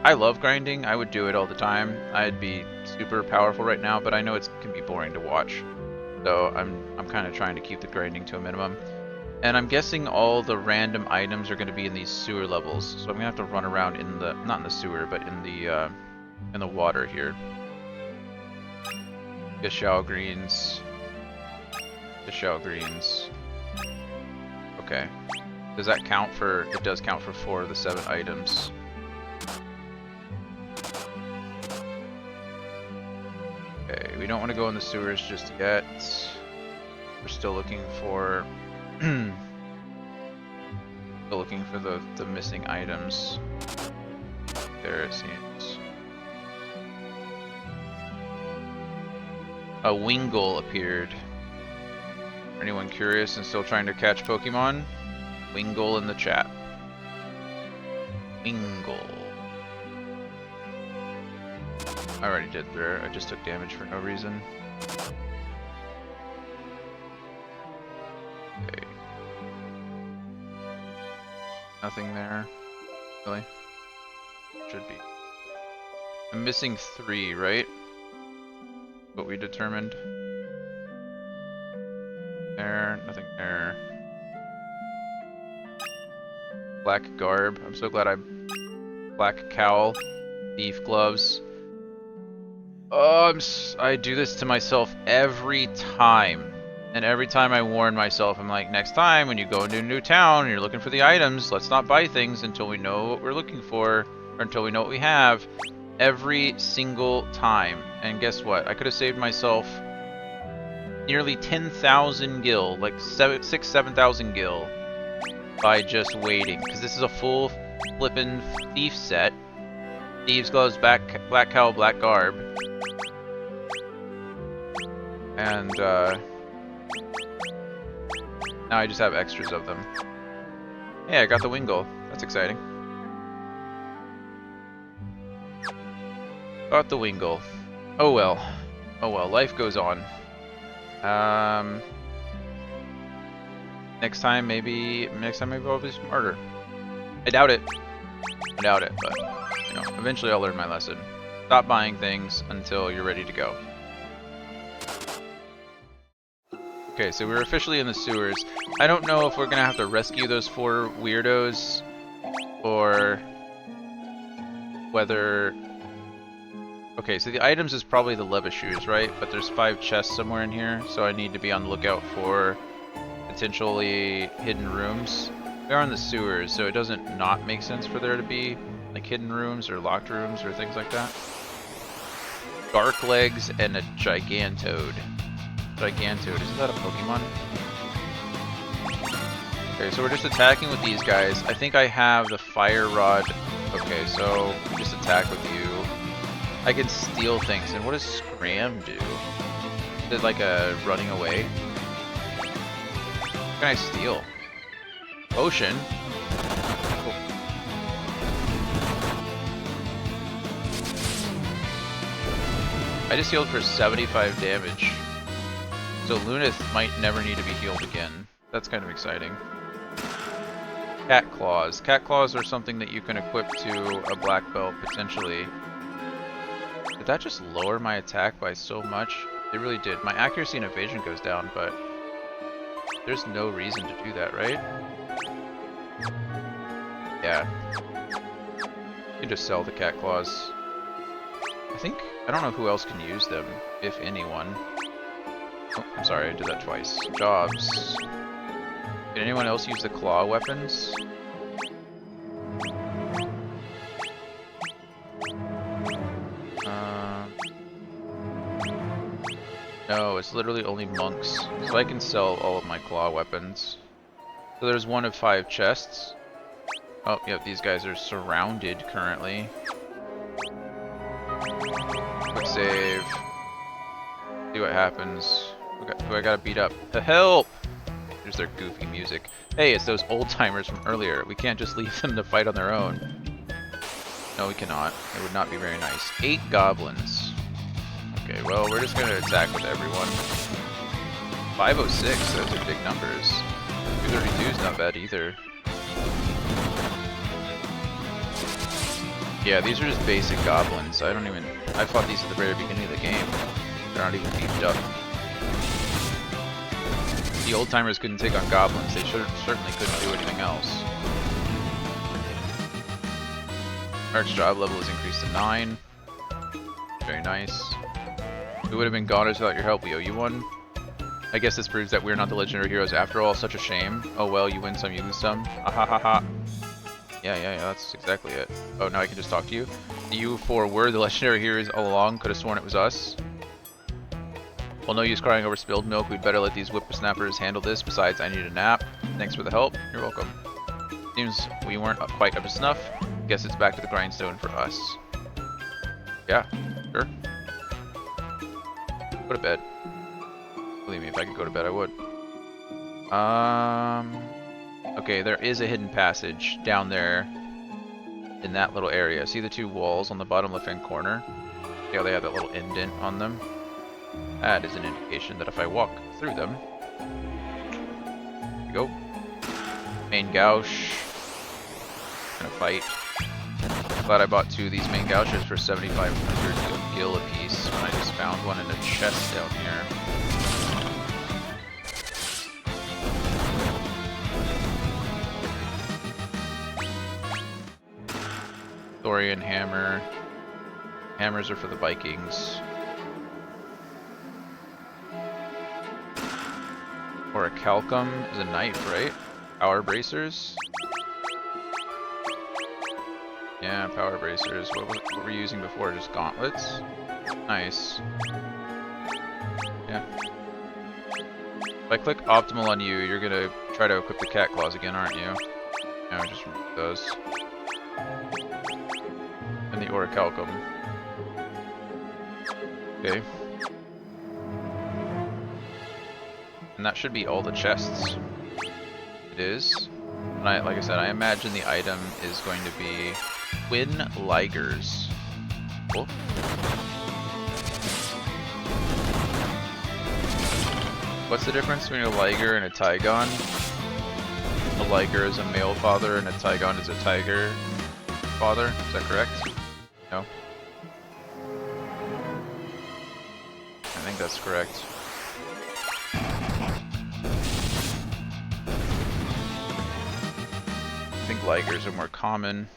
I love grinding. I would do it all the time. I'd be super powerful right now, but I know it can be boring to watch. So I'm kind of trying to keep the grinding to a minimum. And I'm guessing all the random items are going to be in these sewer levels. So I'm going to have to run around in the, not in the sewer, but in the water here. Get shell greens. The shell greens. Okay. Does that count for, it does count for 4 of the 7 items. Okay, we don't want to go in the sewers just yet. We're still looking for still looking for the missing items. There it seems. A Wingull appeared. Anyone curious and still trying to catch Pokemon? Wingull in the chat. Wingull. I already did there. I just took damage for no reason. Okay. Nothing there. Really? Should be. I'm missing 3, right? What we determined. There, nothing there. Black garb. I'm so glad black cowl, thief gloves. Oh, I do this to myself every time. And every time I warn myself, I'm like, next time when you go into a new town and you're looking for the items, let's not buy things until we know what we're looking for, or until we know what we have. Every single time. And guess what? I could have saved myself nearly 10,000 gil, like 7,000 gil, by just waiting. Because this is a full flippin' thief set. Thieves gloves, black cowl, black garb. And now I just have extras of them. Hey, I got the Wingull. That's exciting. Got the Wingull. Oh well. Oh well, life goes on. Next time maybe I'll be smarter. I doubt it. I doubt it, but you know, eventually I'll learn my lesson. Stop buying things until you're ready to go. Okay, so we're officially in the sewers. I don't know if we're gonna have to rescue those 4 weirdos, or whether... Okay, so the items is probably the Leva shoes, right? But there's 5 chests somewhere in here, so I need to be on the lookout for potentially hidden rooms. We are in the sewers, so it doesn't not make sense for there to be like hidden rooms or locked rooms or things like that. Dark legs and a Gigantoad. Gigantoad, isn't that a Pokemon? Okay, so we're just attacking with these guys. I think I have the Fire Rod. Okay, so we just attack with you. I can steal things. And what does Scram do? Is it like a running away? What can I steal? Potion? Oh. I just healed for 75 damage. So Lunith might never need to be healed again. That's kind of exciting. Cat Claws. Cat Claws are something that you can equip to a black belt, potentially. Did that just lower my attack by so much? It really did. My accuracy and evasion goes down, but there's no reason to do that, right? Yeah. You can just sell the Cat Claws. I don't know who else can use them, if anyone. Oh, I'm sorry, I did that twice. Jobs. Can anyone else use the claw weapons? No, it's literally only monks. So I can sell all of my claw weapons. So there's 1 of 5 chests. Oh, yep, these guys are surrounded currently. Quick save. See what happens. Who I gotta beat up? Help! There's their goofy music. Hey, it's those old timers from earlier. We can't just leave them to fight on their own. No, we cannot. It would not be very nice. 8 goblins. Okay, well, we're just gonna attack with everyone. 506, those are big numbers. 232 is not bad either. Yeah, these are just basic goblins. I fought these at the very beginning of the game. They're not even beefed up. The old timers couldn't take on goblins. They certainly couldn't do anything else. Arch job level is increased to 9. Very nice. We would have been goners without your help. We owe you one. I guess this proves that we're not the legendary heroes after all. Such a shame. Oh well, you win some, you lose some. Ahahaha. Yeah, that's exactly it. Oh, now I can just talk to you. You four were the legendary heroes all along. Could have sworn it was us. Well, no use crying over spilled milk. We'd better let these whippersnappers handle this. Besides, I need a nap. Thanks for the help. You're welcome. Seems we weren't quite up to snuff. Guess it's back to the grindstone for us. Yeah, sure. Go to bed. Believe me, if I could go to bed, I would. Okay, there is a hidden passage down there in that little area. See the two walls on the bottom left-hand corner? See how they have that little indent on them? That is an indication that if I walk through them... There we go. Main gouge. Gonna fight. Glad I bought 2 of these main gouges for 7,500 gil a piece when I just found one in a chest down here. Thorian hammer. Hammers are for the Vikings. Or a calcum is a knife, right? Power bracers? Yeah, power bracers. What were we using before? Just gauntlets? Nice. Yeah. If I click optimal on you, you're gonna try to equip the cat claws again, aren't you? Yeah, just remove those. And the orichalcum. Okay. And that should be all the chests. It is. And like I said, I imagine the item is going to be twin ligers. Cool. What's the difference between a liger and a Tygon? A liger is a male father and a Tygon is a tiger father. Is that correct? No? I think that's correct. I think ligers are more common.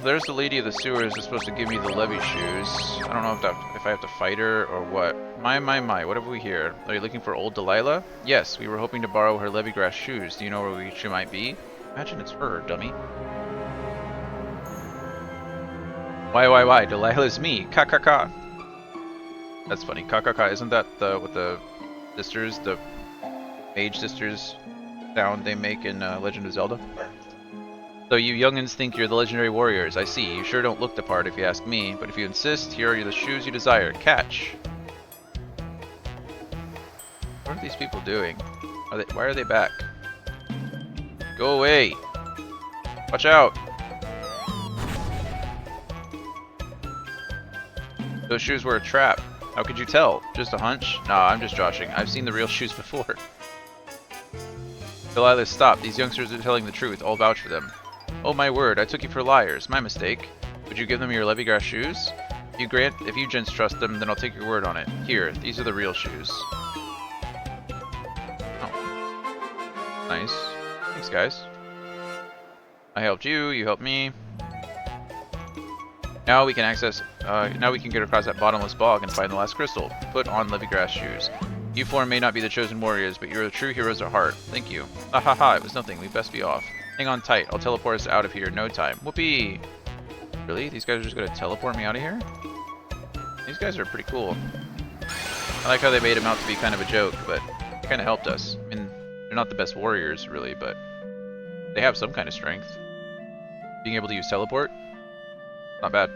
There's the lady of the sewers that's supposed to give me the levy shoes. I don't know if I have to fight her or what. My, what have we here? Are you looking for old Delilah? Yes, we were hoping to borrow her levy grass shoes. Do you know where she might be? Imagine it's her, dummy. Why? Delilah's me. Ka. That's funny. Ka. Isn't that what the sisters, the mage sisters sound they make in Legend of Zelda? So you youngins think you're the legendary warriors. I see. You sure don't look the part if you ask me, but if you insist, here are the shoes you desire. Catch! What are these people doing? Why are they back? Go away! Watch out! Those shoes were a trap. How could you tell? Just a hunch? Nah, I'm just joshing. I've seen the real shoes before. Delilah, stop. These youngsters are telling the truth. I'll vouch for them. Oh my word, I took you for liars. My mistake. Would you give them your levy grass shoes? If you gents trust them, then I'll take your word on it. Here, these are the real shoes. Oh. Nice. Thanks, guys. I helped you, you helped me. Now we can get across that bottomless bog and find the last crystal. Put on levy grass shoes. You four may not be the chosen warriors, but you're the true heroes at heart. Thank you. Ha, it was nothing. We best be off. Hang on tight. I'll teleport us out of here in no time. Whoopee! Really? These guys are just gonna teleport me out of here? These guys are pretty cool. I like how they made him out to be kind of a joke, but they kind of helped us. I mean, they're not the best warriors, really, but they have some kind of strength. Being able to use teleport? Not bad.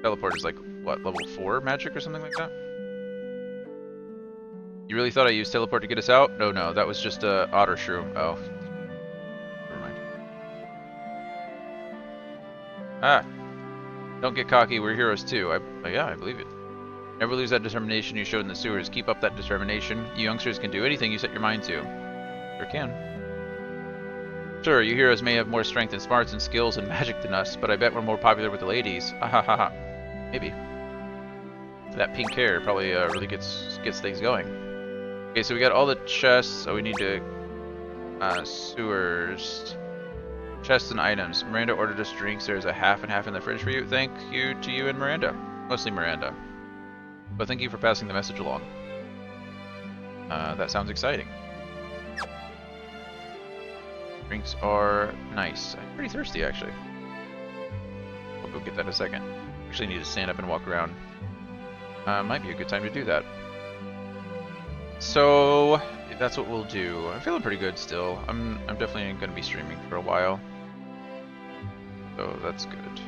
Teleport is like, what, level 4 magic or something like that? You really thought I used teleport to get us out? No, that was just a otter shroom. Oh. Never mind. Ah. Don't get cocky, we're heroes too. Yeah, I believe it. Never lose that determination you showed in the sewers. Keep up that determination. You youngsters can do anything you set your mind to. Sure can. Sure, you heroes may have more strength and smarts and skills and magic than us, but I bet we're more popular with the ladies. Ahahaha. Maybe. That pink hair probably really gets things going. Okay, so we got all the chests. Oh, we need to... sewers... Chests and items. Miranda ordered us drinks. There's a half and half in the fridge for you. Thank you to you and Miranda. Mostly Miranda. But thank you for passing the message along. That sounds exciting. Drinks are nice. I'm pretty thirsty, actually. I'll go get that in a second. Actually need to stand up and walk around. Might be a good time to do that. So, that's what we'll do. I'm feeling pretty good still. I'm definitely going to be streaming for a while. So that's good.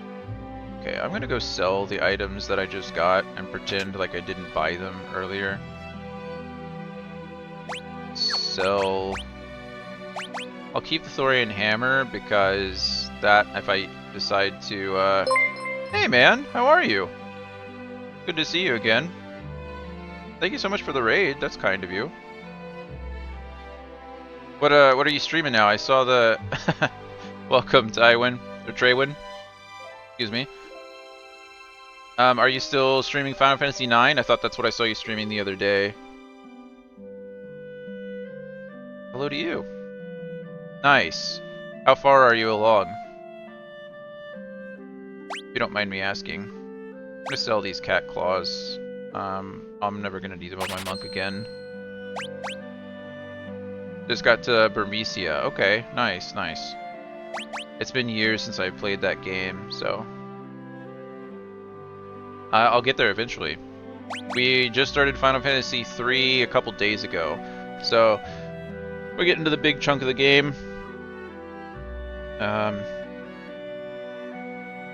Okay, I'm gonna go sell the items that I just got and pretend like I didn't buy them earlier. Sell... I'll keep the Thorian hammer because that, if I decide to, Hey man, how are you? Good to see you again. Thank you so much for the raid, that's kind of you. What are you streaming now? I saw the... Welcome, Tywin. Or Traywin. Excuse me. Are you still streaming Final Fantasy IX? I thought that's what I saw you streaming the other day. Hello to you. Nice. How far are you along? If you don't mind me asking. I'm gonna sell these cat claws. I'm never gonna need them on my monk again. Just got to Burmecia. Okay, nice, nice. It's been years since I played that game, so... I'll get there eventually. We just started Final Fantasy III a couple days ago, so we're getting to the big chunk of the game.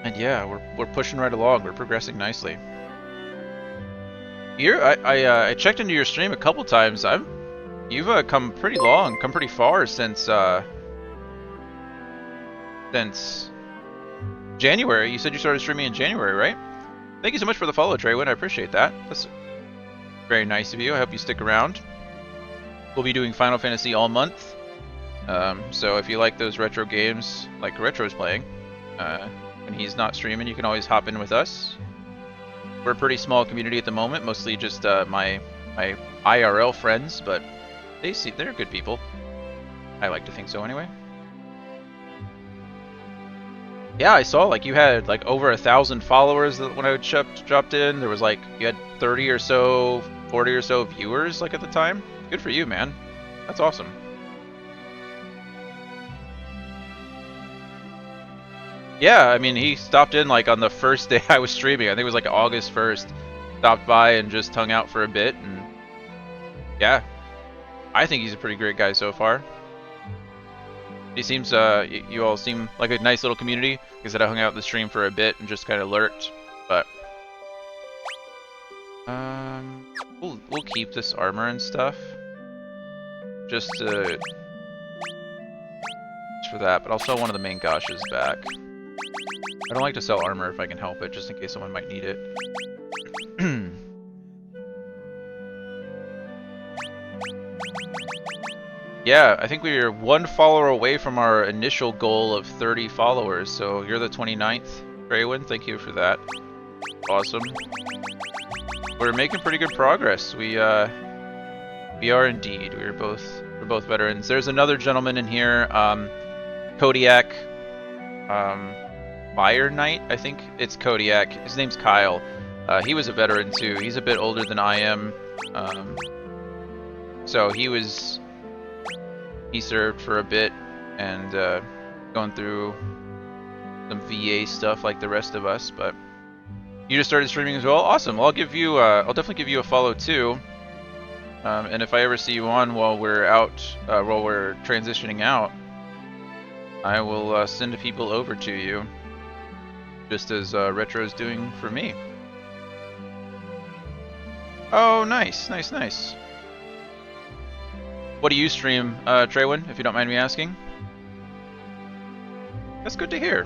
And yeah, we're pushing right along. We're progressing nicely. I checked into your stream a couple times. You've come pretty long, come pretty far since January. You said you started streaming in January, right? Thank you so much for the follow, Traywin. I appreciate that. That's very nice of you. I hope you stick around. We'll be doing Final Fantasy all month. So if you like those retro games, like Retro's playing, when he's not streaming, you can always hop in with us. We're a pretty small community at the moment, mostly just my IRL friends, but they're good people. I like to think so anyway. Yeah, I saw like you had like over 1,000 followers when I dropped in. There was like you had 30 or so, 40 or so viewers like at the time. Good for you, man. That's awesome. Yeah, I mean he stopped in like on the first day I was streaming. I think it was like August 1st. Stopped by and just hung out for a bit, and yeah, I think he's a pretty great guy so far. He seems, you all seem like a nice little community. Like I said, I hung out in the stream for a bit and just kind of lurked, but... We'll keep this armor and stuff. Just for that, but I'll sell one of the main gauches back. I don't like to sell armor if I can help it, just in case someone might need it. Yeah, I think we are 1 follower away from our initial goal of 30 followers, so you're the 29th, Traywin. Thank you for that. Awesome. We're making pretty good progress. We are indeed. We're both veterans. There's another gentleman in here, Kodiak, Fire Knight, I think it's Kodiak. His name's Kyle. He was a veteran too. He's a bit older than I am. So he served for a bit and going through some VA stuff like the rest of us, but you just started streaming as well. Awesome. Well, I'll definitely give you a follow too. And if I ever see you on while we're transitioning out, I will send people over to you, just as Retro's doing for me. Oh, nice, nice, nice. What do you stream, Traywin, if you don't mind me asking? That's good to hear.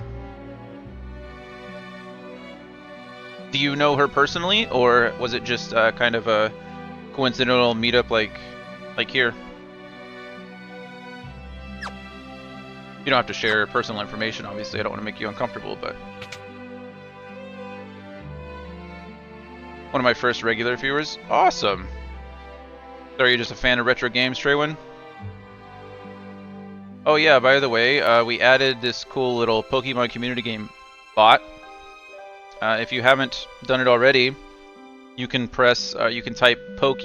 Do you know her personally, or was it just kind of a coincidental meetup like here? You don't have to share personal information, obviously. I don't want to make you uncomfortable, but one of my first regular viewers. Awesome. So are you just a fan of retro games, Treywin? Oh yeah, by the way, we added this cool little Pokemon community game bot. If you haven't done it already, you can you can type Poke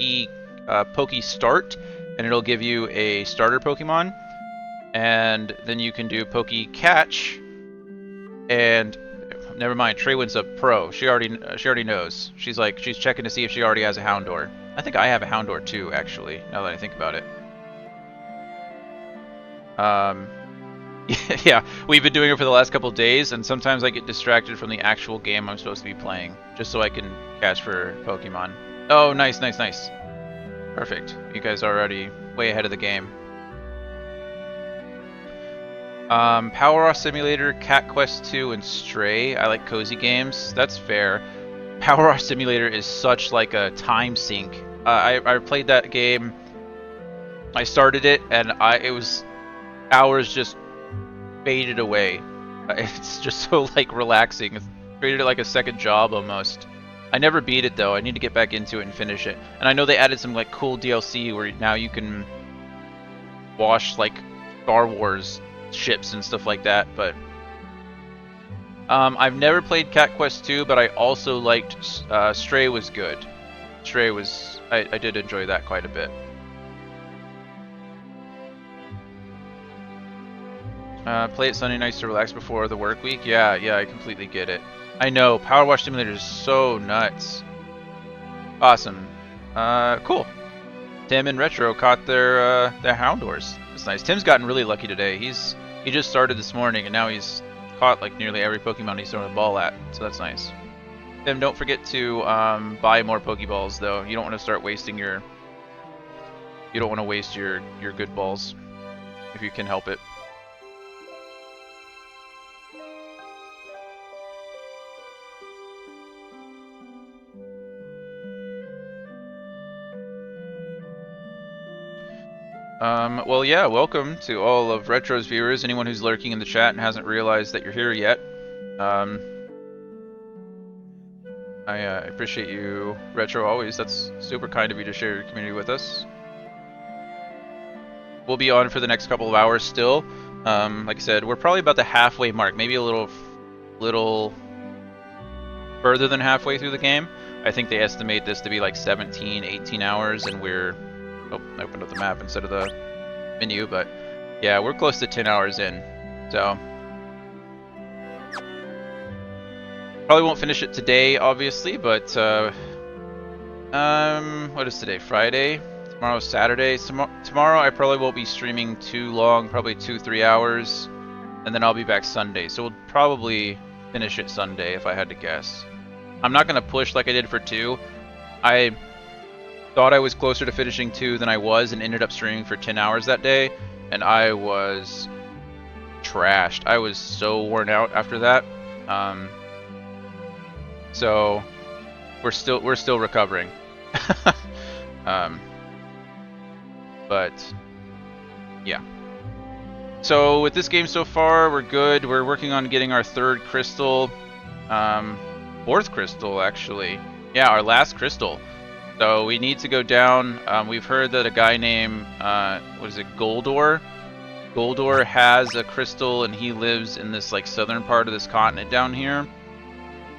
Start, and it'll give you a starter Pokemon, and then you can do Poke Catch. And never mind, Treywin's a pro. She already knows. She's checking to see if she already has a Houndour. I think I have a Houndour too, actually. Now that I think about it. Yeah, we've been doing it for the last couple days, and sometimes I get distracted from the actual game I'm supposed to be playing, just so I can catch for Pokemon. Oh, nice, nice, nice. Perfect. You guys are already way ahead of the game. Power Wash Simulator, Cat Quest 2, and Stray. I like cozy games. That's fair. Power Wash Simulator is such like a time sink. I played that game. I started it, and it was hours just faded away. It's just so like relaxing. It's treated it like a second job almost. I never beat it though. I need to get back into it and finish it. And I know they added some like cool DLC where now you can wash like Star Wars ships and stuff like that, but I've never played Cat Quest 2, but I also liked Stray was good. Stray was I did enjoy that quite a bit. Play it Sunday nights to relax before the work week. Yeah, I completely get it. I know, Power Wash Simulator is so nuts. Awesome. Cool. Tim and Retro caught their Houndours. That's nice. Tim's gotten really lucky today. He just started this morning, and now he's caught like nearly every Pokemon he's thrown a ball at. So that's nice. Tim, don't forget to buy more Pokeballs, though. You don't want to start wasting your. You don't want to waste your good balls, if you can help it. Well, yeah, welcome to all of Retro's viewers, anyone who's lurking in the chat and hasn't realized that you're here yet. I appreciate you, Retro, always. That's super kind of you to share your community with us. We'll be on for the next couple of hours still. Like I said, we're probably about the halfway mark, maybe a little further than halfway through the game. I think they estimate this to be like 17, 18 hours, and we're... Oh, I opened up the map instead of the menu, but yeah, we're close to 10 hours in, so probably won't finish it today, obviously, but what is today? Friday? Tomorrow's Saturday. Tomorrow I probably won't be streaming too long, probably 2-3 hours, and then I'll be back Sunday, so we'll probably finish it Sunday if I had to guess. I'm not gonna push like I did for 2. I thought I was closer to finishing 2 than I was, and ended up streaming for 10 hours that day, and I was trashed. I was so worn out after that. So we're still recovering. But yeah. So with this game so far, we're good. We're working on getting our 3rd crystal, 4th crystal actually. Yeah, our last crystal. So we need to go down. We've heard that a guy named, what is it, Goldor? Goldor has a crystal, and he lives in this like southern part of this continent down here.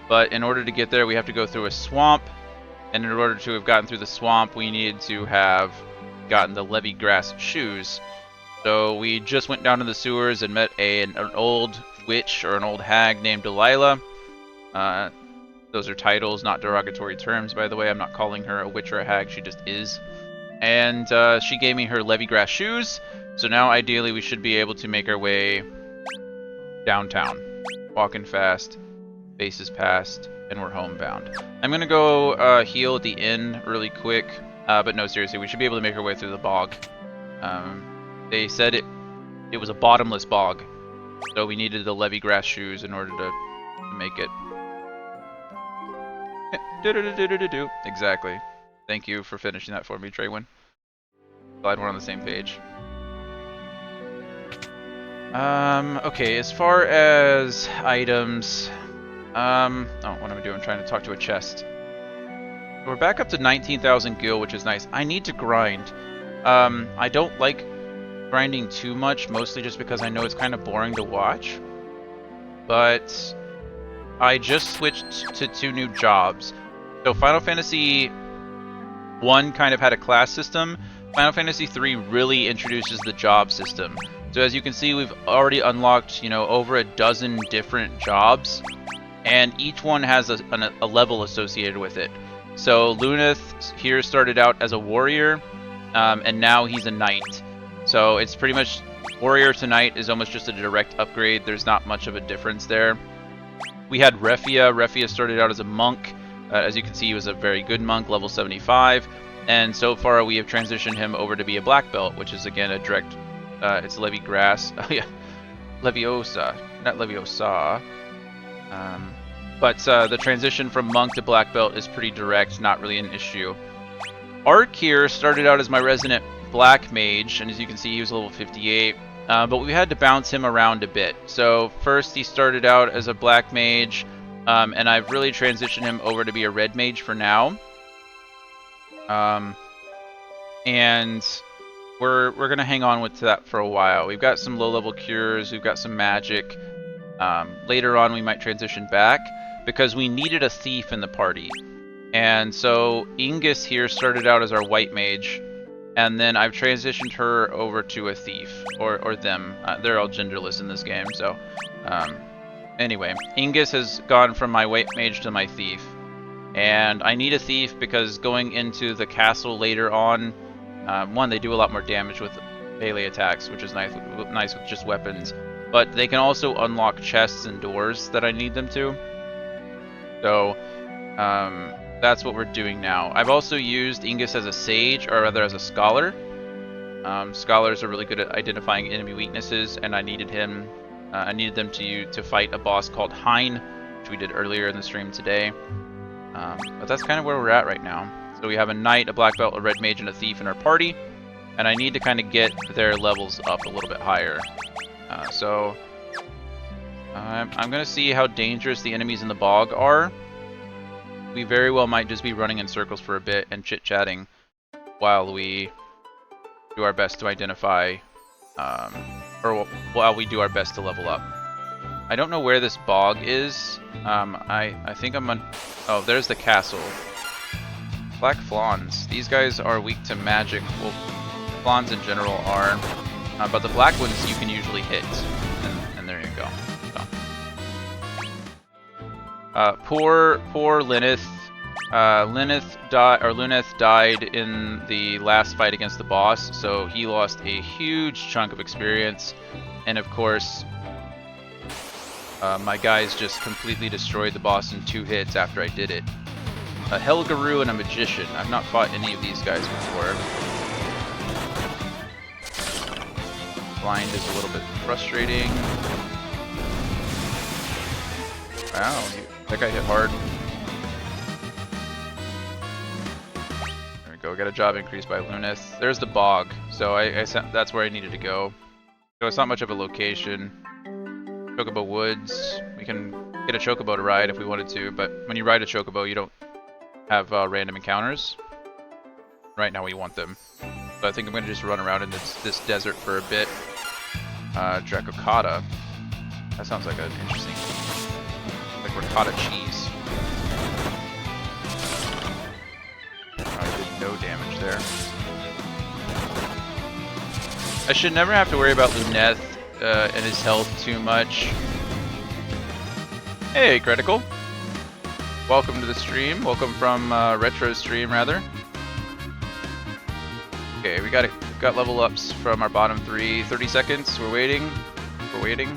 But in order to get there, we have to go through a swamp. And in order to have gotten through the swamp, we needed to have gotten the Levy Grass shoes. So we just went down to the sewers and met an old witch or an old hag named Delilah. Those are titles, not derogatory terms, by the way. I'm not calling her a witch or a hag, she just is. And she gave me her Levy Grass shoes, so now ideally we should be able to make our way downtown. Walking fast, faces past, and we're homebound. I'm gonna go heal at the inn really quick, but no, seriously, we should be able to make our way through the bog. They said it was a bottomless bog, so we needed the Levy Grass shoes in order to make it. Do-do-do-do-do-do. Exactly. Thank you for finishing that for me, Traywin. Glad we're on the same page. Okay, as far as items, oh, what am I doing? I'm trying to talk to a chest. We're back up to 19,000 gil, which is nice. I need to grind. I don't like grinding too much, mostly just because I know it's kind of boring to watch. But I just switched to 2 new jobs. So Final Fantasy 1 kind of had a class system. Final Fantasy 3 really introduces the job system. So as you can see, we've already unlocked, you know, over a dozen different jobs, and each one has a level associated with it. So Luneth here started out as a warrior, and now he's a knight. So it's pretty much warrior to knight is almost just a direct upgrade. There's not much of a difference there. We had Refia. Refia started out as a monk. As you can see, he was a very good monk, level 75. And so far, we have transitioned him over to be a black belt, which is again a direct. It's Levigrass. Oh yeah, Leviosa, not Leviosa. But the transition from monk to black belt is pretty direct, not really an issue. Ark here started out as my resident black mage, and as you can see, he was level 58. But we had to bounce him around a bit. So first, he started out as a black mage, and I've really transitioned him over to be a red mage for now. And we're gonna hang on with that for a while. We've got some low-level cures, we've got some magic. Later on we might transition back because we needed a thief in the party. And so Ingus here started out as our white mage, and then I've transitioned her over to a thief, or them. They're all genderless in this game, so anyway, Ingus has gone from my white mage to my thief. And I need a thief because going into the castle later on, one, they do a lot more damage with melee attacks, which is nice with just weapons. But they can also unlock chests and doors that I need them to. So that's what we're doing now. I've also used Ingus as a sage, or rather as a scholar. Scholars are really good at identifying enemy weaknesses, and I needed him. I needed them to fight a boss called Hein, which we did earlier in the stream today. But that's kind of where we're at right now. So we have a knight, a black belt, a red mage, and a thief in our party. And I need to kind of get their levels up a little bit higher. So I'm going to see how dangerous the enemies in the bog are. We very well might just be running in circles for a bit and chit-chatting while we do our best to identify, or while we do our best to level up. I don't know where this bog is. I think I'm on... Oh, there's the castle. Black Flans. These guys are weak to magic. Well, Flans in general are. But the black ones you can usually hit. And there you go. So. Poor Luneth. Luneth died in the last fight against the boss, so he lost a huge chunk of experience. And of course... my guys just completely destroyed the boss in 2 hits after I did it. A Helgaru and a Magician. I've not fought any of these guys before. Blind is a little bit frustrating. Wow, that guy hit hard. There we go, got a job increase by Luneth. There's the bog, so that's where I needed to go. So it's not much of a location. Chocobo Woods. We can get a Chocobo to ride if we wanted to, but when you ride a Chocobo, you don't have random encounters. Right now we want them. So I think I'm going to just run around in this desert for a bit. Dracocata. That sounds like an interesting... like ricotta cheese. I did no damage there. I should never have to worry about Luneth and his health too much. Hey, Critical. Welcome to the stream. Welcome from Retro stream, rather. Okay, we got level ups from our bottom 3. 30 seconds. We're waiting. We're waiting.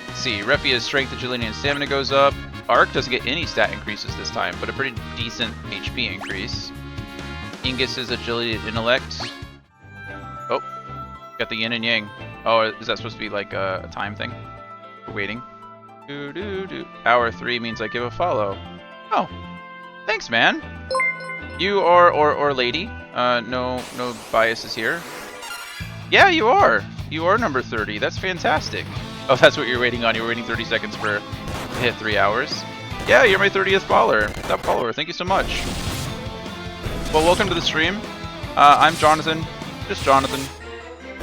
Let's see. Refia's strength, agility, and stamina goes up. Ark doesn't get any stat increases this time, but a pretty decent HP increase. Ingus's agility and intellect. Oh, got the yin and yang. Oh, is that supposed to be like a time thing? We're waiting. Hour 3 means I give a follow. Oh, thanks, man. You are, or lady. No biases here. Yeah, you are. You are number 30. That's fantastic. Oh, that's what you're waiting on. You were waiting 30 seconds for to hit 3 hours. Yeah, you're my 30th follower. Top follower. Thank you so much. Well, welcome to the stream. I'm Jonathan. Just Jonathan.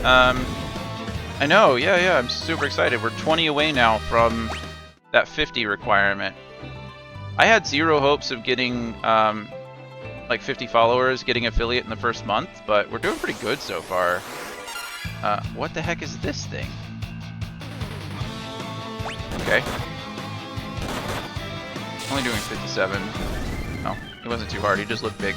I know. Yeah. I'm super excited. We're 20 away now from that 50 requirement. I had zero hopes of getting like 50 followers, getting affiliate in the first month, but we're doing pretty good so far. What the heck is this thing? Okay. Only doing 57. No, it wasn't too hard. He just looked big.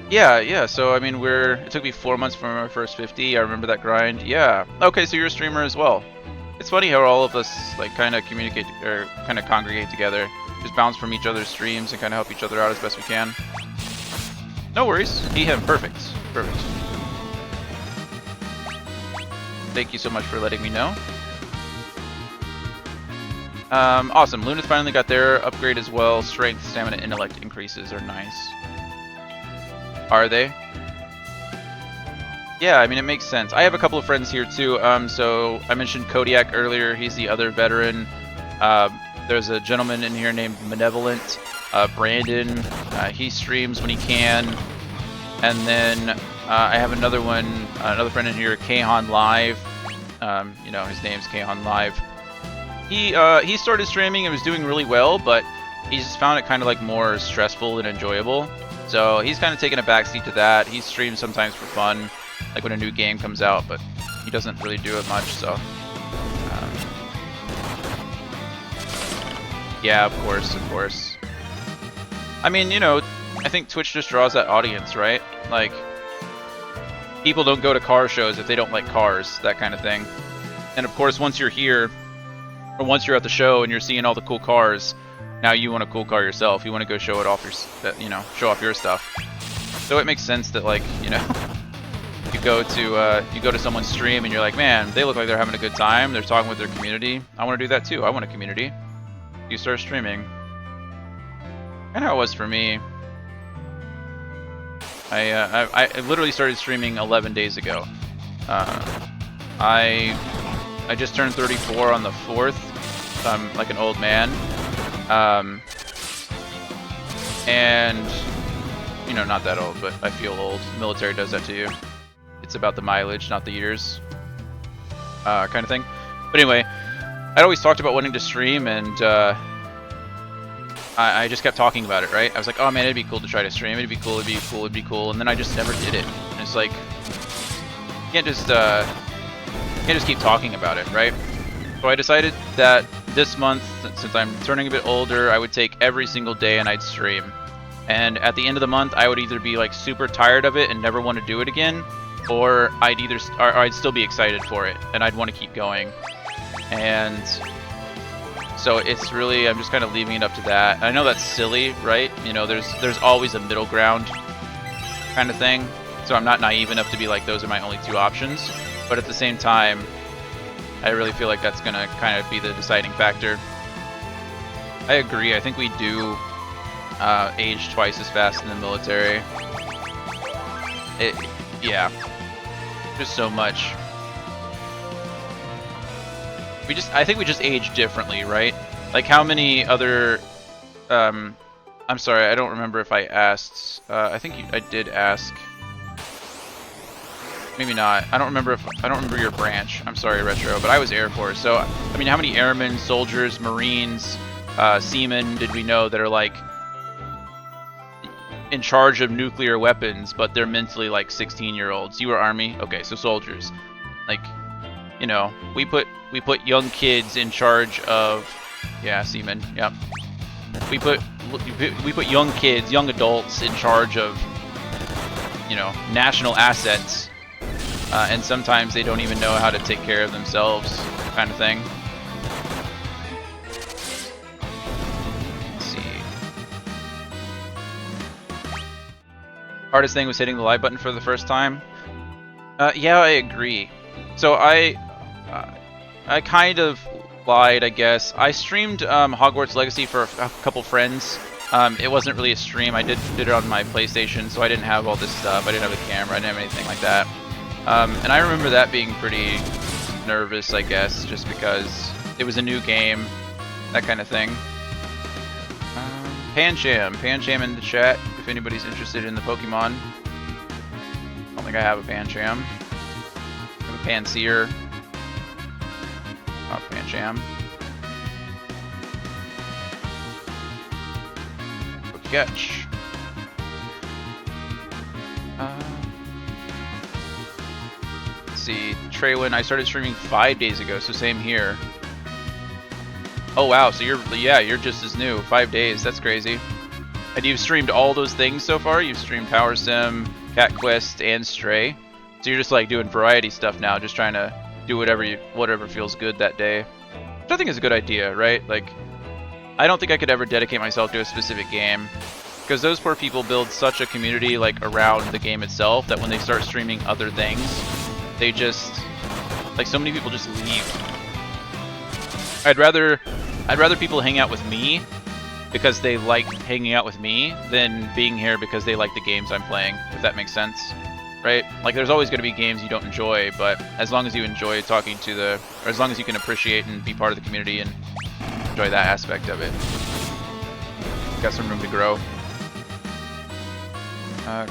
Yeah. So I mean, it took me 4 months from my first 50. I remember that grind. Yeah. Okay, so you're a streamer as well. It's funny how all of us like kind of communicate or kind of congregate together, just bounce from each other's streams and kind of help each other out as best we can. No worries. He, him. Perfect. Thank you so much for letting me know. Awesome. Luna's finally got their upgrade as well. Strength, stamina, intellect increases are nice. Are they? Yeah, I mean, it makes sense. I have a couple of friends here too. So I mentioned Kodiak earlier. He's the other veteran. There's a gentleman in here named Malevolent. Brandon, he streams when he can. And then I have another friend in here, Kahan Live. You know, his name's Kahan Live. He started streaming and was doing really well, but he just found it kind of like more stressful and enjoyable. So he's kind of taken a backseat to that. He streams sometimes for fun, like when a new game comes out, but he doesn't really do it much, so. Yeah, of course. I mean, you know, I think Twitch just draws that audience, right? Like, people don't go to car shows if they don't like cars, that kind of thing. And of course, once you're here, or once you're at the show and you're seeing all the cool cars, now you want a cool car yourself. You want to go show it off show off your stuff. So it makes sense that, like, you know, you go to someone's stream and you're like, man, they look like they're having a good time. They're talking with their community. I want to do that too. I want a community. You start streaming. Kind of how it was for me. I literally started streaming 11 days ago. I just turned 34 on the 4th, so I'm like an old man. And, you know, not that old, but I feel old. The military does that to you. It's about the mileage, not the years, kind of thing. But anyway, I'd always talked about wanting to stream, and I just kept talking about it, right? I was like, oh man, it'd be cool to try to stream. It'd be cool, and then I just never did it. And it's like, you can't just keep talking about it, right? So I decided that this month, since I'm turning a bit older, I would take every single day and I'd stream. And at the end of the month, I would either be like super tired of it and never want to do it again, or I'd still be excited for it and I'd want to keep going. And so it's really, I'm just kind of leaving it up to that. I know that's silly, right? You know, there's always a middle ground kind of thing. So I'm not naive enough to be like, those are my only two options. But at the same time, I really feel like that's gonna kind of be the deciding factor. I agree. I think we do age twice as fast in the military. Yeah, just so much. I think we just age differently, right? Like how many other, I'm sorry, I don't remember if I asked, I think I did ask. Maybe not. I don't remember your branch. I'm sorry, Retro, but I was Air Force. So, I mean, how many airmen, soldiers, Marines, seamen did we know that are like in charge of nuclear weapons, but they're mentally like 16-year-olds? You were Army? Okay, so soldiers. Like, you know, we put young kids in charge of, yeah, seamen. Yep. We put young kids, young adults in charge of, you know, national assets. And sometimes they don't even know how to take care of themselves, kind of thing. Let's see. Hardest thing was hitting the live button for the first time. Yeah, I agree. So I kind of lied, I guess. I streamed Hogwarts Legacy for a couple friends. It wasn't really a stream. I did it on my PlayStation, so I didn't have all this stuff. I didn't have a camera. I didn't have anything like that. And I remember that being pretty nervous, I guess, just because it was a new game, that kind of thing. Pancham in the chat if anybody's interested in the Pokemon. I don't think I have a Pancham. I have a Panseer. Not Pancham. Pokeketch. Let's see, Traywin, I started streaming 5 days ago, so same here. Oh wow, so you're just as new. 5 days, that's crazy. And you've streamed all those things so far? You've streamed Power Sim, Cat Quest, and Stray. So you're just like doing variety stuff now, just trying to do whatever feels good that day. Which I think is a good idea, right? Like, I don't think I could ever dedicate myself to a specific game, because those poor people build such a community like around the game itself that when they start streaming other things, they just, like, so many people just leave. I'd rather people hang out with me because they like hanging out with me than being here because they like the games I'm playing, if that makes sense. Right? Like, there's always going to be games you don't enjoy, but as long as you enjoy talking to or as long as you can appreciate and be part of the community and enjoy that aspect of it. Got some room to grow.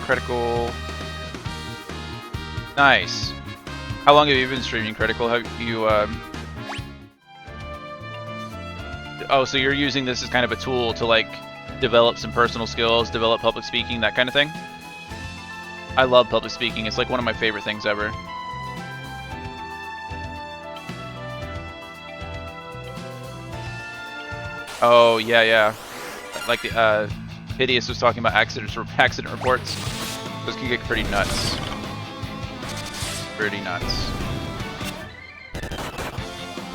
Critical. Nice. How long have you been streaming Critical? Have you, Oh, so you're using this as kind of a tool to, like, develop some personal skills, develop public speaking, that kind of thing? I love public speaking. It's like one of my favorite things ever. Oh, yeah. Like, Hideous was talking about accident reports. Those can get pretty nuts. Pretty nuts.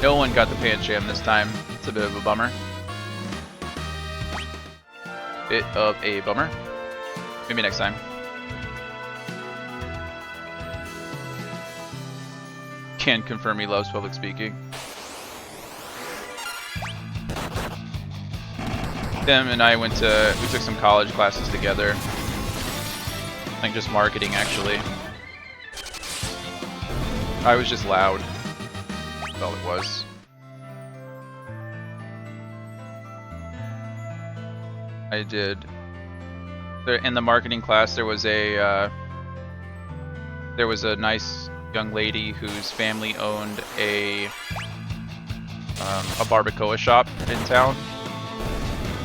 No one got the Pancham this time. It's a bit of a bummer. Maybe next time. Can confirm he loves public speaking. Tim and I we took some college classes together. Like, just marketing, actually. I was just loud. That's all it was. I did. In the marketing class, there was a nice young lady whose family owned a barbacoa shop in town,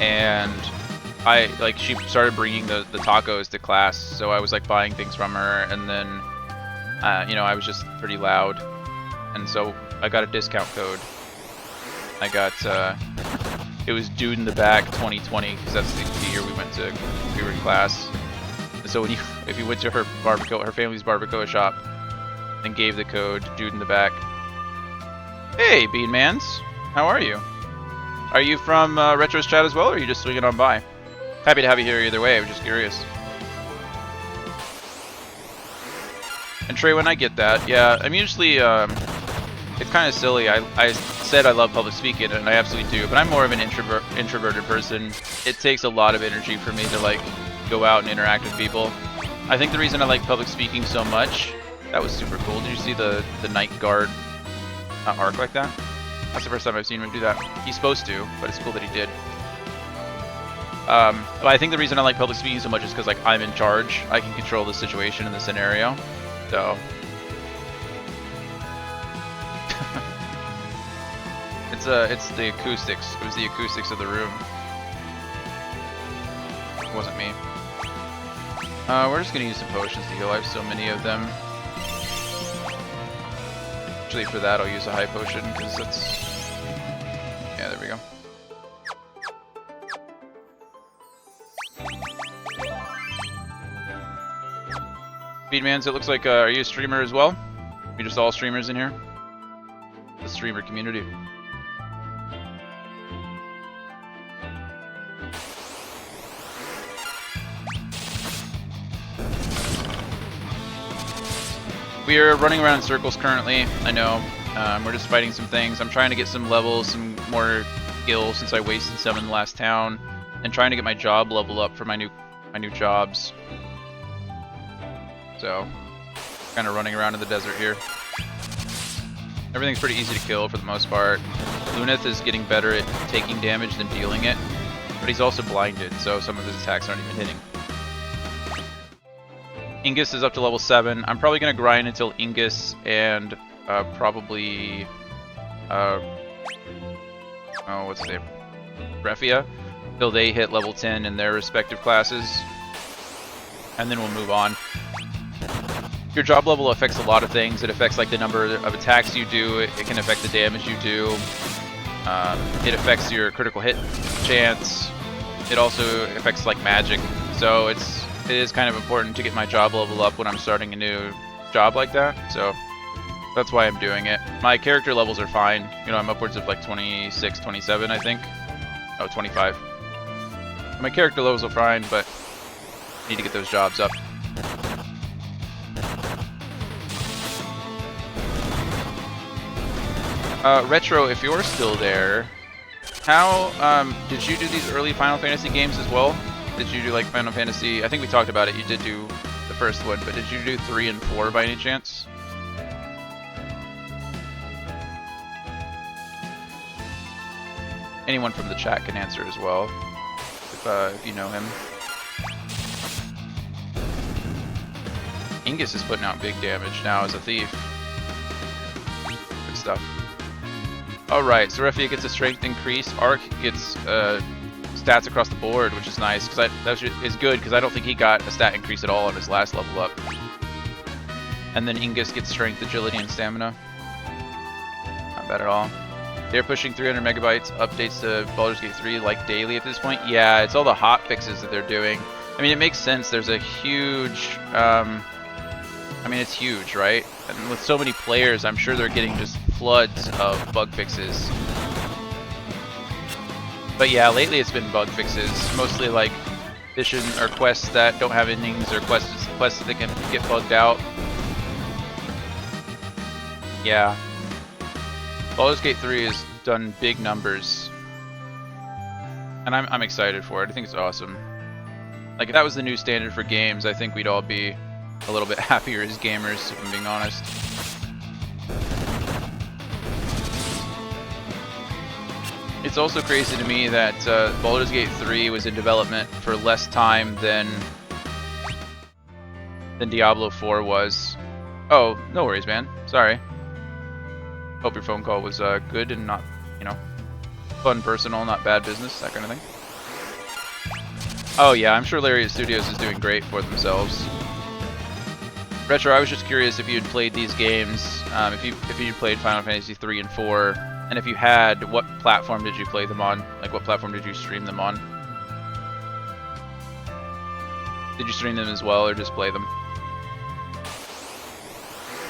and she started bringing the tacos to class, so I was like buying things from her, and then I was just pretty loud, and so I got a discount code. I got it was Dude in the Back 2020, because that's the year we were in class. And so if you went to her family's barbacoa shop and gave the code Dude in the Back. Hey, Beanmans, how are you? Are you from Retro's chat as well, or are you just swinging on by? Happy to have you here either way. I was just curious. And Trey, when I get that, yeah, I'm usually it's kind of silly. I said I love public speaking, and I absolutely do, but I'm more of an introverted person. It takes a lot of energy for me to, like, go out and interact with people. I think the reason I like public speaking so much, that was super cool. Did you see the Night Guard arc like that? That's the first time I've seen him do that. He's supposed to, but it's cool that he did. But I think the reason I like public speaking so much is because, like, I'm in charge. I can control the situation and the scenario. So it's the acoustics. It was the acoustics of the room. It wasn't me. We're just gonna use some potions to heal. I have so many of them. Actually, for that, I'll use a high potion because that's. Yeah, there we go. Speedmans, it looks like, are you a streamer as well? Are you just all streamers in here? The streamer community. We are running around in circles currently, I know. We're just fighting some things. I'm trying to get some levels, some more skill since I wasted some in the last town, and trying to get my job level up for my new jobs. So, kind of running around in the desert here. Everything's pretty easy to kill for the most part. Luneth is getting better at taking damage than dealing it, but he's also blinded, so some of his attacks aren't even hitting. Ingus is up to level 7. I'm probably going to grind until Ingus and probably... what's his name? Refia, till they hit level 10 in their respective classes. And then we'll move on. Your job level affects a lot of things. It affects like the number of attacks you do. It can affect the damage you do. It affects your critical hit chance. It also affects like magic. So it is kind of important to get my job level up when I'm starting a new job like that. So that's why I'm doing it. My character levels are fine. You know, I'm upwards of like 26, 27, I think. Oh, 25. My character levels are fine, but I need to get those jobs up. Retro, if you're still there, how did you do these early Final Fantasy games as well? Did you do like Final Fantasy? I think we talked about it. You did do the first one, but did you do 3 and 4 by any chance? Anyone from the chat can answer as well, if you know him. Ingus is putting out big damage now as a thief. Good stuff. Alright, so Refia gets a strength increase. Ark gets stats across the board, which is nice, because that is good, because I don't think he got a stat increase at all on his last level up. And then Ingus gets strength, agility, and stamina. Not bad at all. They're pushing 300 megabytes updates to Baldur's Gate 3 like daily at this point. Yeah, it's all the hot fixes that they're doing. I mean, it makes sense. There's a huge... I mean, it's huge, right? And with so many players, I'm sure they're getting just floods of bug fixes. But yeah, lately it's been bug fixes. Mostly like mission or quests that don't have endings, or quests that can get bugged out. Yeah. Baldur's Gate 3 has done big numbers. And I'm excited for it. I think it's awesome. Like, if that was the new standard for games, I think we'd all be a little bit happier as gamers, if I'm being honest. It's also crazy to me that Baldur's Gate 3 was in development for less time than Diablo 4 was. Oh, no worries, man. Sorry. Hope your phone call was good and not, you know, fun, personal, not bad business, that kind of thing. Oh yeah, I'm sure Lariat Studios is doing great for themselves. Retro, I was just curious if you had played these games, if you played Final Fantasy 3 and 4, and if you had, what platform did you play them on? Like, what platform did you stream them on? Did you stream them as well, or just play them?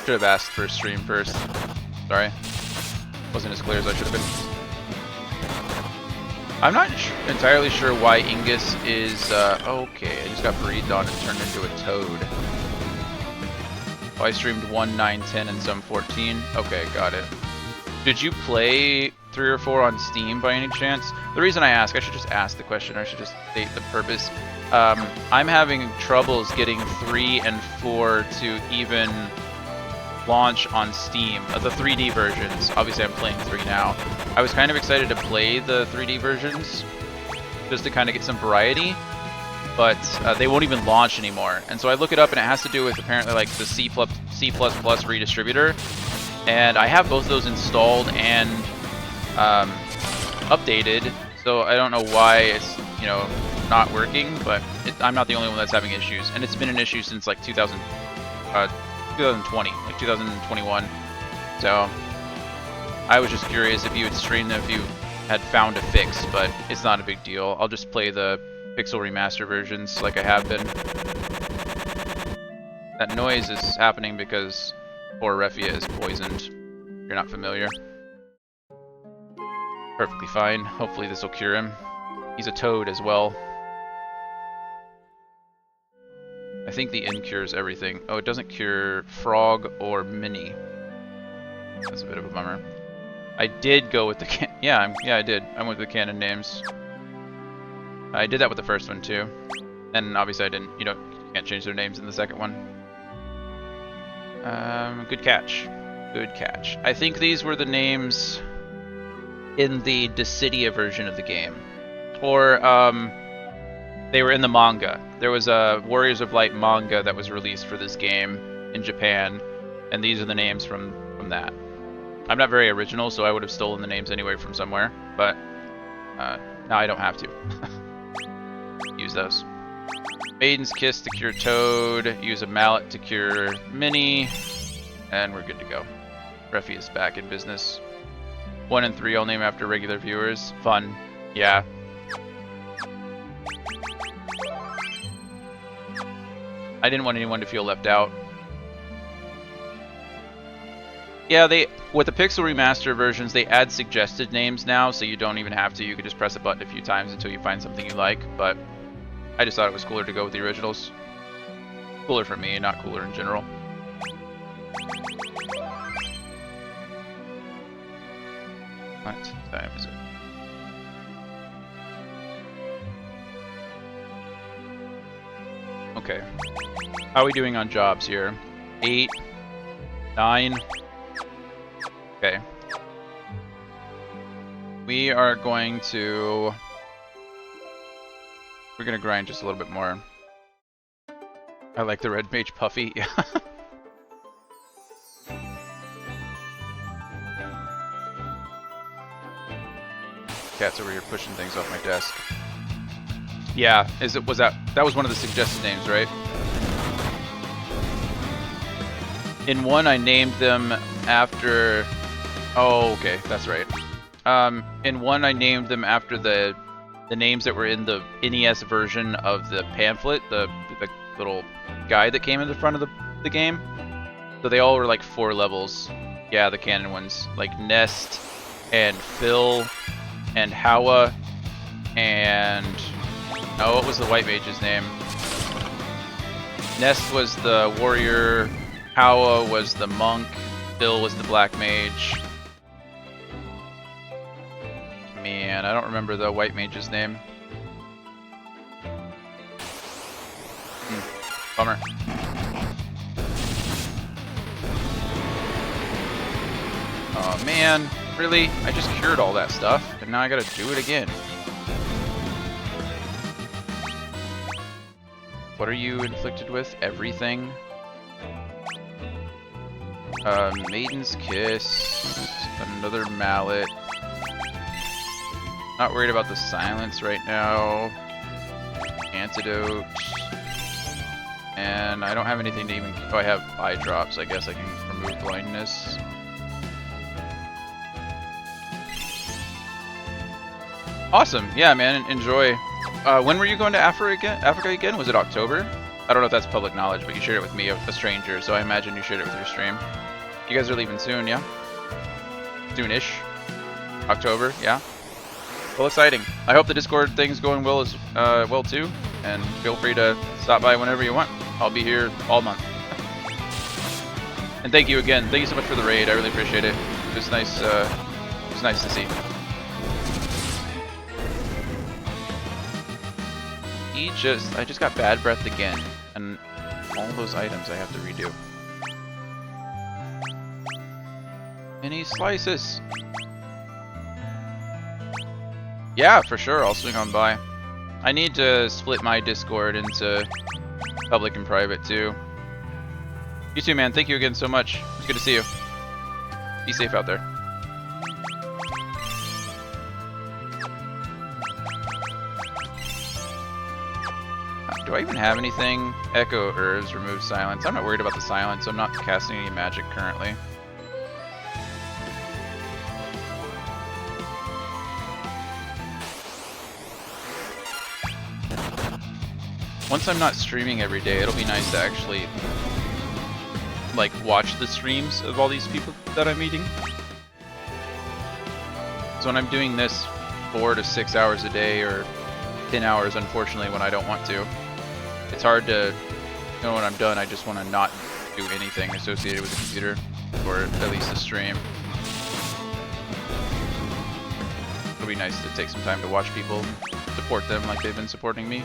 Should have asked for a stream first. Sorry. Wasn't as clear as I should have been. I'm not entirely sure why Ingus is, okay, I just got breathed on and turned into a toad. Oh, I streamed 1, 9, 10, and some 14. Okay, got it. Did you play 3 or 4 on Steam by any chance? The reason I ask, I should just ask the question, or I should just state the purpose. I'm having troubles getting 3 and 4 to even launch on Steam. The 3D versions. Obviously, I'm playing 3 now. I was kind of excited to play the 3D versions, just to kind of get some variety, but they won't even launch anymore. And so I look it up, and it has to do with apparently like the C++ redistributor. And I have both of those installed and updated, so I don't know why it's, you know, not working, but I'm not the only one that's having issues. And it's been an issue since like 2020, like 2021. So I was just curious if you had streamed them, if you had found a fix, but it's not a big deal. I'll just play the Pixel Remaster versions like I have been. That noise is happening because poor Refia is poisoned. If you're not familiar. Perfectly fine. Hopefully this will cure him. He's a toad as well. I think the inn cures everything. Oh, it doesn't cure frog or mini. That's a bit of a bummer. I did go with the yeah, I did. I went with the canon names. I did that with the first one too. And obviously I didn't, you can't change their names in the second one. Good catch. Good catch. I think these were the names in the Dissidia version of the game. Or, they were in the manga. There was a Warriors of Light manga that was released for this game in Japan, and these are the names from that. I'm not very original, so I would have stolen the names anyway from somewhere, but now I don't have to. Use those. Maiden's Kiss to cure Toad, use a mallet to cure Minnie, and we're good to go. Refi is back in business. 1 and 3 I'll name after regular viewers. Fun. Yeah. I didn't want anyone to feel left out. Yeah, with the Pixel Remaster versions, they add suggested names now, so you don't even have to. You can just press a button a few times until you find something you like, but I just thought it was cooler to go with the originals. Cooler for me, not cooler in general. What time is it? Okay. How are we doing on jobs here? 8, 9. Okay. We are going to... We're gonna grind just a little bit more. I like the red mage Puffy. Yeah. Cat's over here pushing things off my desk. Yeah, that was one of the suggested names, right? In one, I named them after... Oh, okay, that's right. In one, I named them after the names that were in the NES version of the pamphlet, the little guide that came in the front of the game. So they all were like 4 levels. Yeah, the canon ones. Like Nest, and Phil, and Hawa, and... Oh, what was the white mage's name? Nest was the warrior, Hawa was the monk, Phil was the black mage. Man, I don't remember the white mage's name. Bummer. Oh man, really? I just cured all that stuff, and now I gotta do it again. What are you inflicted with? Everything? Maiden's Kiss, another mallet. Not worried about the silence right now. Antidote. And I don't have anything to even... Oh, I have eye drops. I guess I can remove blindness. Awesome. Yeah, man. Enjoy. When were you going to Africa again? Was it October? I don't know if that's public knowledge, but you shared it with me, a stranger, so I imagine you shared it with your stream. You guys are leaving soon, yeah? Soon-ish? October, yeah? Well, exciting. I hope the Discord thing's going well as well too, and feel free to stop by whenever you want. I'll be here all month. And thank you again. Thank you so much for the raid. I really appreciate it. It was nice. It was nice to see. I just got bad breath again, and all those items I have to redo. Mini slices. Yeah, for sure. I'll swing on by. I need to split my Discord into public and private too. You too, man. Thank you again so much. It's good to see you. Be safe out there. Do I even have anything? Echo Herbs, remove silence. I'm not worried about the silence. I'm not casting any magic currently. Once I'm not streaming every day, it'll be nice to actually like watch the streams of all these people that I'm meeting. So when I'm doing this 4 to 6 hours a day, or 10 hours unfortunately when I don't want to, it's hard to, when I'm done, I just want to not do anything associated with the computer. or at least a stream. It'll be nice to take some time to watch people, support them like they've been supporting me.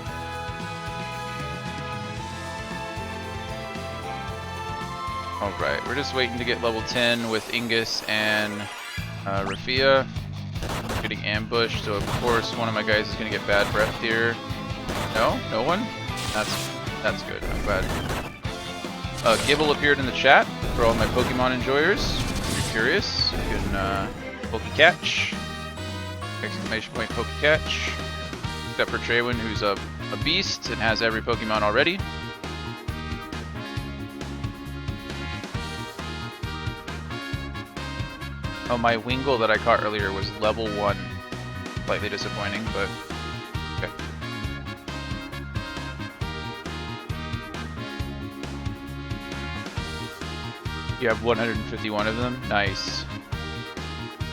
Alright, we're just waiting to get level 10 with Ingus and Rafia. Getting ambushed, so of course one of my guys is going to get bad breath here. No? No one? That's good, I'm glad. Gibble appeared in the chat for all my Pokemon enjoyers. If you're curious, you can Pokecatch. Exclamation point Pokecatch. Except for Traywin, who's a beast and has every Pokemon already. Oh, my Wingull that I caught earlier was level 1. Slightly disappointing, but okay. You have 151 of them? Nice.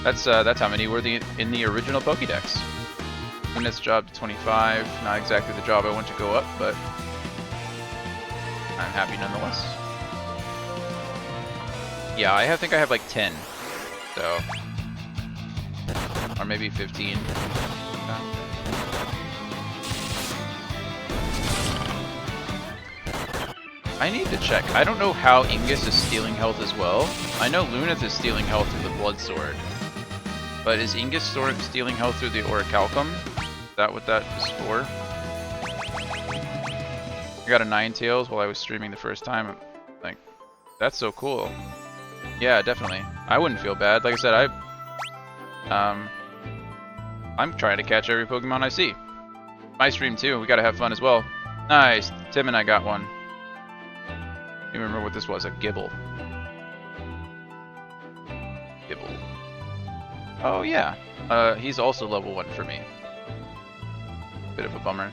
That's how many were in the original Pokédex. And this job to 25. Not exactly the job I want to go up, but I'm happy nonetheless. Yeah, I think I have like 10. So, or maybe 15. I need to check. I don't know how Ingus is stealing health as well. I know Luneth is stealing health through the Blood Sword. But is Ingus stealing health through the Orichalcum? Is that what that is for? I got a Ninetales while I was streaming the first time. Like, that's so cool. Yeah, definitely. I wouldn't feel bad. Like I said, I'm trying to catch every Pokemon I see. My stream too. We gotta have fun as well. Nice. Tim and I got one. You remember what this was? A Gibble. Gibble. Oh yeah. He's also level 1 for me. Bit of a bummer.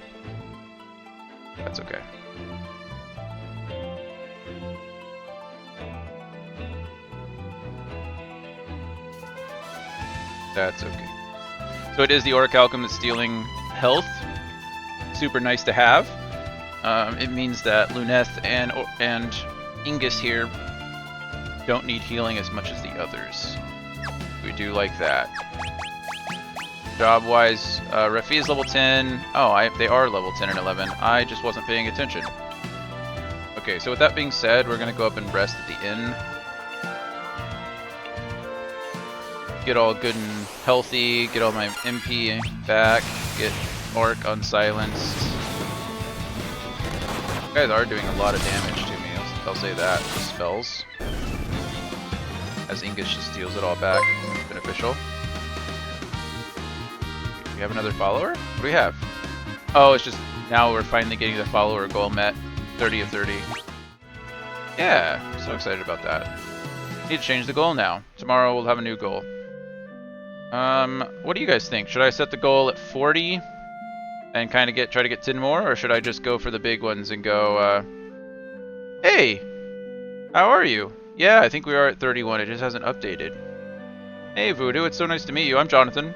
That's okay. That's okay. So it is the Orichalcum that's stealing health. Super nice to have. It means that Luneth and Ingus here don't need healing as much as the others. We do like that. Job-wise, Rafi is level 10. Oh, they are level 10 and 11. I just wasn't paying attention. Okay, so with that being said, we're going to go up and rest at the inn. Get all good and healthy, get all my MP back, get Orc unsilenced. You guys are doing a lot of damage to me, I'll say that. The spells. As Ingus just steals it all back. Beneficial. We have another follower? What do we have? Oh, it's just now we're finally getting the follower goal met. 30 of 30. Yeah, I'm so excited about that. Need to change the goal now. Tomorrow we'll have a new goal. What do you guys think? Should I set the goal at 40 and kind of try to get 10 more, or should I just go for the big ones and go, hey, how are you? Yeah, I think we are at 31. It just hasn't updated. Hey, Voodoo, it's so nice to meet you. I'm Jonathan.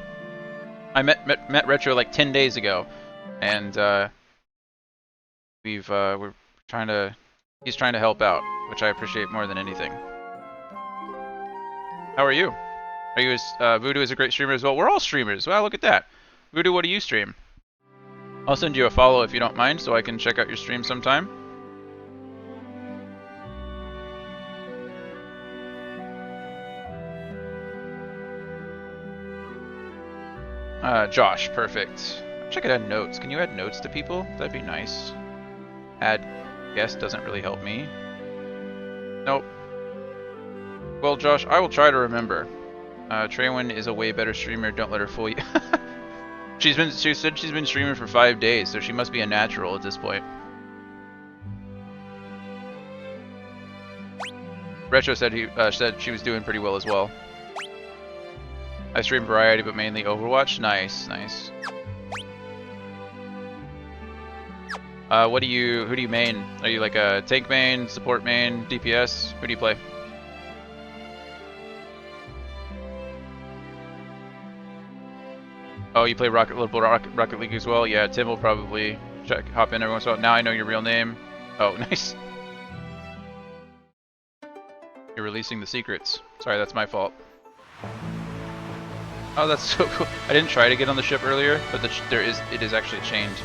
I met Retro like 10 days ago, and he's trying to help out, which I appreciate more than anything. How are you? Are you Voodoo is a great streamer as well. We're all streamers. Wow, look at that. Voodoo, what do you stream? I'll send you a follow if you don't mind, so I can check out your stream sometime. Josh, perfect. I wish I could add notes. Can you add notes to people? That'd be nice. Add guest doesn't really help me. Nope. Well, Josh, I will try to remember. Traywin is a way better streamer. Don't let her fool you. She said she's been streaming for 5 days, so she must be a natural at this point. Retro said said she was doing pretty well as well. I stream variety, but mainly Overwatch. Nice, nice. Who do you main? Are you like a tank main, support main, DPS? Who do you play? Oh, you play Rocket League as well? Yeah, Tim will probably hop in every once in a while. Now I know your real name. Oh, nice. You're releasing the secrets. Sorry, that's my fault. Oh, that's so cool. I didn't try to get on the ship earlier, but it is actually chained.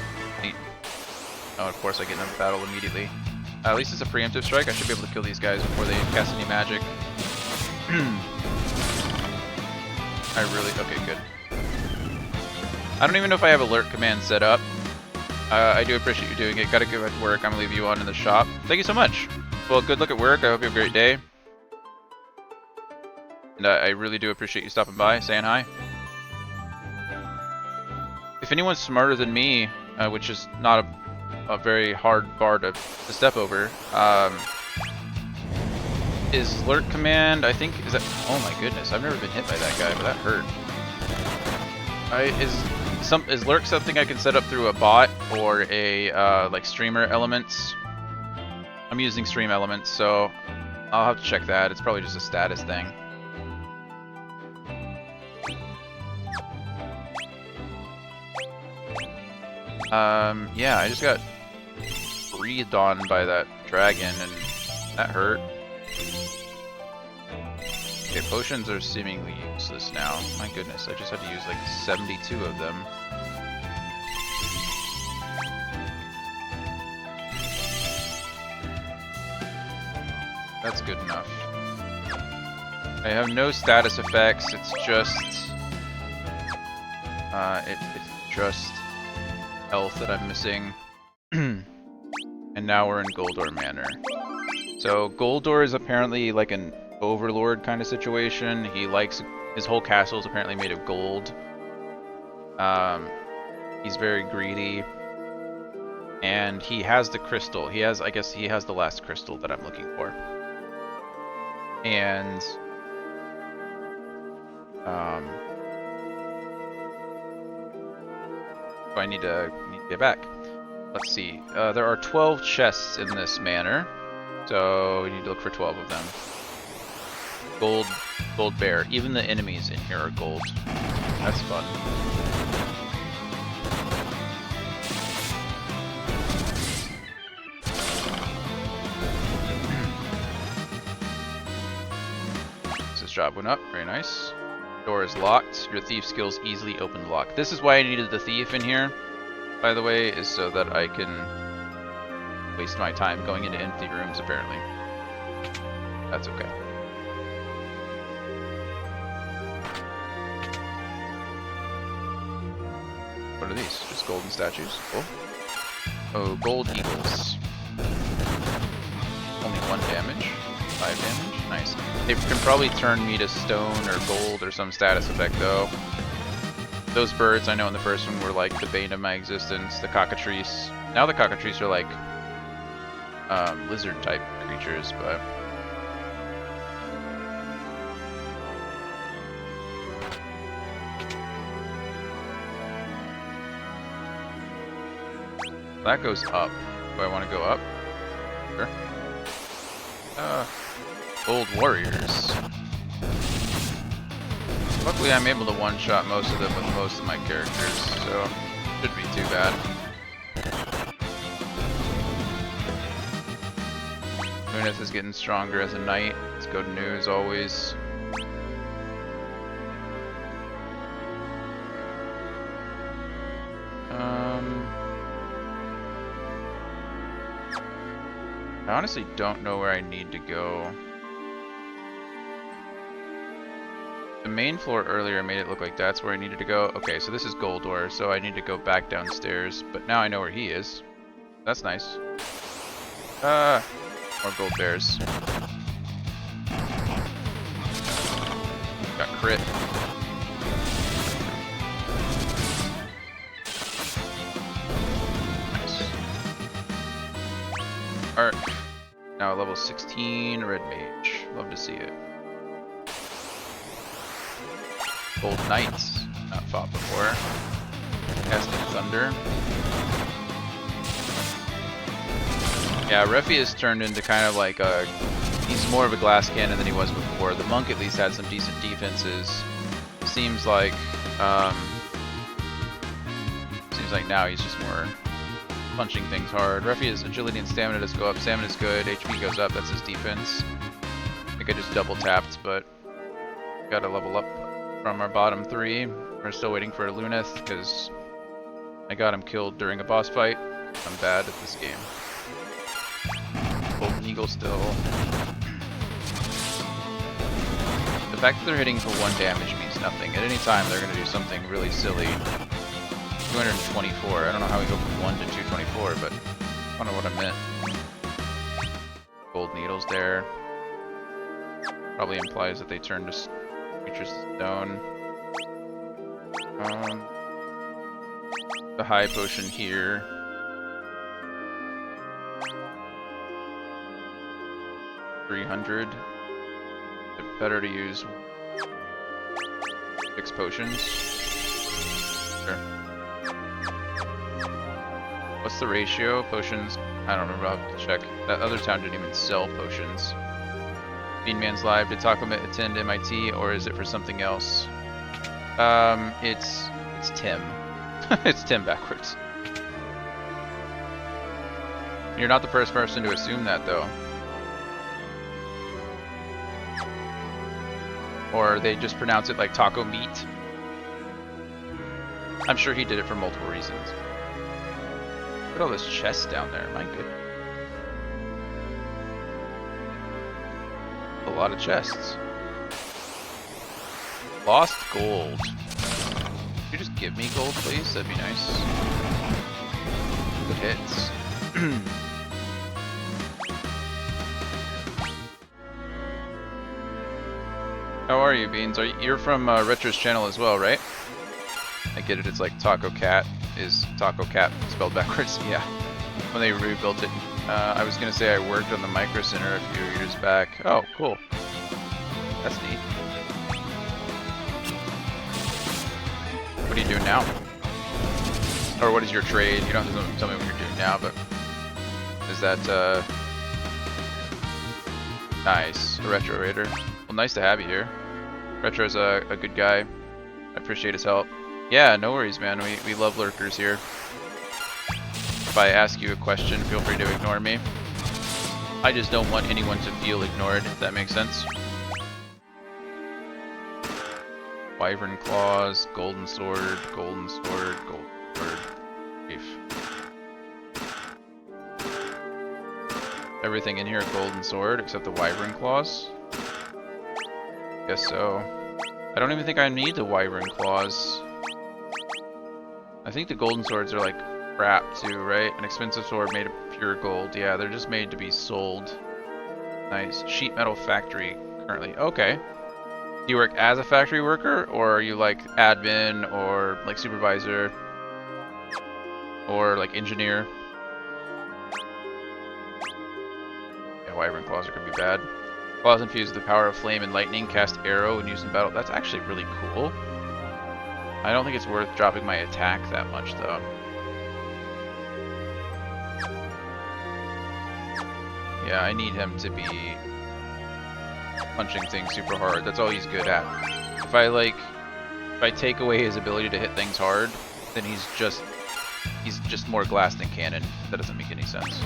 Neat. Oh, of course I get into battle immediately. At least it's a preemptive strike. I should be able to kill these guys before they cast any magic. Okay, good. I don't even know if I have alert command set up. I do appreciate you doing it. Gotta go at work. I'm gonna leave you on in the shop. Thank you so much. Well, good luck at work. I hope you have a great day. And I really do appreciate you stopping by, saying hi. If anyone's smarter than me, which is not a very hard bar to step over, is alert command, I think, is that, oh my goodness, I've never been hit by that guy, but that hurt. Is lurk something I can set up through a bot or a like streamer elements? I'm using stream elements, so I'll have to check that. It's probably just a status thing. Yeah, I just got breathed on by that dragon and that hurt. Okay, potions are seemingly useless now. My goodness, I just had to use like 72 of them. That's good enough. I have no status effects, it's just it's just health that I'm missing. And now we're in Goldor Manor. So Goldor is apparently like an overlord kind of situation. He likes, his whole castle is apparently made of gold. He's very greedy. And he has the crystal. I guess he has the last crystal that I'm looking for. And so I need to get back. Let's see. There are 12 chests in this manor, so we need to look for 12 of them. Gold bear. Even the enemies in here are gold. That's fun. This job went up. Very nice. Door is locked. Your thief skills easily open the lock. This is why I needed the thief in here, by the way, is so that I can waste my time going into empty rooms, apparently. That's okay. What are these? Just golden statues. Cool. Oh, gold eagles. Only 1 damage. 5 damage. Nice. They can probably turn me to stone or gold or some status effect, though. Those birds I know in the first one were like the bane of my existence. The cockatrice. Now the cockatrice are like lizard type creatures, but that goes up. Do I want to go up? Sure. Gold warriors. Luckily I'm able to one-shot most of them with most of my characters, so shouldn't be too bad. Lunith is getting stronger as a knight. Let's go to news always. I honestly don't know where I need to go. The main floor earlier made it look like that's where I needed to go. Okay, so this is Goldor, so I need to go back downstairs, but now I know where he is. That's nice. More gold bears. Got crit. Nice. Arc. Now at level 16, Red Mage. Love to see it. Gold Knights. Not fought before. Casting Thunder. Yeah, Refi has turned into kind of like a... He's more of a glass cannon than he was before. The monk at least had some decent defenses. Seems like now he's just more punching things hard. Refi's agility and stamina does go up. Stamina's good. HP goes up. That's his defense. think I just double tapped, but gotta level up from our bottom 3. We're still waiting for Luneth because I got him killed during a boss fight. I'm bad at this game. Golden Eagle still. The fact that they're hitting for 1 damage means nothing. At any time, they're gonna do something really silly. 224. I don't know how we go from 1 to 224, but I don't know what I meant. Gold needles there. Probably implies that they turn to creatures to stone. The high potion here. $300. It's better to use 6 potions. Sure. What's the ratio? Potions? I don't remember. I'll have to check. That other town didn't even sell potions. Bean Man's live. Did Taco attend MIT or is it for something else? It's Tim. It's Tim backwards. You're not the first person to assume that though. Or they just pronounce it like taco meat. I'm sure he did it for multiple reasons. Look at all this chest down there, my good. A lot of chests. Lost gold. Could you just give me gold, please? That'd be nice. Good hits. How are you, Beans? You're from Retro's channel as well, right? I get it, it's like Taco Cat is Taco Cat spelled backwards. Yeah, when they rebuilt it. I was gonna say I worked on the Micro Center a few years back. Oh, cool. That's neat. What are you doing now? Or what is your trade? You don't have to tell me what you're doing now, but is that nice? A Retro Raider. Well, nice to have you here. Retro's a good guy. I appreciate his help. Yeah, no worries, man. We love lurkers here. If I ask you a question, feel free to ignore me. I just don't want anyone to feel ignored, if that makes sense. Wyvern Claws, Golden Sword, Golden Sword, Golden Sword. Grief. Everything in here Golden Sword except the Wyvern Claws. Guess so. I don't even think I need the Wyvern Claws. I think the Golden Swords are like crap too, right? An expensive sword made of pure gold. Yeah, they're just made to be sold. Nice. Sheet metal factory currently. Okay. Do you work as a factory worker, or are you like admin, or like supervisor, or like engineer? Yeah, Wyvern Claws are gonna be bad. Claws infused with the power of flame and lightning, cast arrow and used in battle. That's actually really cool. I don't think it's worth dropping my attack that much though. Yeah, I need him to be punching things super hard. That's all he's good at. If I take away his ability to hit things hard, then he's just more glass than cannon. That doesn't make any sense.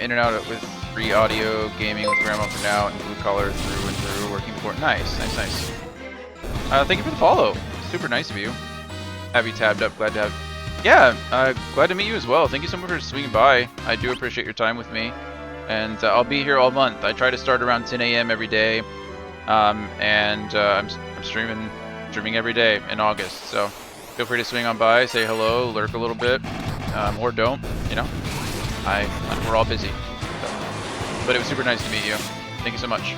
In and out with free audio, gaming with Grandma for now, and blue collar through and through, working for it. Nice, nice, nice. Thank you for the follow. Super nice of you. Have you tabbed up? Glad to have. Yeah, glad to meet you as well. Thank you so much for swinging by. I do appreciate your time with me, and I'll be here all month. I try to start around 10 a.m. every day, and I'm streaming every day in August. So feel free to swing on by, say hello, lurk a little bit, or don't. You know, we're all busy. So. But it was super nice to meet you. Thank you so much.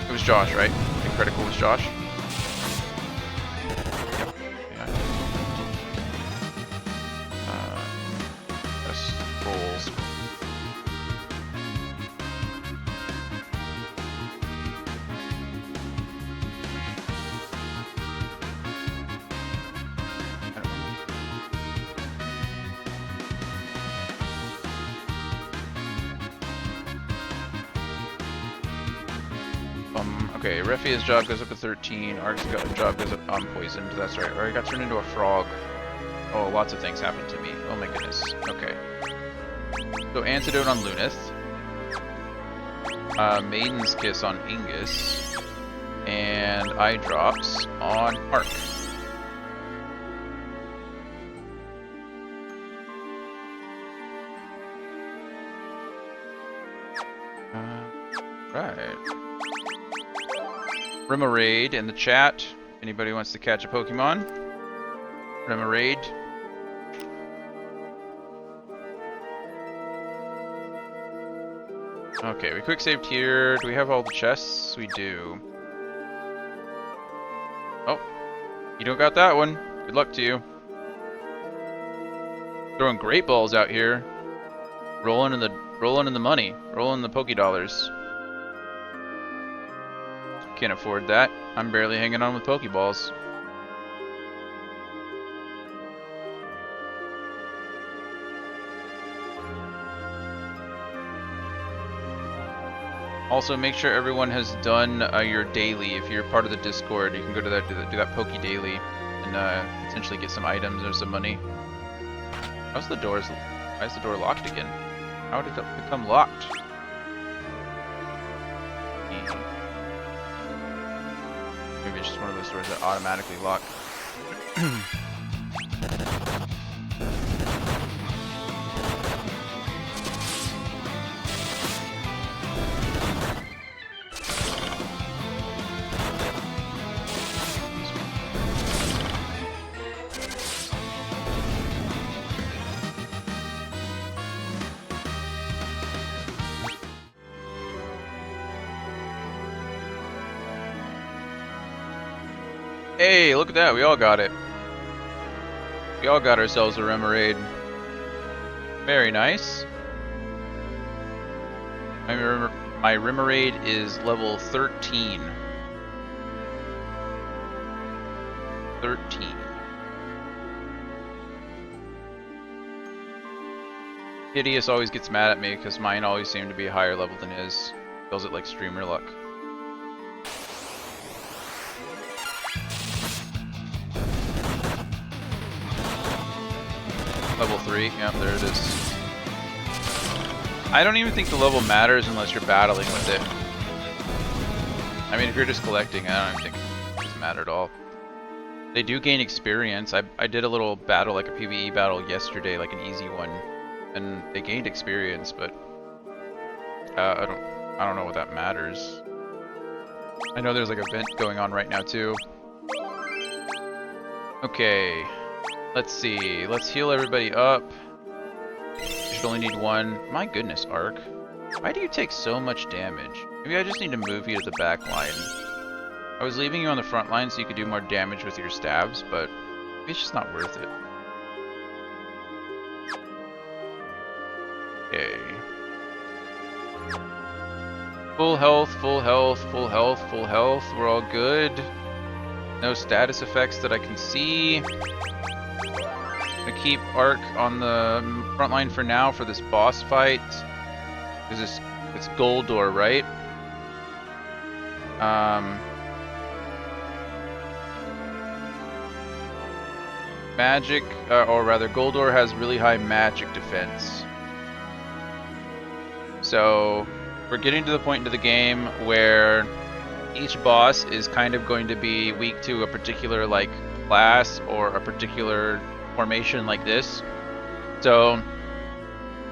It was Josh, right? I think Critical was Josh. Okay, Refia's job goes up to 13, Ark's job goes up unpoisoned, that's right. Or he got turned into a frog. Oh, lots of things happened to me. Oh my goodness. Okay. So Antidote on Luneth. Maiden's Kiss on Ingus. And Eye Drops on Ark. Right. Remoraid in the chat. If anybody wants to catch a Pokemon. Remoraid. Okay, we quick saved here. Do we have all the chests? We do. Oh, you don't got that one. Good luck to you. Throwing great balls out here. Rolling in the money. Rolling the Pokédollars. Can't afford that. I'm barely hanging on with Pokeballs. Also, make sure everyone has done your daily. If you're part of the Discord, you can go to that, do that Poke Daily, and potentially get some items or some money. Why is the door locked again? How did it become locked? Maybe it's just one of those doors that automatically lock. Hey, look at that, we all got it. We all got ourselves a Remoraid. Very nice. My Remoraid is level 13. 13. Hideous always gets mad at me because mine always seem to be a higher level than his. Feels it like streamer luck. Level 3, yep, there it is. I don't even think the level matters unless you're battling with it. I mean, if you're just collecting, I don't even think it doesn't matter at all. They do gain experience. I did a little battle, like a PvE battle yesterday, like an easy one, and they gained experience, but I don't know what that matters. I know there's like an event going on right now too. Okay. Let's see. Let's heal everybody up. Should only need one. My goodness, Ark. Why do you take so much damage? Maybe I just need to move you to the back line. I was leaving you on the front line so you could do more damage with your stabs, but it's just not worth it. Okay. Full health, full health, full health, full health. We're all good. No status effects that I can see. Gonna keep Ark on the front line for now for this boss fight. It's Goldor, right? Magic, or rather, Goldor has really high magic defense. So we're getting to the point into the game where each boss is kind of going to be weak to a particular like class or a particular formation like this. So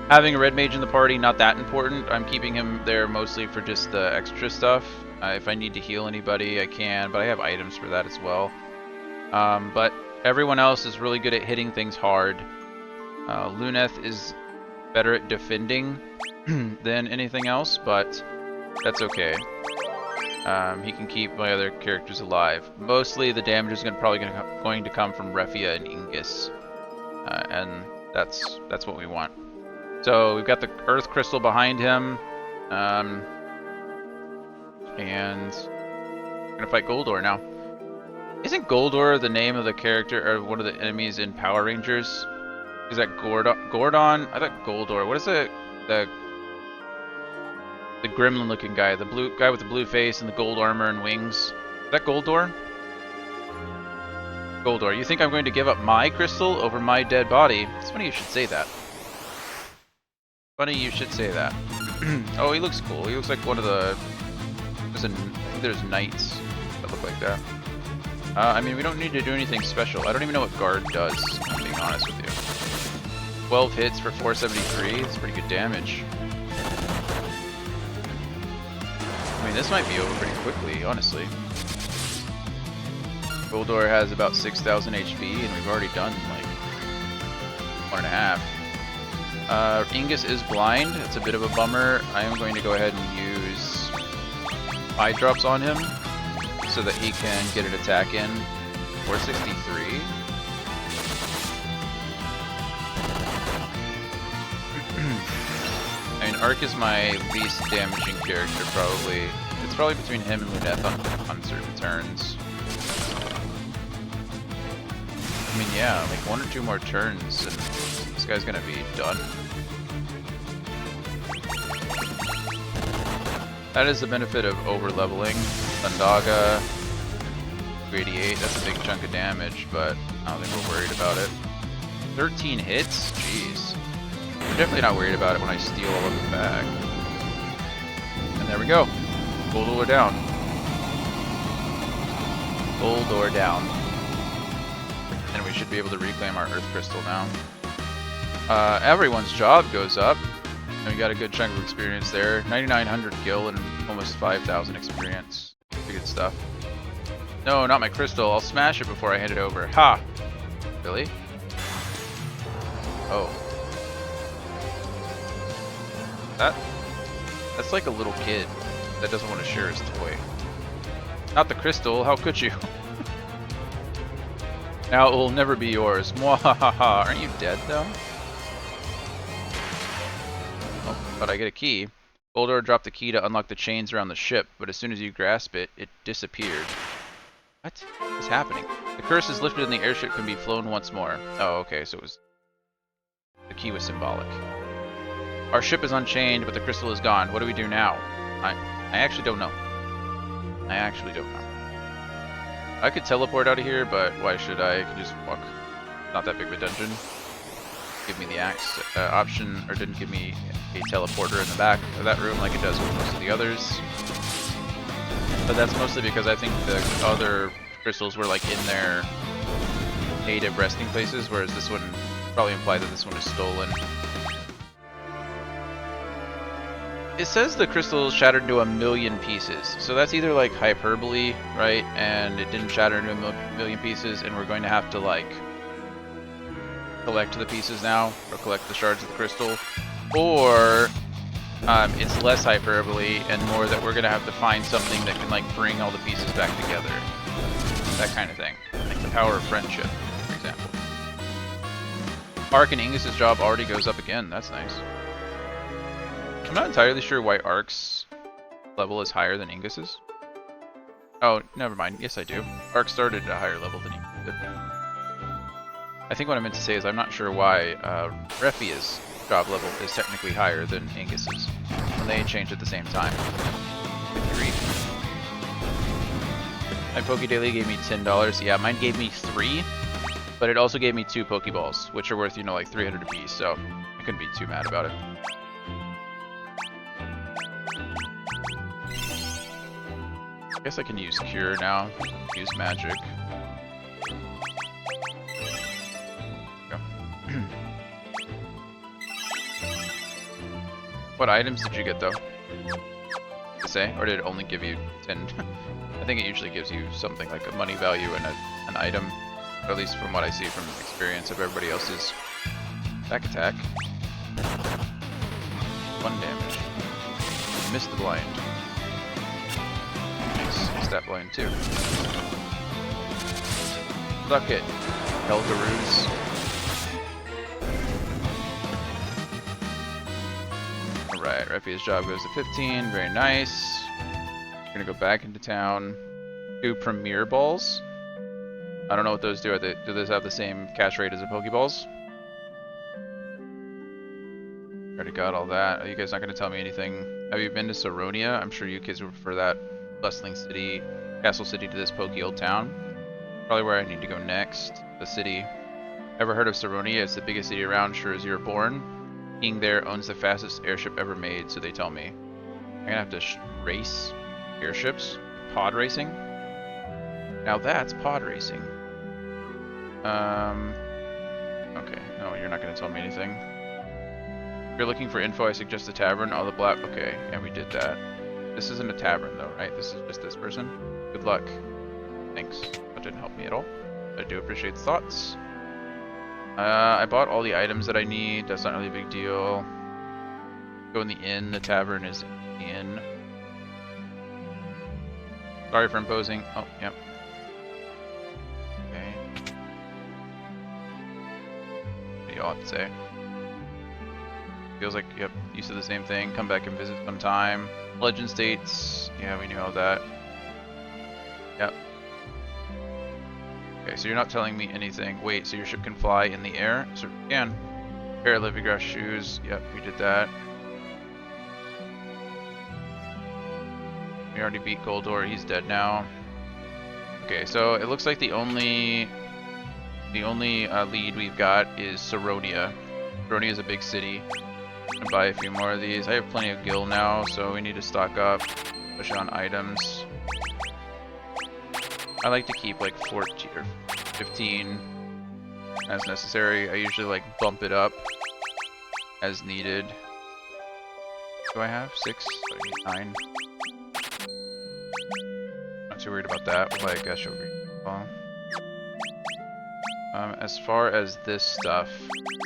having a red mage in the party, not that important. I'm keeping him there mostly for just the extra stuff. If I need to heal anybody, I can, but I have items for that as well. But everyone else is really good at hitting things hard. Luneth is better at defending than anything else, but that's okay. He can keep my other characters alive. Mostly the damage is probably going to come from Refia and Ingus, and that's what we want. So we've got the Earth Crystal behind him, and we're gonna fight Goldor now. Isn't Goldor the name of the character or one of the enemies in Power Rangers? Is that Gordon? I thought Goldor. What is it? The gremlin-looking guy, the blue guy with the blue face and the gold armor and wings. Is that Goldor? Goldor, you think I'm going to give up my crystal over my dead body? It's funny you should say that. Funny you should say that. Oh, he looks cool. He looks like one of the... I think there's knights that look like that. I mean, we don't need to do anything special. I don't even know what guard does, if I'm being honest with you. 12 hits for 473. That's pretty good damage. I mean, this might be over pretty quickly, honestly. Goldor has about 6,000 HP, and we've already done, like, 1.5. Ingus is blind. It's a bit of a bummer. I am going to go ahead and use eye drops on him so that he can get an attack in. 463. I mean, Ark is my least damaging character, probably. It's probably between him and Luneth on certain turns. I mean, yeah, like 1 or 2 more turns, and this guy's gonna be done. That is the benefit of over-leveling. Thundaga, 288, that's a big chunk of damage, but I don't think we're worried about it. 13 hits? Jeez. We're definitely not worried about it when I steal all of it back. And there we go. Goldor down. Goldor down. And we should be able to reclaim our Earth Crystal now. Everyone's job goes up. And we got a good chunk of experience there. 9,900 gil and almost 5,000 experience. Pretty good stuff. No, not my crystal. I'll smash it before I hand it over. Ha! Really? Oh. That's like a little kid that doesn't want to share his toy. Not the crystal, how could you? Now it will never be yours. Mwahaha. Aren't you dead though? Oh, but I get a key. Goldor dropped the key to unlock the chains around the ship, but as soon as you grasp it, it disappeared. What is happening? The curse is lifted and the airship can be flown once more. Oh, okay, so it was... The key was symbolic. Our ship is unchained, but the crystal is gone. What do we do now? I actually don't know. I actually don't know. I could teleport out of here, but why should I? I can just walk. Not that big of a dungeon. Give me the axe option, or didn't give me a teleporter in the back of that room like it does with most of the others. But that's mostly because I think the other crystals were like in their native resting places, whereas this one probably implies that this one is stolen. It says the crystal shattered into 1,000,000 pieces, so that's either like hyperbole, right? And it didn't shatter into 1,000,000 pieces, and we're going to have to like collect the pieces now, or collect the shards of the crystal, or it's less hyperbole and more that we're going to have to find something that can like bring all the pieces back together. That kind of thing. Like the power of friendship, for example. Ark and Ingus's job already goes up again. That's nice. I'm not entirely sure why Ark's level is higher than Ingus's. Oh, never mind. Yes, I do. Ark started at a higher level than Ingus did. I think what I meant to say is I'm not sure why Refia's job level is technically higher than Ingus's. And they changed at the same time. Good grief. My Poké Daily gave me $10. Yeah, mine gave me 3, but it also gave me 2 Pokeballs, which are worth, you know, like 300 apiece, so I couldn't be too mad about it. I guess I can use Cure now. Use Magic. Go. What items did you get though? To say, or did it only give you 10? I think it usually gives you something like a money value and an item, or at least from what I see from experience of everybody else's. Back attack. 1 damage. Missed the blind. That blind too. Suck it, Helgaroos. Alright, Refia's job goes to 15, very nice. We're gonna go back into town. 2 Premier Balls. I don't know what those do. Do those have the same catch rate as the Pokeballs? Already got all that. Are you guys not gonna tell me anything? Have you been to Saronia? I'm sure you kids would prefer that bustling city, castle city to this pokey old town. Probably where I need to go next. The city. Ever heard of Saronia? It's the biggest city around, sure as you were born. King there owns the fastest airship ever made, so they tell me. I'm gonna have to race airships. Pod racing. Now that's pod racing. Okay, no, you're not gonna tell me anything. If you're looking for info, I suggest the tavern. All the black. Okay, and we did that. This isn't a tavern though, right? This is just this person. Good luck. Thanks. That didn't help me at all. I do appreciate the thoughts. I bought all the items that I need. That's not really a big deal. Go in the inn. The tavern is in the inn. Sorry for imposing. Oh, yep. Okay. What do y'all have to say? Feels like, yep, you said the same thing. Come back and visit sometime. Legend states. Yeah, we knew all that. Yep. Okay, so you're not telling me anything. Wait, so your ship can fly in the air? So it can. Pair of Livigrass shoes. Yep, we did that. We already beat Goldor. He's dead now. Okay, so it looks like the only lead we've got is Saronia. Saronia is a big city. I'm gonna buy a few more of these. I have plenty of gil now, so we need to stock up, especially on items. I like to keep like 14 or 15 as necessary. I usually like bump it up as needed. What do I have? 6? So I need 9. Not too worried about that. We'll buy a gush over here. As far as this stuff,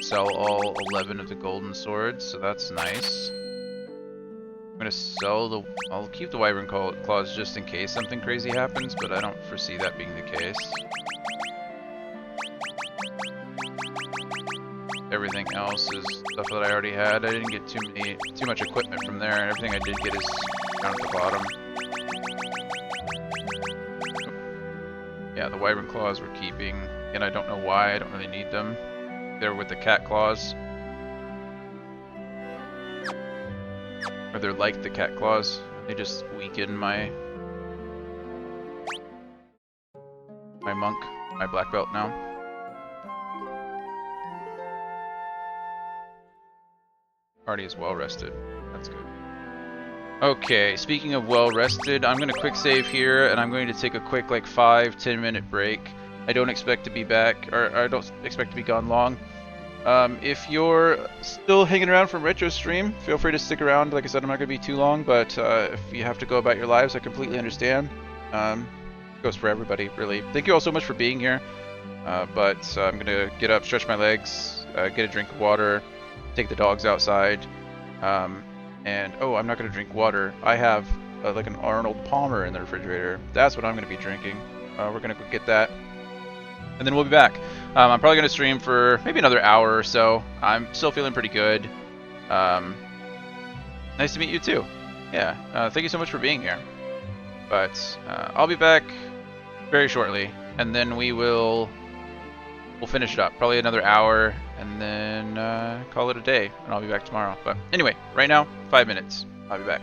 sell all 11 of the golden swords, so that's nice. I'm gonna sell the... I'll keep the wyvern claws just in case something crazy happens, but I don't foresee that being the case. Everything else is stuff that I already had. I didn't get too much equipment from there, and everything I did get is down at the bottom. Yeah, the wyvern claws we're keeping, and I don't know why. I don't really need them. They're with the cat claws. Or they're like the cat claws. They just weaken my monk, my black belt now. Party is well rested. That's good. Okay, speaking of well rested, I'm gonna quick save here, and I'm going to take a quick like 5-10 minute break. I don't expect to be back, or I don't expect to be gone long. If you're still hanging around from Retro Stream, feel free to stick around. Like I said, I'm not going to be too long, but if you have to go about your lives, I completely understand. Goes for everybody, really. Thank you all so much for being here. I'm going to get up, stretch my legs, get a drink of water, take the dogs outside. Oh, I'm not going to drink water. I have like an Arnold Palmer in the refrigerator. That's what I'm going to be drinking. We're going to go get that. And then we'll be back. I'm probably going to stream for maybe another hour or so. I'm still feeling pretty good. Nice to meet you too. Yeah, thank you so much for being here. But I'll be back very shortly, and then we'll finish it up. Probably another hour, and then call it a day, and I'll be back tomorrow. But anyway, right now, 5 minutes. I'll be back.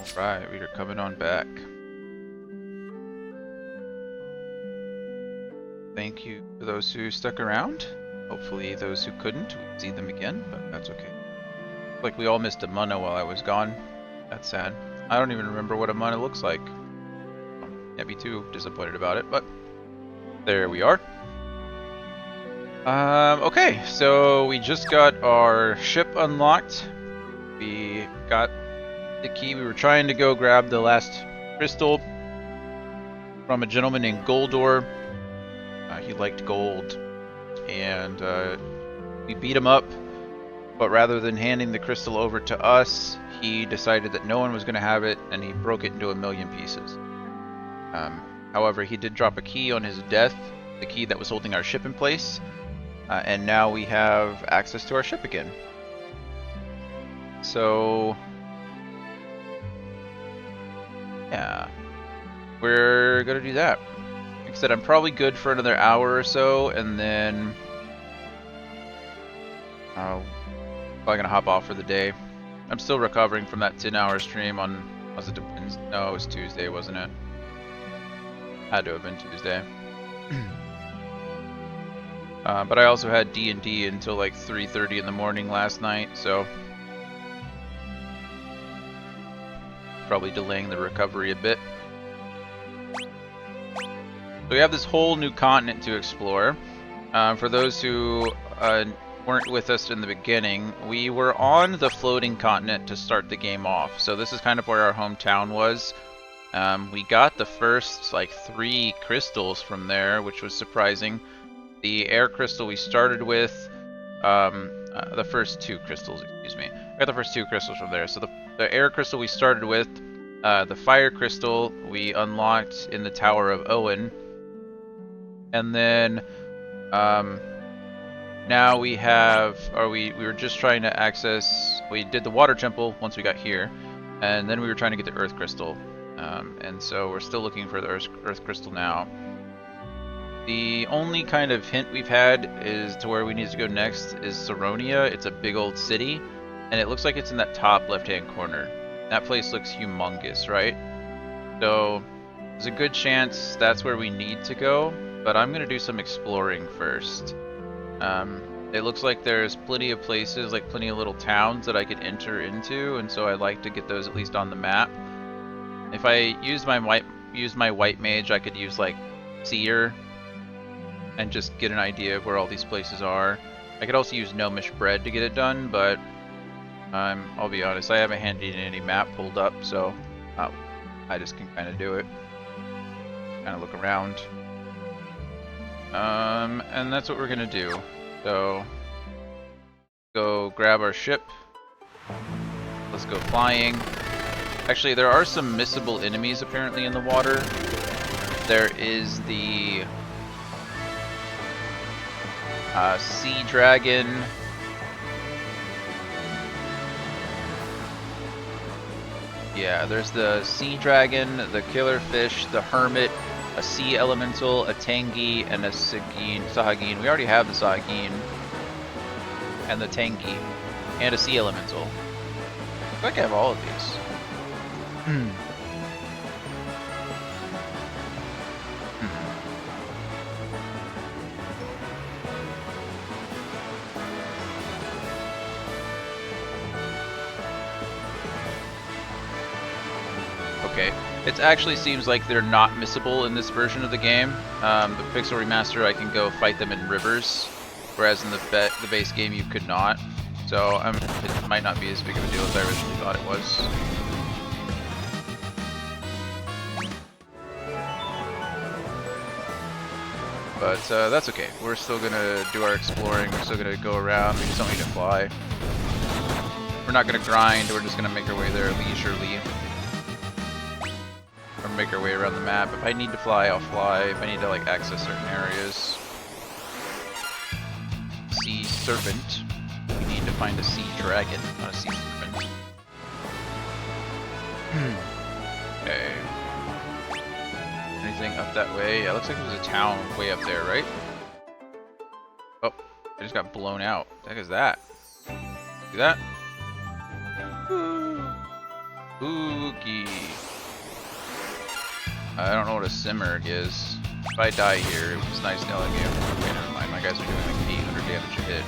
Alright, we are coming on back. Thank you to those who stuck around. Hopefully those who couldn't, we see them again, but that's okay. Like we all missed Amuna while I was gone. That's sad. I don't even remember what Amuna looks like. Can't be too disappointed about it, but there we are. Okay, so we just got our ship unlocked. We got the key. We were trying to go grab the last crystal from a gentleman named Goldor. He liked gold, and we beat him up, but rather than handing the crystal over to us, he decided that no one was going to have it, and he broke it into a million pieces. However, he did drop a key on his death, the key that was holding our ship in place, and now we have access to our ship again. So, yeah, we're going to do that. Like I said, I'm probably good for another hour or so, and then probably going to hop off for the day. I'm still recovering from that 10-hour stream on, was it Wednesday? No, it was Tuesday, wasn't it? Had to have been Tuesday. But I also had D&D until like 3:30 in the morning last night, so probably delaying the recovery a bit. So we have this whole new continent to explore. For those who weren't with us in the beginning, we were on the floating continent to start the game off. So this is kind of where our hometown was. We got the first like 3 crystals from there, which was surprising. The air crystal we started with, the first 2 crystals, excuse me. I got the first 2 crystals from there. So the air crystal we started with, the fire crystal we unlocked in the Tower of Owen. And then now we have, we were just trying to access, we did the water temple once we got here, and then we were trying to get the earth crystal. And so we're still looking for the earth crystal now. The only kind of hint we've had is to where we need to go next is Saronia. It's a big old city, and it looks like it's in that top left-hand corner. That place looks humongous, right? So there's a good chance that's where we need to go, but I'm going to do some exploring first. It looks like there's plenty of places, like plenty of little towns that I could enter into, and so I'd like to get those at least on the map. If I use my white mage, I could use like Seer and just get an idea of where all these places are. I could also use Gnomish Bread to get it done, but I'll be honest, I haven't handy any map pulled up, so I just can kind of do it. Kind of look around. And that's what we're gonna do. So, go grab our ship. Let's go flying. Actually, there are some missable enemies apparently in the water. There is the sea dragon. Yeah, there's the sea dragon, the killer fish, the hermit, a sea elemental, a tangi, and a sahagin. We already have the sahagin and the tangi and a sea elemental. I feel like I have all of these. Okay, it actually seems like they're not missable in this version of the game. The Pixel Remaster, I can go fight them in rivers, whereas in the base game you could not. So it might not be as big of a deal as I originally thought it was. But that's okay. We're still gonna do our exploring. We're still gonna go around. We just don't need to fly. We're not gonna grind. We're just gonna make our way there leisurely. Or make our way around the map. If I need to fly, I'll fly. If I need to like access certain areas. Sea serpent. We need to find a sea dragon, not a sea serpent. Okay. Anything up that way? Yeah, looks like there's a town way up there, right? Oh, I just got blown out. What the heck is that? See that? Spooky. I don't know what a Simurgh is. If I die here, it was nice knowing you. Okay, never mind. My guys are doing like 800 damage a hit.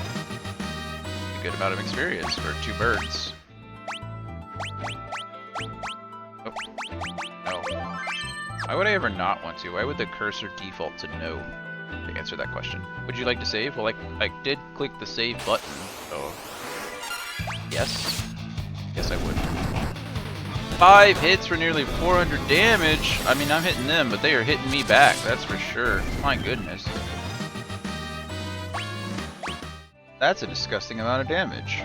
A good amount of experience for 2 birds. Oh. No. Why would I ever not want to? Why would the cursor default to no? To answer that question. Would you like to save? Well, I did click the save button, so... Yes. Yes, I would. 5 hits for nearly 400 damage. I mean, I'm hitting them, but they are hitting me back, that's for sure. My goodness. That's a disgusting amount of damage.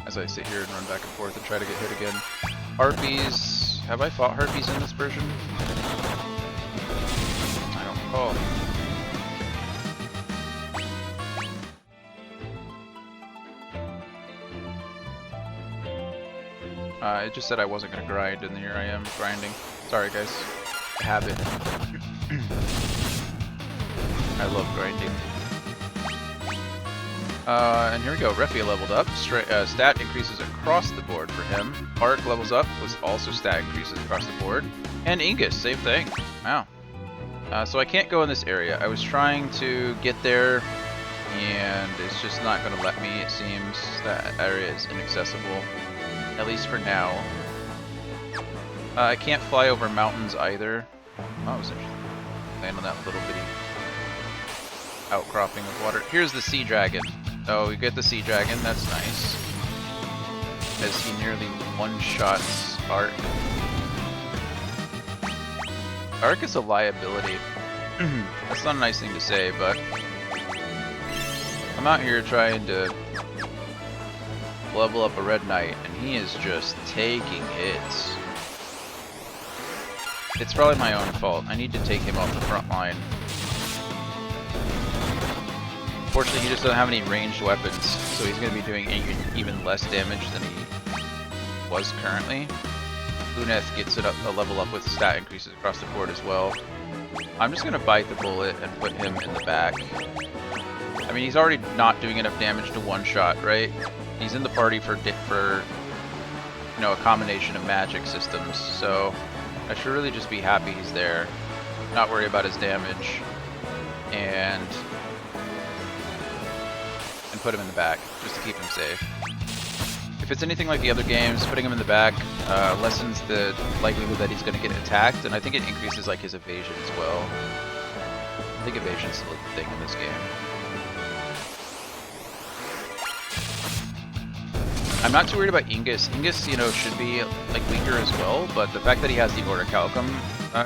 As I sit here and run back and forth and try to get hit again. Harpies. Have I fought Harpies in this version? I don't recall. It just said I wasn't going to grind, and here I am grinding. Sorry, guys. Habit. I love grinding. And here we go. Refia leveled up. Stat increases across the board for him. Arc levels up, was also stat increases across the board. And Ingus, same thing. Wow. So I can't go in this area. I was trying to get there, and it's just not going to let me. It seems that area is inaccessible. At least for now. I can't fly over mountains either. Oh, that was interesting. Land on that little bitty outcropping of water. Here's the sea dragon. Oh, we get the sea dragon. That's nice. As he nearly one-shots Arc. Arc is a liability. That's not a nice thing to say, but I'm out here trying to level up a Red Knight, and he is just taking hits. It's probably my own fault. I need to take him off the front line. Fortunately, he just doesn't have any ranged weapons, so he's going to be doing even less damage than he was currently. Luneth gets it up a level up with stat increases across the board as well. I'm just going to bite the bullet and put him in the back. I mean, he's already not doing enough damage to one-shot, right? He's in the party for you know, a combination of magic systems, so I should really just be happy he's there, not worry about his damage, and put him in the back just to keep him safe. If it's anything like the other games, putting him in the back lessens the likelihood that he's going to get attacked, and I think it increases like his evasion as well. I think evasion's still a thing in this game. I'm not too worried about Ingus. Ingus, you know, should be like weaker as well, but the fact that he has the Orichalcum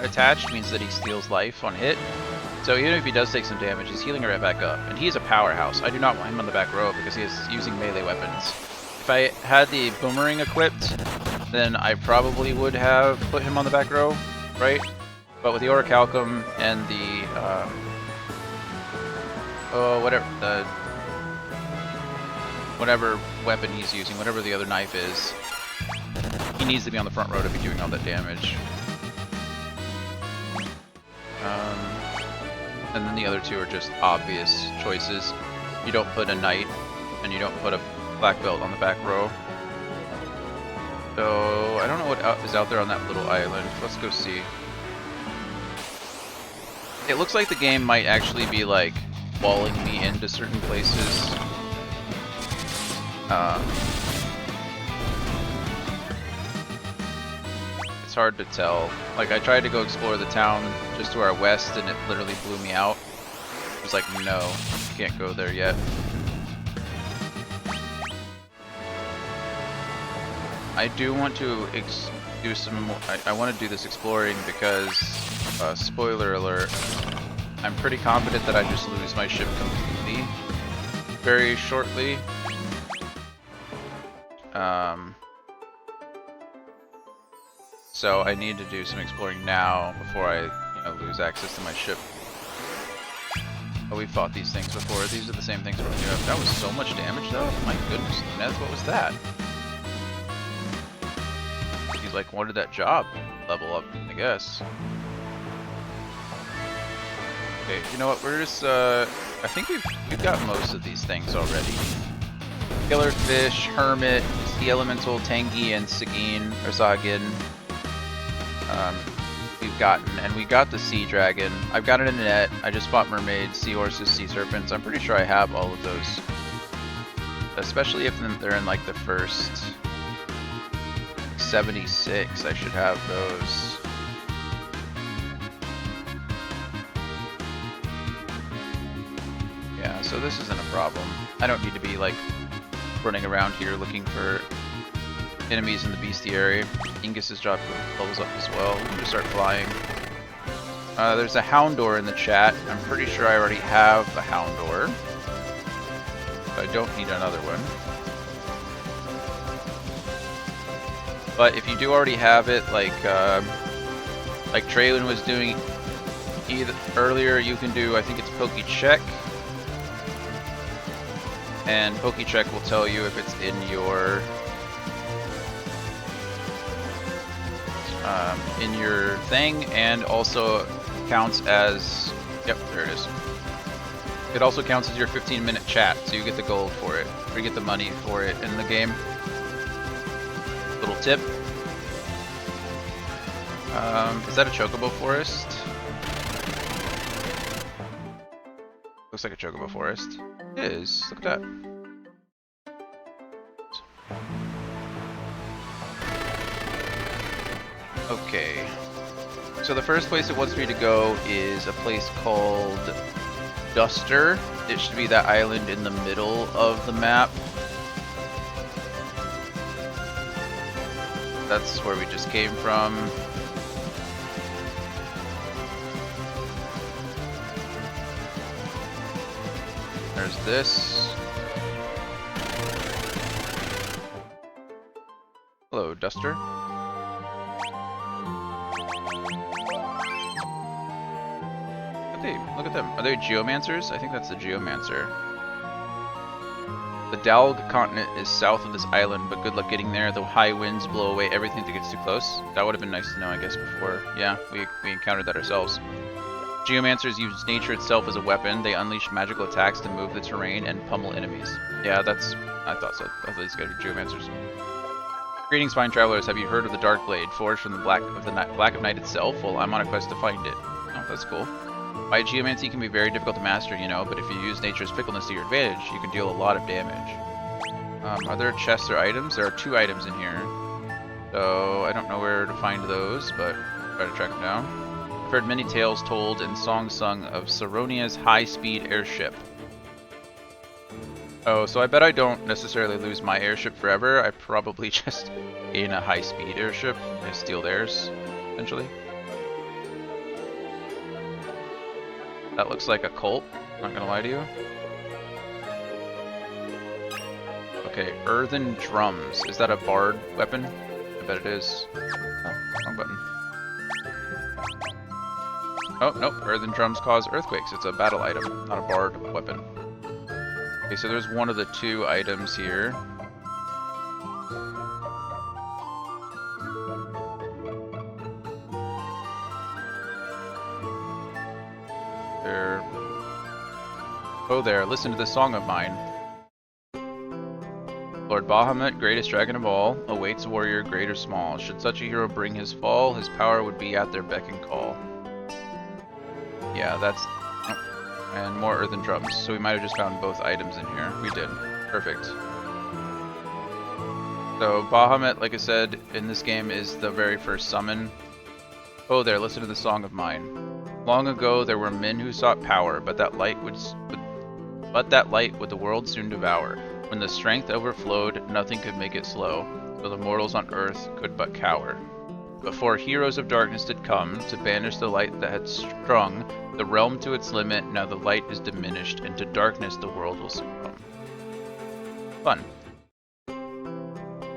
attached means that he steals life on hit. So even if he does take some damage, he's healing right back up. And he's a powerhouse. I do not want him on the back row because he is using melee weapons. If I had the Boomerang equipped, then I probably would have put him on the back row, right? But with the Orichalcum and the whatever weapon he's using, whatever the other knife is, he needs to be on the front row to be doing all that damage. And then the other two are just obvious choices. You don't put a knight, and you don't put a black belt on the back row. So, I don't know what is out there on that little island. Let's go see. It looks like the game might actually be like walling me into certain places. It's hard to tell. Like, I tried to go explore the town just to our west and it literally blew me out. It was like, no, you can't go there yet. I do want to do some more. I want to do this exploring because, spoiler alert, I'm pretty confident that I just lose my ship completely very shortly. So I need to do some exploring now before I, lose access to my ship. Oh, we fought these things before. These are the same things we're going to do. That was so much damage, though. My goodness, Neth, what was that? He's like wanted that job level up, I guess. Okay, you know what? We're just. I think we've got most of these things already. Killer Fish, Hermit, Sea Elemental, Tangi, and Sagin, or Sahagin. We've gotten, and we got the Sea Dragon. I've got it in a net. I just fought Mermaids, Seahorses, Sea Serpents. I'm pretty sure I have all of those. Especially if they're in like the first 76, I should have those. Yeah, so this isn't a problem. I don't need to be like running around here looking for enemies in the bestiary. Ingus's job levels up as well. We can just start flying. There's a Houndour in the chat. I'm pretty sure I already have a Houndour. I don't need another one. But if you do already have it, like Traylon was doing earlier, you can do, I think it's Pokecheck. And Pokecheck will tell you if it's in your thing, and also counts as, yep, there it is. It also counts as your 15-minute chat, so you get the gold for it, or you get the money for it in the game. Little tip. Is that a Chocobo Forest? Looks like a Chocobo Forest. It is. Look at that. Okay. So the first place it wants me to go is a place called Duster. It should be that island in the middle of the map. That's where we just came from. There's this. Hello, Duster. Look at them. Are they Geomancers? I think that's the Geomancer. The Dalg continent is south of this island, but good luck getting there. The high winds blow away everything that gets too close. That would have been nice to know, I guess, before. Yeah, we encountered that ourselves. Geomancers use nature itself as a weapon. They unleash magical attacks to move the terrain and pummel enemies. Yeah, I thought so. I thought these guys were Geomancers. Greetings, fine travelers. Have you heard of the Dark Blade, forged from the Black of Night itself? Well, I'm on a quest to find it. Oh, that's cool. By Geomancy can be very difficult to master, you know, but if you use nature's fickleness to your advantage, you can deal a lot of damage. Are there chests or items? There are 2 items in here. So, I don't know where to find those, but try to track them down. I've heard many tales told and songs sung of Saronia's high-speed airship. Oh, so I bet I don't necessarily lose my airship forever. I probably just gain a high-speed airship and steal theirs, eventually. That looks like a cult, not gonna lie to you. Okay, earthen drums. Is that a bard weapon? I bet it is. Oh, wrong button. Oh, nope. Earthen drums cause earthquakes. It's a battle item, not a bard weapon. Okay, so there's one of the 2 items here. Oh there, listen to this song of mine. Lord Bahamut, greatest dragon of all, awaits a warrior great or small. Should such a hero bring his fall, his power would be at their beck and call. Yeah, that's... Oh, and more earthen drums. So we might have just found both items in here. We did. Perfect. So Bahamut, like I said, in this game is the very first summon. Oh there, listen to the song of mine. Long ago there were men who sought power, but that light would the world soon devour. When the strength overflowed, nothing could make it slow, so the mortals on earth could but cower. Before heroes of darkness did come, to banish the light that had strung the realm to its limit, now the light is diminished, and to darkness the world will succumb. Fun.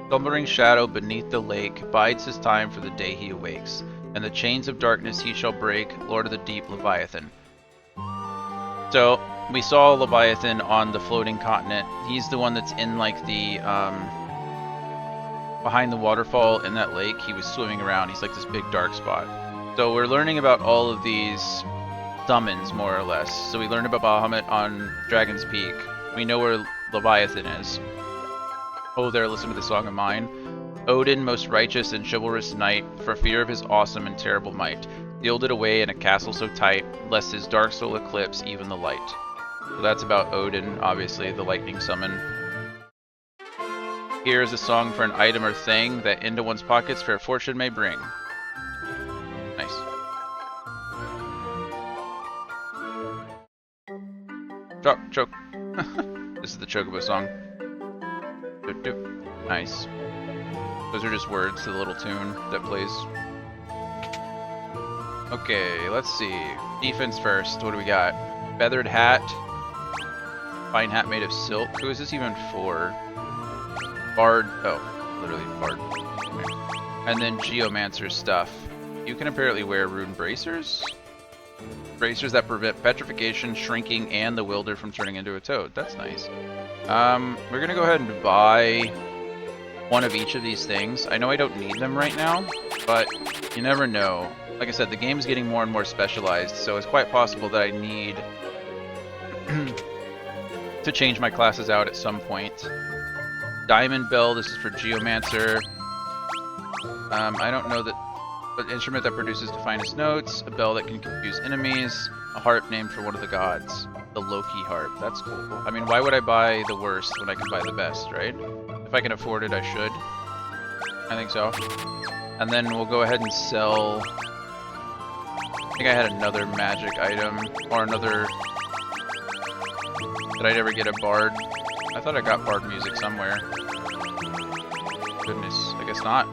Slumbering shadow beneath the lake bides his time for the day he awakes, and the chains of darkness he shall break, Lord of the Deep, Leviathan. So, we saw Leviathan on the floating continent. He's the one that's in like the, behind the waterfall in that lake. He was swimming around. He's like this big dark spot. So we're learning about all of these summons, more or less. So we learned about Bahamut on Dragon's Peak. We know where Leviathan is. Oh, there, listen to the song of mine. Odin, most righteous and chivalrous knight, for fear of his awesome and terrible might, sealed away in a castle so tight, lest his dark soul eclipse even the light. So that's about Odin, obviously, the lightning summon. Here is a song for an item or thing that into one's pockets fair fortune may bring. Nice. Choke. This is the Chocobo song. Doop, doop. Nice. Those are just words to the little tune that plays. Okay, let's see. Defense first. What do we got? Feathered hat. Fine hat made of silk. Who is this even for? Bard. Oh, literally Bard. Okay. And then Geomancer stuff. You can apparently wear rune bracers. Bracers that prevent petrification, shrinking, and the wilder from turning into a toad. That's nice. We're gonna go ahead and buy one of each of these things. I know I don't need them right now, but you never know. Like I said, the game is getting more and more specialized, so it's quite possible that I need to change my classes out at some point. Diamond Bell, this is for Geomancer. I don't know that, but instrument that produces the finest notes, a bell that can confuse enemies, a harp named for one of the gods, the Loki harp. That's cool. I mean, why would I buy the worst when I can buy the best, right? If I can afford it, I should. I think so. And then we'll go ahead and sell... I think I had another magic item, or another... Did I ever get a bard? I thought I got bard music somewhere. Goodness, I guess not.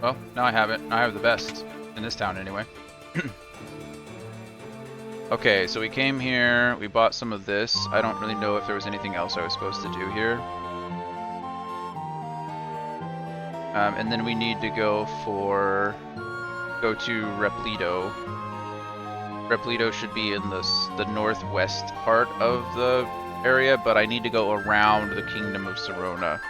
Well, now I have it. Now I have the best. In this town, anyway. Okay, so we came here, we bought some of this. I don't really know if there was anything else I was supposed to do here. And then we need to go to Repleto. Repleto should be in the northwest part of the area, but I need to go around the Kingdom of Serona.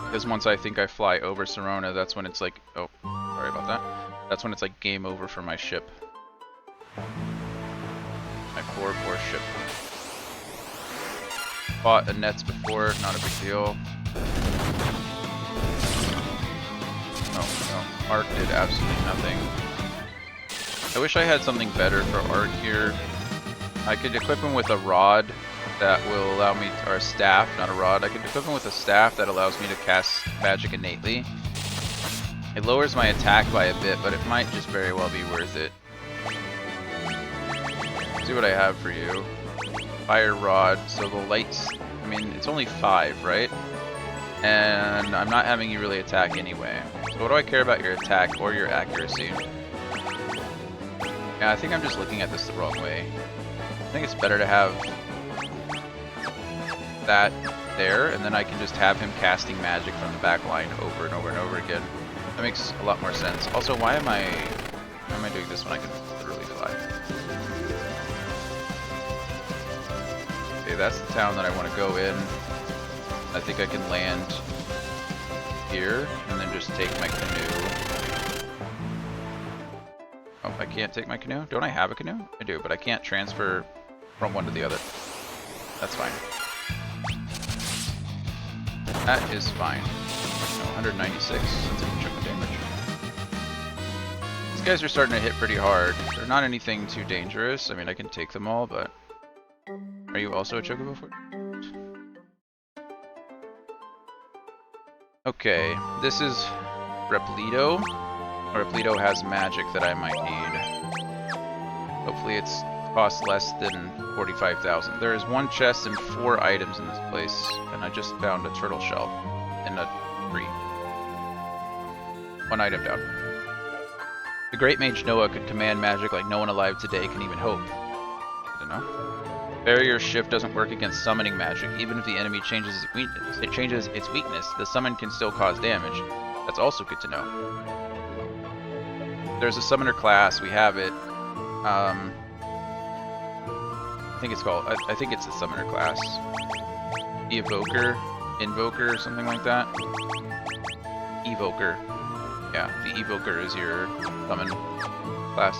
Because once I think I fly over Serona, that's when it's like, oh, sorry about that. That's when it's like game over for my ship. My poor ship. Fought a nets before, not a big deal. Oh, no. Arc did absolutely nothing. I wish I had something better for Arc here. I could equip him with a rod that will allow me, or a staff, not a rod. I could equip him with a staff that allows me to cast magic innately. It lowers my attack by a bit, but it might just very well be worth it. Let's see what I have for you. Fire rod, so the lights, I mean, it's only 5, right? And I'm not having you really attack anyway. So what do I care about your attack or your accuracy? Yeah, I think I'm just looking at this the wrong way. I think it's better to have that there, and then I can just have him casting magic from the back line over and over and over again. That makes a lot more sense. Also, why am I doing this when I can literally fly? Okay, that's the town that I want to go in. I think I can land here, and then just take my canoe. Oh, I can't take my canoe? Don't I have a canoe? I do, but I can't transfer from one to the other. That's fine. That is fine. No, 196. That's a good chunk of damage. These guys are starting to hit pretty hard. They're not anything too dangerous. I mean, I can take them all, but... Are you also a Chocobo for? Okay, this is Repleto. Repleto has magic that I might need. Hopefully it's costs less than 45,000. There is 1 chest and 4 items in this place, and I just found a turtle shell in a tree. 1 item down. The great mage Noah could command magic like no one alive today can even hope. Good to know. Barrier shift doesn't work against summoning magic. Even if the enemy changes its weakness, the summon can still cause damage. That's also good to know. There's a summoner class, we have it. I think it's called, I think it's the summoner class. The Invoker, or something like that. Evoker. Yeah, the Evoker is your summon class.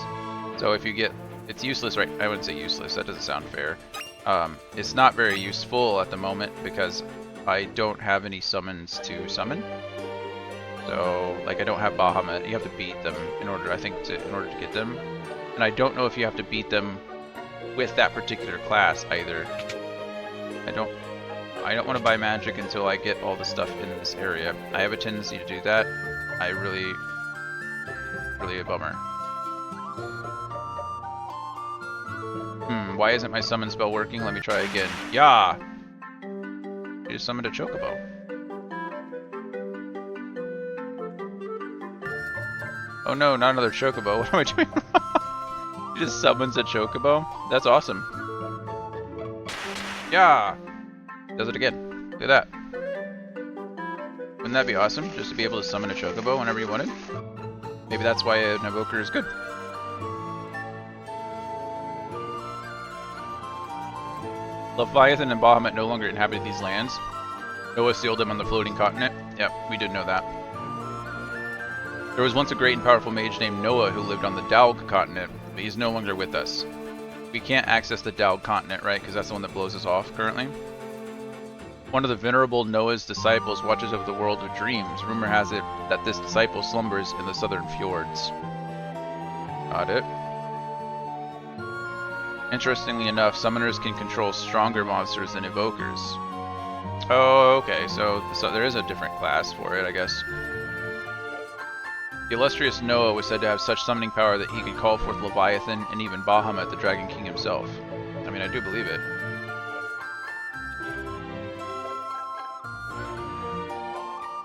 So if you get, it's useless, right? I wouldn't say useless, that doesn't sound fair. It's not very useful at the moment because I don't have any summons to summon. So, like, I don't have Bahamut. You have to beat them in order, I think, in order to get them. And I don't know if you have to beat them with that particular class either. I don't want to buy magic until I get all the stuff in this area. I have a tendency to do that. Really a bummer. Why isn't my summon spell working? Let me try again. Yeah! You just summoned a Chocobo. Oh no, not another Chocobo. What am I doing wrong? He just summons a Chocobo? That's awesome. Yeah! Does it again. Look at that. Wouldn't that be awesome? Just to be able to summon a Chocobo whenever you wanted? Maybe that's why an Evoker is good. Leviathan and Bahamut no longer inhabited these lands. Noah sealed them on the floating continent. Yep, we did know that. There was once a great and powerful mage named Noah who lived on the Daug continent, but he's no longer with us. We can't access the Daug continent, right? Because that's the one that blows us off currently. One of the venerable Noah's disciples watches over the world of dreams. Rumor has it that this disciple slumbers in the southern fjords. Got it. Interestingly enough, summoners can control stronger monsters than evokers. Oh, okay, so there is a different class for it, I guess. The illustrious Noah was said to have such summoning power that he could call forth Leviathan and even Bahamut, the Dragon King himself. I mean, I do believe it.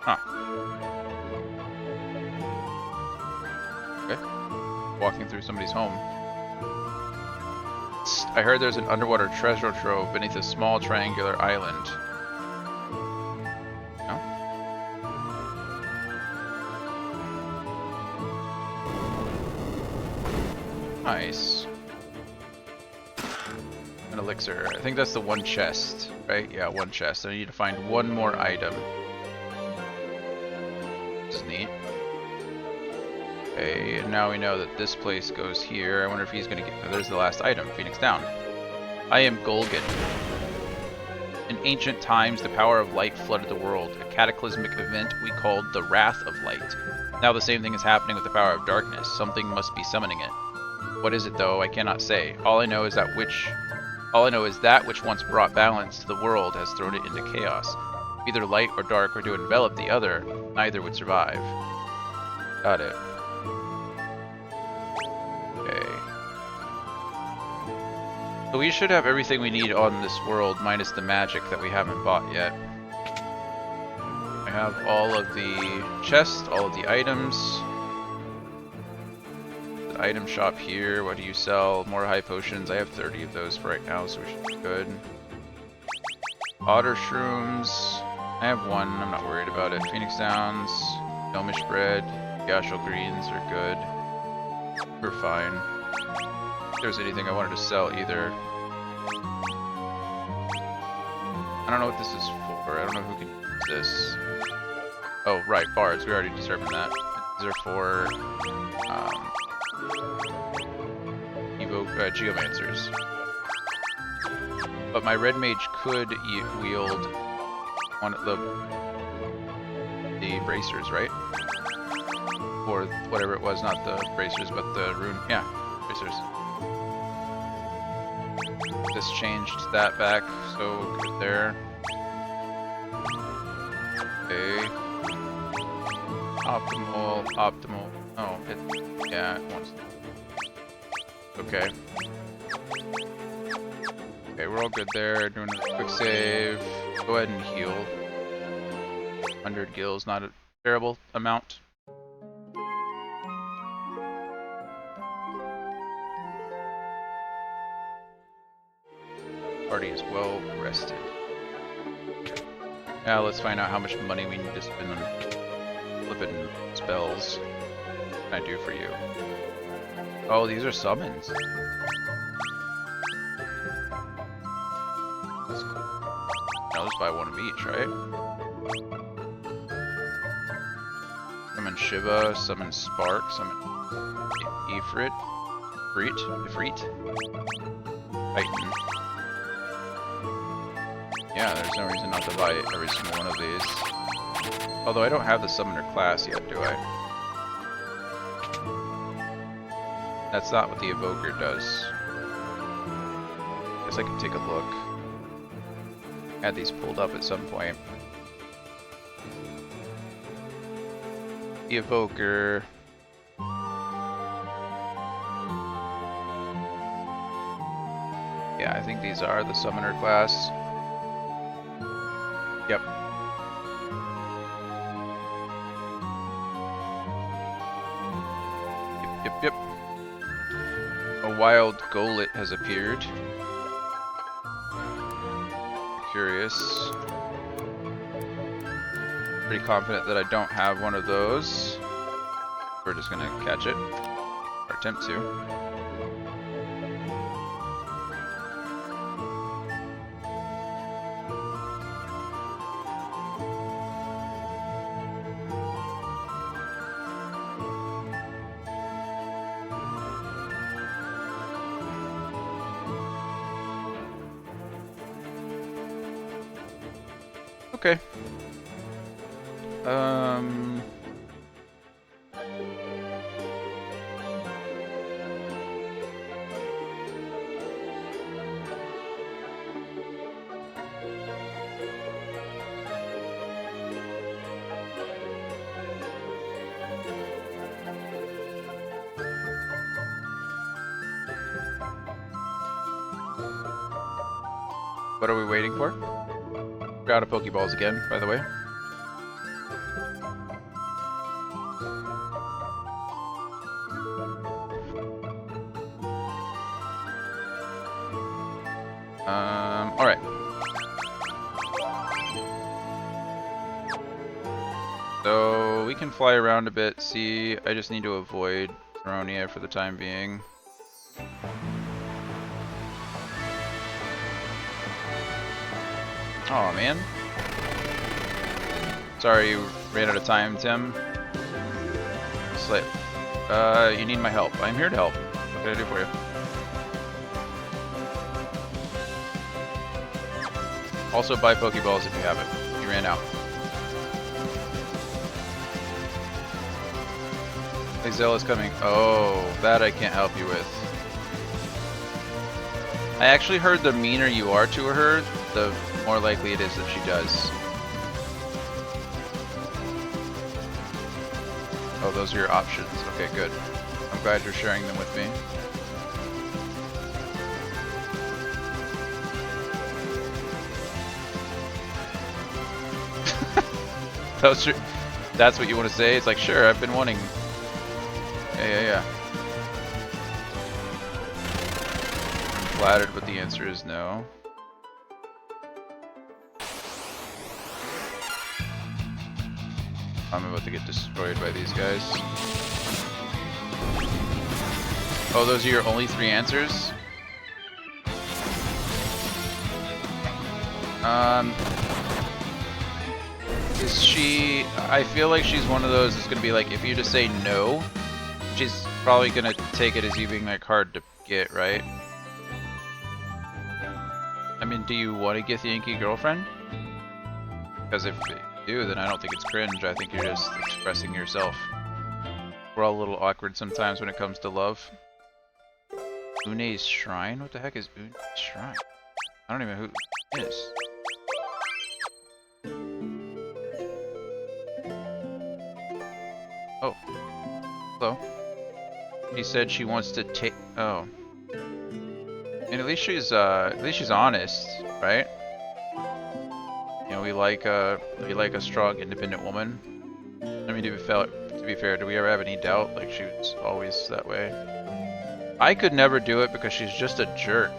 Huh. Okay. Walking through somebody's home. I heard there's an underwater treasure trove beneath a small triangular island. No? Nice. An elixir. I think that's the one chest, right? Yeah, one chest. I need to find one more item. This is neat. Okay, and now we know that this place goes here. I wonder if he's gonna get... Oh, there's the last item, Phoenix Down. I am Golgan. In ancient times, the power of light flooded the world, a cataclysmic event we called the Wrath of Light. Now the same thing is happening with the power of darkness. Something must be summoning it. What is it, though? I cannot say. All I know is that which once brought balance to the world has thrown it into chaos. If either light or dark were to envelop the other, neither would survive. Got it. Okay. So we should have everything we need on this world, minus the magic that we haven't bought yet. I have all of the chests, all of the items. The item shop here, what do you sell? More high potions. I have 30 of those for right now, so we should be good. Otter shrooms. I have one, I'm not worried about it. Phoenix Downs, Elmish bread, Gashel greens are good. We're fine. If there's anything I wanted to sell either. I don't know what this is for. I don't know who can use this. Oh, right, bards. We already determined that. These are for geomancers. But my red mage could wield one of the bracers, right? Or whatever it was, not the bracers, but the rune. Yeah, bracers. This changed that back, so good there. Okay. Optimal. Oh, yeah, it wants. Okay. Okay, we're all good there. Doing a quick save. Go ahead and heal. 100 gills, not a terrible amount. Party is well rested. Now let's find out how much money we need to spend on flipping spells. What can I do for you? Oh, these are summons. That's cool. I'll just buy one of each, right? Summon Shiva, summon Spark, summon Ifrit, Ifrit, Titan. Yeah, there's no reason not to buy every single one of these. Although I don't have the summoner class yet, do I? That's not what the evoker does. Guess I can take a look. Had these pulled up at some point. The evoker. Yeah, I think these are the summoner class. Yep. Yep. A wild Golett has appeared. Curious. Pretty confident that I don't have one of those. We're just gonna catch it. Or attempt to. Okay. What are we waiting for? We're out of Pokeballs again, by the way. Alright. So we can fly around a bit, see. I just need to avoid Aronia for the time being. Oh man. Sorry you ran out of time, Tim. Slip. You need my help. I'm here to help. What can I do for you? Also buy Pokeballs if you haven't. You ran out. Zella's coming. Oh, that I can't help you with. I actually heard the meaner you are to her, the more likely it is that she does. Oh, those are your options. Okay, good. I'm glad you're sharing them with me. That's what you want to say? It's like, sure, I've been wanting... Yeah. I'm flattered, but the answer is no. I'm about to get destroyed by these guys. Oh, those are your only 3 answers? Is she... I feel like she's one of those that's gonna be like, if you just say no, she's probably gonna take it as you being like hard to get, right? I mean, do you want to get the Yankee girlfriend? Because if you do, then I don't think it's cringe. I think you're just expressing yourself. We're all a little awkward sometimes when it comes to love. Une's Shrine? What the heck is Une's Shrine? I don't even know who it is. Oh. Hello. He said she wants to take... Oh. And at least she's honest, right? You know, we like a strong, independent woman. I mean, to be fair, do we ever have any doubt? Like, she was always that way. I could never do it because she's just a jerk.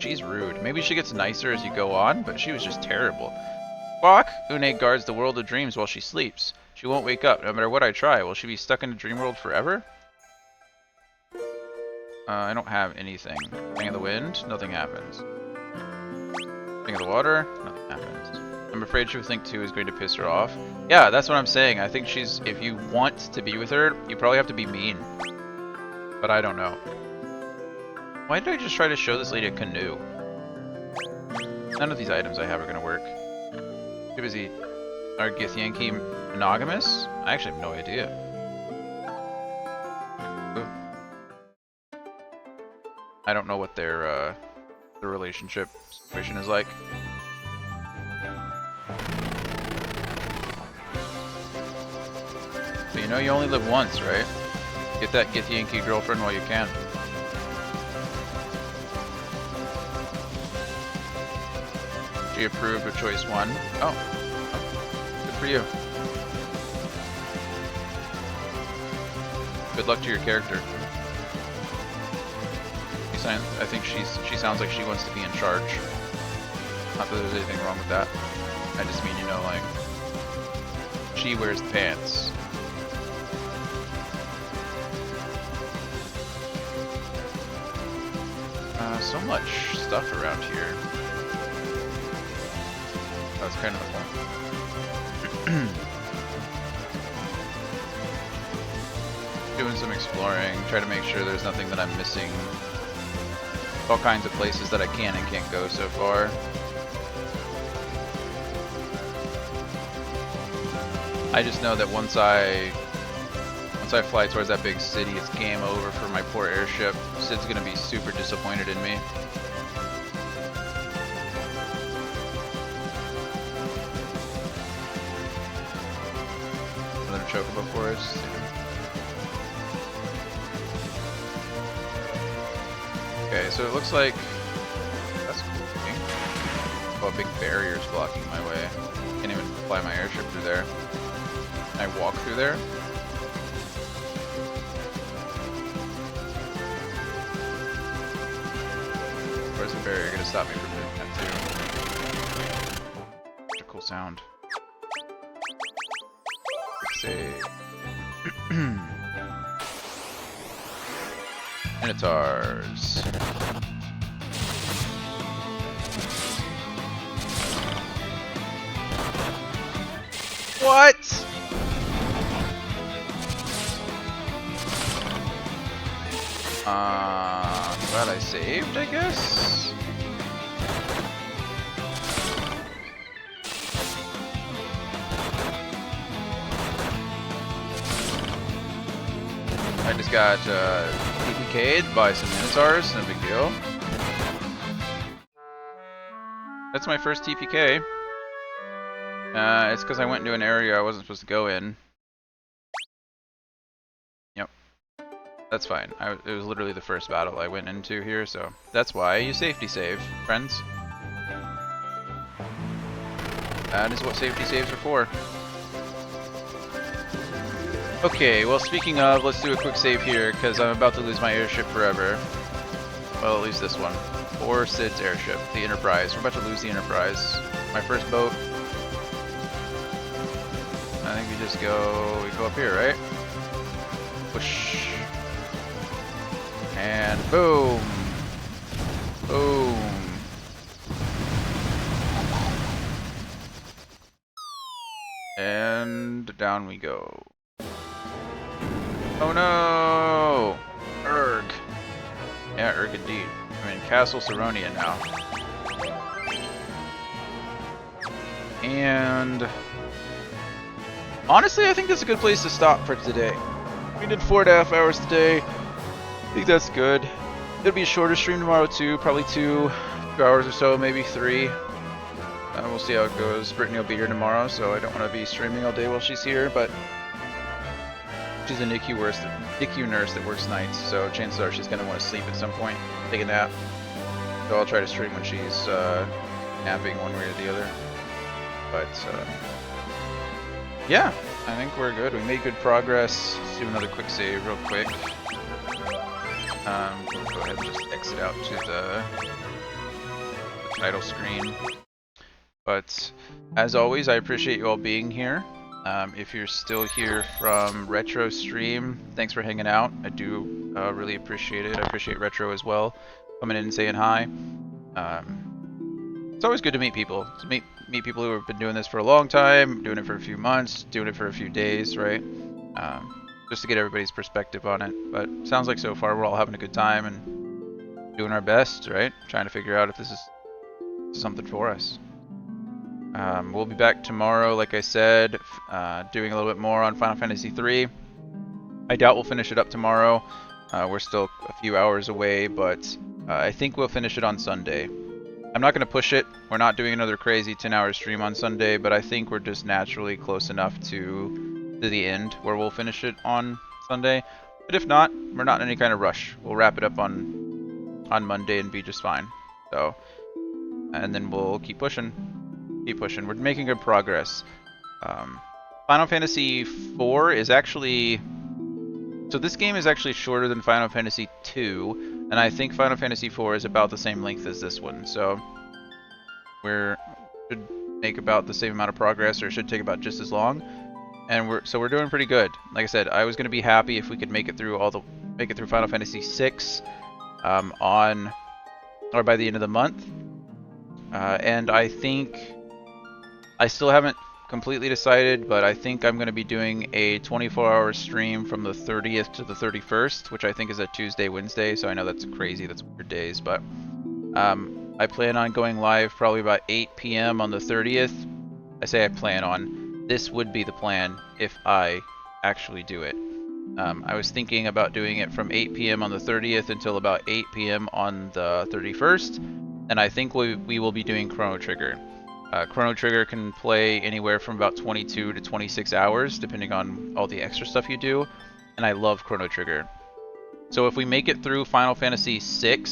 She's rude. Maybe she gets nicer as you go on, but she was just terrible. Fuck! Une guards the world of dreams while she sleeps. She won't wake up, no matter what I try. Will she be stuck in a dream world forever? I don't have anything. Thing of the wind, nothing happens. Thing of the water, nothing happens. I'm afraid she would think 2 is going to piss her off. Yeah, that's what I'm saying. I think she's... If you want to be with her, you probably have to be mean. But I don't know. Why did I just try to show this lady a canoe? None of these items I have are gonna work. Too busy. Are Githyanki monogamous? I actually have no idea. I don't know what their relationship situation is like. But you know you only live once, right? Get that Githyanki girlfriend while you can. She approved of choice 1. Oh. Good for you. Good luck to your character. I think she sounds like she wants to be in charge. Not that there's anything wrong with that. I just mean, you know, like, she wears the pants. So much stuff around here. That's kind of the point. Doing some exploring, try to make sure there's nothing that I'm missing. All kinds of places that I can and can't go so far. I just know that once I fly towards that big city, it's game over for my poor airship. Sid's gonna be super disappointed in me. Another chocobo forest. Okay, so it looks like that's cool. Oh, a big barrier's blocking my way. Can't even fly my airship through there. Can I walk through there? Where's the barrier gonna stop me from doing that too? Such a cool sound. Save. Minotaurs. What? Glad I saved, I guess? I just got TPK'd by some Minotaurs, no big deal. That's my first TPK. It's because I went into an area I wasn't supposed to go in. Yep. That's fine. It was literally the first battle I went into here, so that's why you safety save, friends. That is what safety saves are for. Okay, well, speaking of, let's do a quick save here, because I'm about to lose my airship forever. Well, at least this one. Or Sid's airship, the Enterprise. We're about to lose the Enterprise. My first boat. I think we just go, up here, right? Whoosh. And boom! Boom! And down we go. Oh no! Erg. Yeah, Erg indeed. I'm in Castle Saronia now. And honestly, I think that's a good place to stop for today. We did 4.5 hours today. I think that's good. It'll be a shorter stream tomorrow too, probably 2 hours or so, maybe 3. We'll see how it goes. Brittany will be here tomorrow, so I don't want to be streaming all day while she's here, but she's a NICU nurse that works nights, so chances are she's going to want to sleep at some point, take a nap. So I'll try to stream when she's napping one way or the other. But yeah, I think we're good. We made good progress. Let's do another quick save real quick. We'll go ahead and just exit out to the title screen. But as always, I appreciate you all being here. If you're still here from Retro Stream, thanks for hanging out. I do really appreciate it. I appreciate Retro as well, coming in and saying hi. It's always good to meet people. To meet people who have been doing this for a long time, doing it for a few months, doing it for a few days, right? Just to get everybody's perspective on it. But sounds like so far we're all having a good time and doing our best, right? Trying to figure out if this is something for us. We'll be back tomorrow, like I said, doing a little bit more on Final Fantasy III. I doubt we'll finish it up tomorrow. We're still a few hours away, but I think we'll finish it on Sunday. I'm not going to push it. We're not doing another crazy 10-hour stream on Sunday, but I think we're just naturally close enough to the end where we'll finish it on Sunday. But if not, we're not in any kind of rush. We'll wrap it up on Monday and be just fine. So, and then we'll keep pushing. Keep pushing. We're making good progress. Final Fantasy IV is actually... So this game is actually shorter than Final Fantasy II, and I think Final Fantasy IV is about the same length as this one. So should make about the same amount of progress, or should take about just as long. And we're doing pretty good. Like I said, I was gonna be happy if we could make it through Final Fantasy VI by the end of the month. And I think I still haven't completely decided, but I think I'm going to be doing a 24-hour stream from the 30th to the 31st, which I think is a Tuesday, Wednesday, so I know that's crazy, that's weird days, but I plan on going live probably about 8 p.m. on the 30th. I say I plan on. This would be the plan if I actually do it. I was thinking about doing it from 8 p.m. on the 30th until about 8 p.m. on the 31st, and I think we will be doing Chrono Trigger. Chrono Trigger can play anywhere from about 22 to 26 hours, depending on all the extra stuff you do, and I love Chrono Trigger. So if we make it through Final Fantasy VI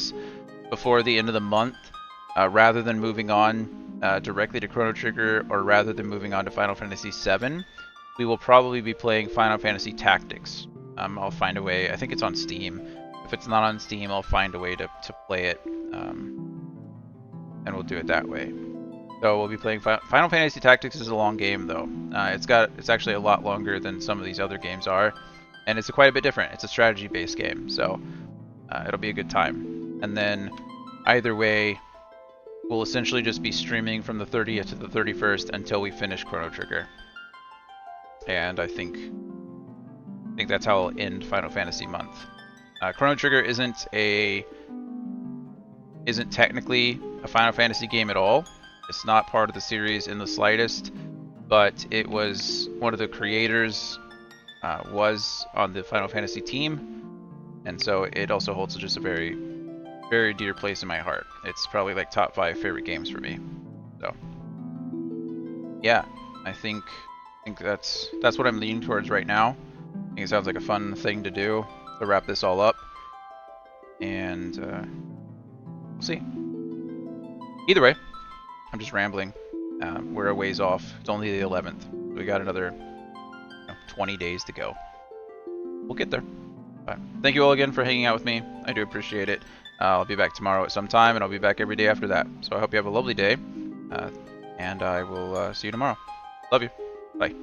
before the end of the month, rather than moving on directly to Chrono Trigger, or rather than moving on to Final Fantasy VII, we will probably be playing Final Fantasy Tactics. I'll find a way. I think it's on Steam. If it's not on Steam, I'll find a way to play it, and we'll do it that way. So we'll be playing Final Fantasy Tactics is a long game though. It's actually a lot longer than some of these other games are, and it's quite a bit different. It's a strategy-based game, so it'll be a good time. And then either way, we'll essentially just be streaming from the 30th to the 31st until we finish Chrono Trigger. And I think that's how I'll end Final Fantasy month. Chrono Trigger isn't technically a Final Fantasy game at all. It's not part of the series in the slightest, but it was one of the creators was on the Final Fantasy team, and so it also holds just a very, very dear place in my heart. It's probably like top 5 favorite games for me. So yeah, I think that's what I'm leaning towards right now. I think it sounds like a fun thing to do to wrap this all up, and we'll see. Either way, I'm just rambling. We're a ways off. It's only the 11th. We got another 20 days to go. We'll get there. But thank you all again for hanging out with me. I do appreciate it. I'll be back tomorrow at some time, and I'll be back every day after that. So I hope you have a lovely day, and I will see you tomorrow. Love you. Bye.